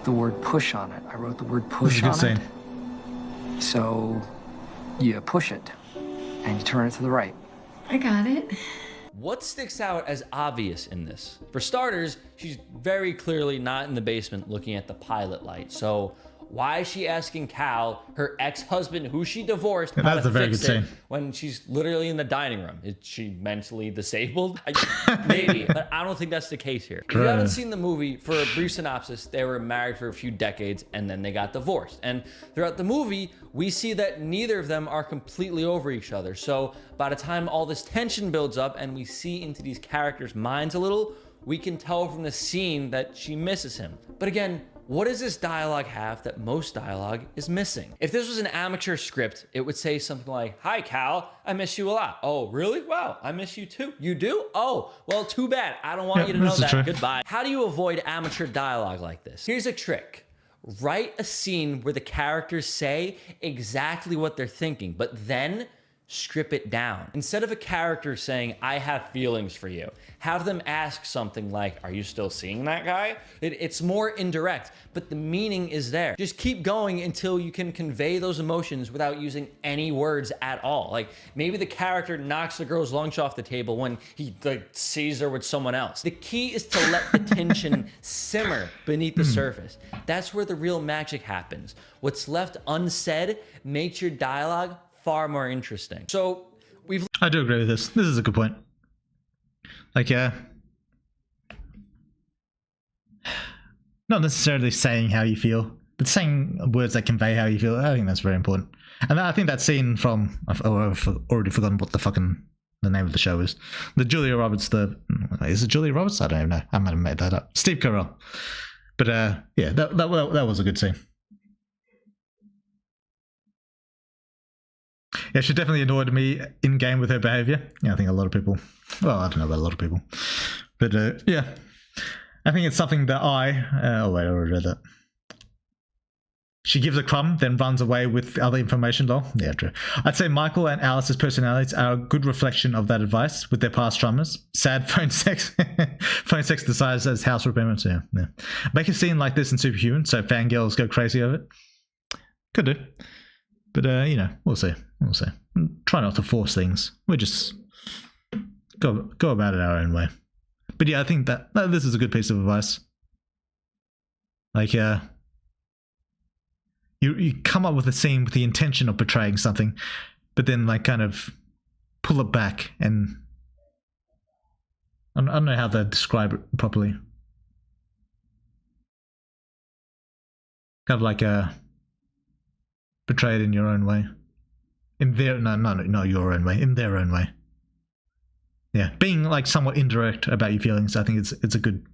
The word push on it. I wrote the word push on it. So you push it and you turn it to the right. I got it. What sticks out as obvious in this? For starters, she's very clearly not in the basement looking at the pilot light. So why is she asking Cal, her ex-husband, who she divorced, how that's to a very fix good it scene. when she's literally in the dining room? Is she mentally disabled? Maybe, but I don't think that's the case here. If you haven't seen the movie, for a brief synopsis, they were married for a few decades and then they got divorced. And throughout the movie, we see that neither of them are completely over each other. So by the time all this tension builds up and we see into these characters' minds a little, we can tell from the scene that she misses him. But again, what does this dialogue have that most dialogue is missing? If this was an amateur script, it would say something like, "Hi, Cal, I miss you a lot." "Oh, really? Wow, I miss you too." "You do? Oh, well, too bad. I don't want you to know that. Goodbye." How do you avoid amateur dialogue like this? Here's a trick. Write a scene where the characters say exactly what they're thinking, but then strip it down. Instead of a character saying, "I have feelings for you," have them ask something like, "Are you still seeing that guy?" It's more indirect, but the meaning is there. Just keep going until you can convey those emotions without using any words at all. Like maybe the character knocks the girl's lunch off the table when he sees her with someone else. The key is to let the tension simmer beneath the surface. That's where the real magic happens. What's left unsaid makes your dialogue far more interesting. So I do agree with this. This is a good point. Like, yeah, not necessarily saying how you feel, but saying words that convey how you feel. I think that's very important. And I think that scene from, I've already forgotten what the name of the show is. The Julia Roberts, is it Julia Roberts? I don't even know. I might have made that up. Steve Carell. But yeah, that was a good scene. Yeah, she definitely annoyed me in game with her behavior. Yeah, I think a lot of people. Well, I don't know about a lot of people, but yeah, I think it's something that oh wait, I already read that. She gives a crumb, then runs away with other information. Though, yeah, true. I'd say Michael and Alice's personalities are a good reflection of that advice with their past traumas. Sad phone sex, phone sex disguised as house repairment. So yeah. Make a scene like this in Superhuman, so fangirls go crazy over it. Could do. But, you know, we'll see. We'll see. Try not to force things. We just go about it our own way. But yeah, I think that this is a good piece of advice. Like, you come up with a scene with the intention of portraying something, but then, like, kind of pull it back and... I don't know how to describe it properly. Kind of like portray it in your own way. In their not your own way. In their own way. Yeah, being like somewhat indirect about your feelings. I think it's a good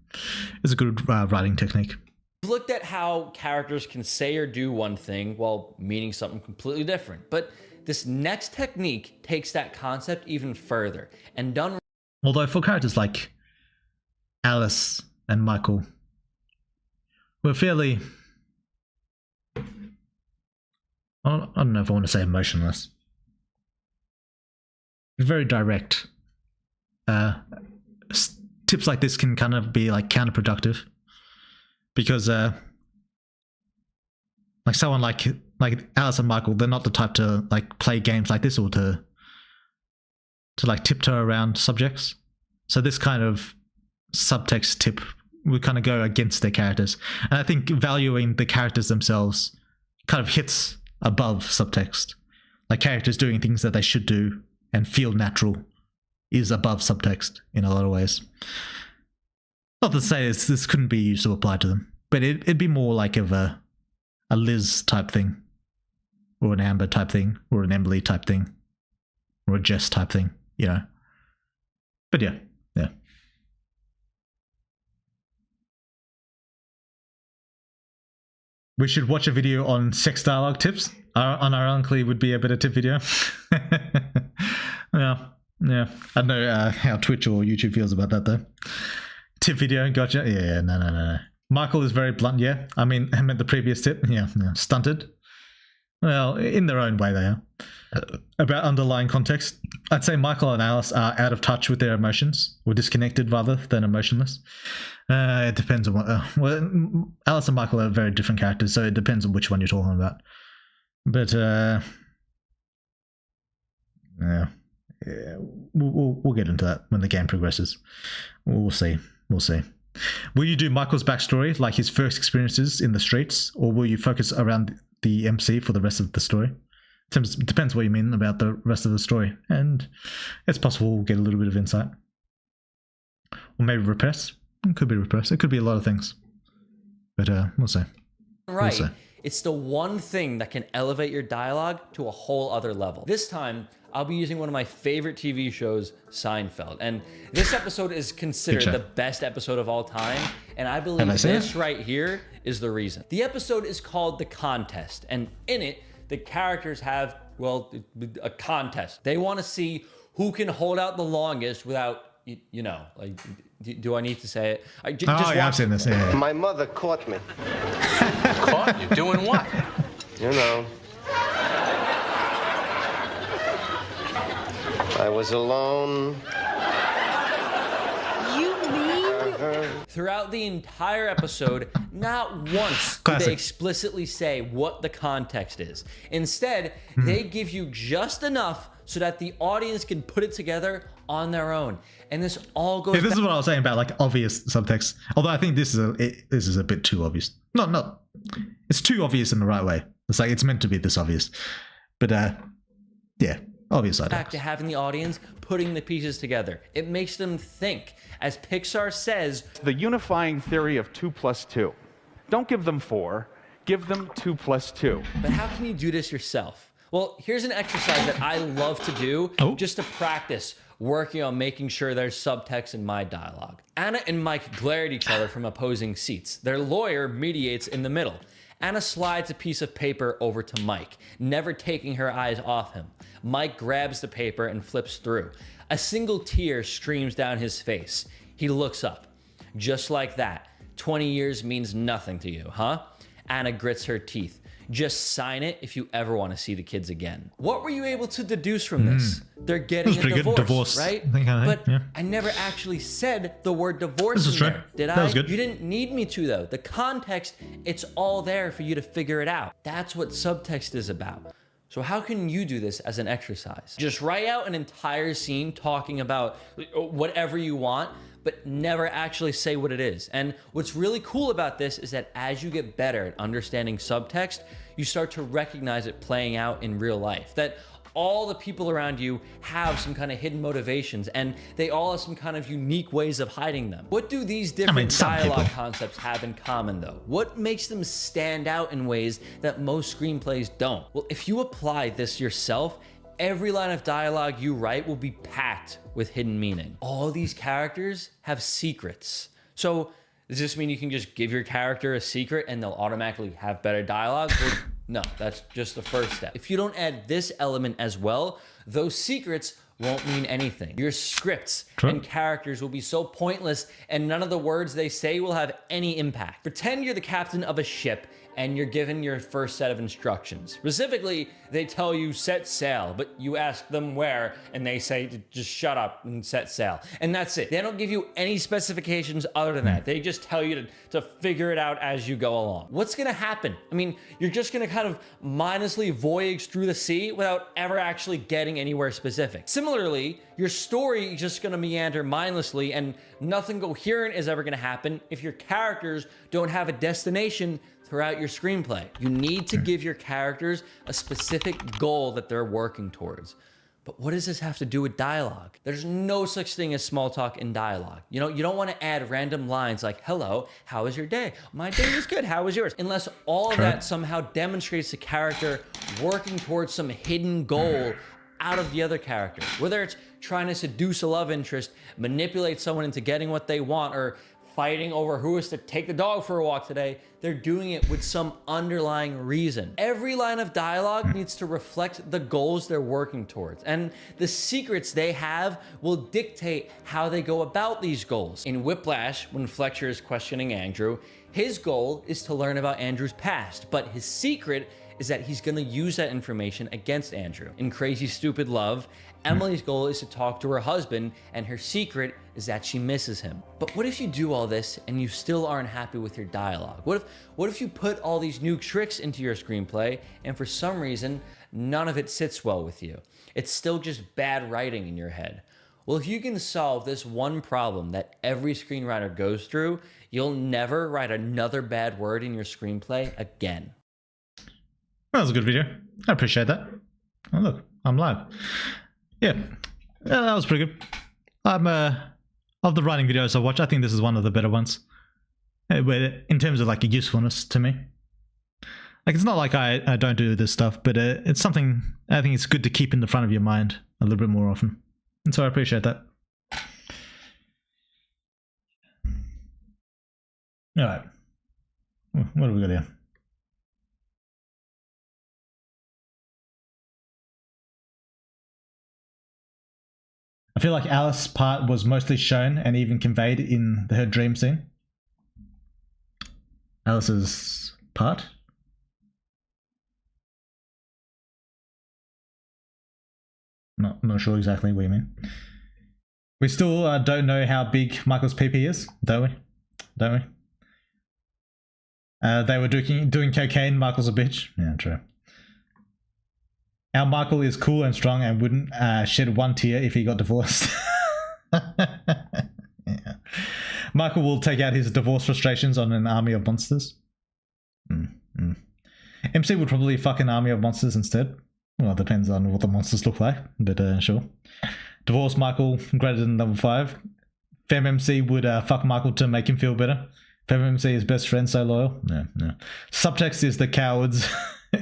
writing technique. We've looked at how characters can say or do one thing while meaning something completely different. But this next technique takes that concept even further and done. Although for characters like Alice and Michael, we're fairly... I don't know if I want to say emotionless. Very direct. Tips like this can kind of be like counterproductive, because like someone like Alice and Michael, they're not the type to like play games like this or to like tiptoe around subjects. So this kind of subtext tip would kind of go against their characters. And I think valuing the characters themselves kind of hits above subtext. Like characters doing things that they should do and feel natural is above subtext in a lot of ways. Not to say this couldn't be used to apply to them, but it'd be more like of a Liz type thing, or an Amber type thing, or an Emily type thing, or a Jess type thing, you know. But yeah. We should watch a video on sex dialogue tips. Unironically would be a better tip video. Yeah. I don't know how Twitch or YouTube feels about that though. Tip video, gotcha. Yeah, no. Michael is very blunt, yeah. I mean, I meant the previous tip. Yeah, stunted. Well, in their own way they are. About underlying context, I'd say Michael and Alice are out of touch with their emotions, or disconnected rather than emotionless. It depends on what... well, Alice and Michael are very different characters, so it depends on which one you're talking about. But, yeah, we'll get into that when the game progresses. We'll see. Will you do Michael's backstory, like his first experiences in the streets, or will you focus around the MC for the rest of the story? It depends what you mean about the rest of the story, and it's possible we'll get a little bit of insight. Or maybe repress. It could be repress. It could be a lot of things. But we'll see. Right. We'll see. It's the one thing that can elevate your dialogue to a whole other level. This time, I'll be using one of my favorite TV shows, Seinfeld. And this episode is considered the best episode of all time. And I believe this right here is the reason. The episode is called The Contest. And in it, the characters have, well, a contest. They want to see who can hold out the longest without, you know, like, do I need to say it? I've seen this. Yeah. My mother caught me. Caught you? Doing what? You know. I was alone. You mean? Throughout the entire episode, not once do they explicitly say what the context is. Instead, they give you just enough so that the audience can put it together on their own. And this all goes this is what I was saying about like obvious subtext. Although I think this is a bit too obvious. Not it's too obvious in the right way. It's like it's meant to be this obvious. But yeah, obvious idea. Back to having the audience putting the pieces together. It makes them think. As Pixar says, the unifying theory of 2 + 2. Don't give them 4, give them 2 + 2. But how can you do this yourself? Well, here's an exercise that I love to do just to practice working on making sure there's subtext in my dialogue. Anna and Mike glare at each other from opposing seats. Their lawyer mediates in the middle. Anna slides a piece of paper over to Mike, never taking her eyes off him. Mike grabs the paper and flips through. A single tear streams down his face. He looks up. Just like that. 20 years means nothing to you, huh? Anna grits her teeth. Just sign it if you ever want to see the kids again. What were you able to deduce from this? They're getting a divorce, right? But I never actually said the word divorce in there, did I? That was good. You didn't need me to, though. The context, it's all there for you to figure it out. That's what subtext is about. So how can you do this as an exercise? Just write out an entire scene talking about whatever you want, but never actually say what it is. And what's really cool about this is that as you get better at understanding subtext, you start to recognize it playing out in real life. That all the people around you have some kind of hidden motivations, and they all have some kind of unique ways of hiding them. What do these different dialogue concepts have in common, though? What makes them stand out in ways that most screenplays don't? Well, if you apply this yourself, every line of dialogue you write will be packed with hidden meaning. All these characters have secrets. So does this mean you can just give your character a secret and they'll automatically have better dialogue? Well, no, that's just the first step. If you don't add this element as well, those secrets won't mean anything. Your scripts and characters will be so pointless and none of the words they say will have any impact. Pretend you're the captain of a ship and you're given your first set of instructions. Specifically, they tell you set sail, but you ask them where, and they say to just shut up and set sail. And that's it. They don't give you any specifications other than that. They just tell you to figure it out as you go along. What's gonna happen? I mean, you're just gonna kind of mindlessly voyage through the sea without ever actually getting anywhere specific. Similarly, your story is just gonna meander mindlessly, and nothing coherent is ever gonna happen if your characters don't have a destination throughout your screenplay. You need to give your characters a specific goal that they're working towards. But what does this have to do with dialogue? There's no such thing as small talk in dialogue. You know, you don't want to add random lines like, hello, how was your day? My day was good, how was yours? Unless all of that somehow demonstrates the character working towards some hidden goal out of the other character. Whether it's trying to seduce a love interest, manipulate someone into getting what they want, or fighting over who is to take the dog for a walk today, they're doing it with some underlying reason. Every line of dialogue needs to reflect the goals they're working towards, and the secrets they have will dictate how they go about these goals. In Whiplash, when Fletcher is questioning Andrew, his goal is to learn about Andrew's past, but his secret is that he's gonna use that information against Andrew. In Crazy Stupid Love, Emily's goal is to talk to her husband, and her secret is that she misses him. But what if you do all this and you still aren't happy with your dialogue? What if you put all these new tricks into your screenplay and for some reason, none of it sits well with you? It's still just bad writing in your head. Well, if you can solve this one problem that every screenwriter goes through, you'll never write another bad word in your screenplay again. That was a good video. I appreciate that. Oh, look, I'm live. Yeah, that was pretty good. Of the writing videos I watch, I think this is one of the better ones. In terms of like a usefulness to me. Like, it's not like I don't do this stuff, but it's something I think it's good to keep in the front of your mind a little bit more often. And so I appreciate that. All right. What have we got here? I feel like Alice's part was mostly shown and even conveyed in her dream scene. Alice's part? Not sure exactly what you mean. We still don't know how big Michael's PP is, don't we? Don't we? They were doing cocaine, Michael's a bitch. Yeah, true. Our Michael is cool and strong and wouldn't shed one tear if he got divorced. Yeah. Michael will take out his divorce frustrations on an army of monsters. MC would probably fuck an army of monsters instead. Well, it depends on what the monsters look like, but sure. Divorce Michael greater than level 5. Fem MC would fuck Michael to make him feel better. Fem MC is best friend, so loyal. No. Subtext is the cowards.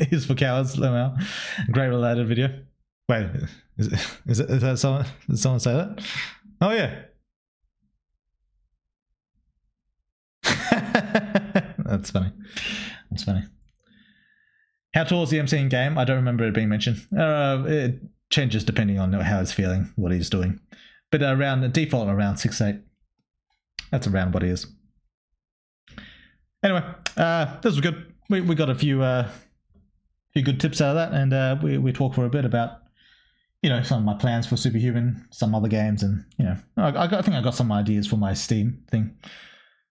Is for cowards. Great related video. Wait, is that someone? Did someone say that? Oh yeah. That's funny. That's funny. How tall is the MC in game? I don't remember it being mentioned. It changes depending on how he's feeling, what he's doing. But around default, around 6'8". That's around what he is. Anyway, this was good. We got a few good tips out of that, and we talked for a bit about, you know, some of my plans for Superhuman, some other games, and you know, I think I got some ideas for my Steam thing.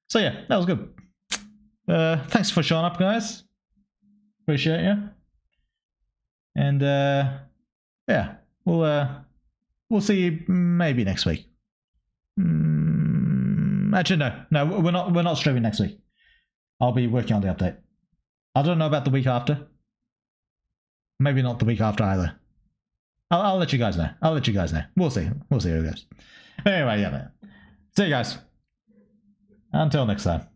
So yeah, that was good. Thanks for showing up, guys. Appreciate you. And yeah, we'll see you maybe next week. Actually, no, we're not streaming next week. I'll be working on the update. I don't know about the week after. Maybe not the week after either. I'll let you guys know. We'll see how it goes. Anyway, yeah, man. See you guys. Until next time.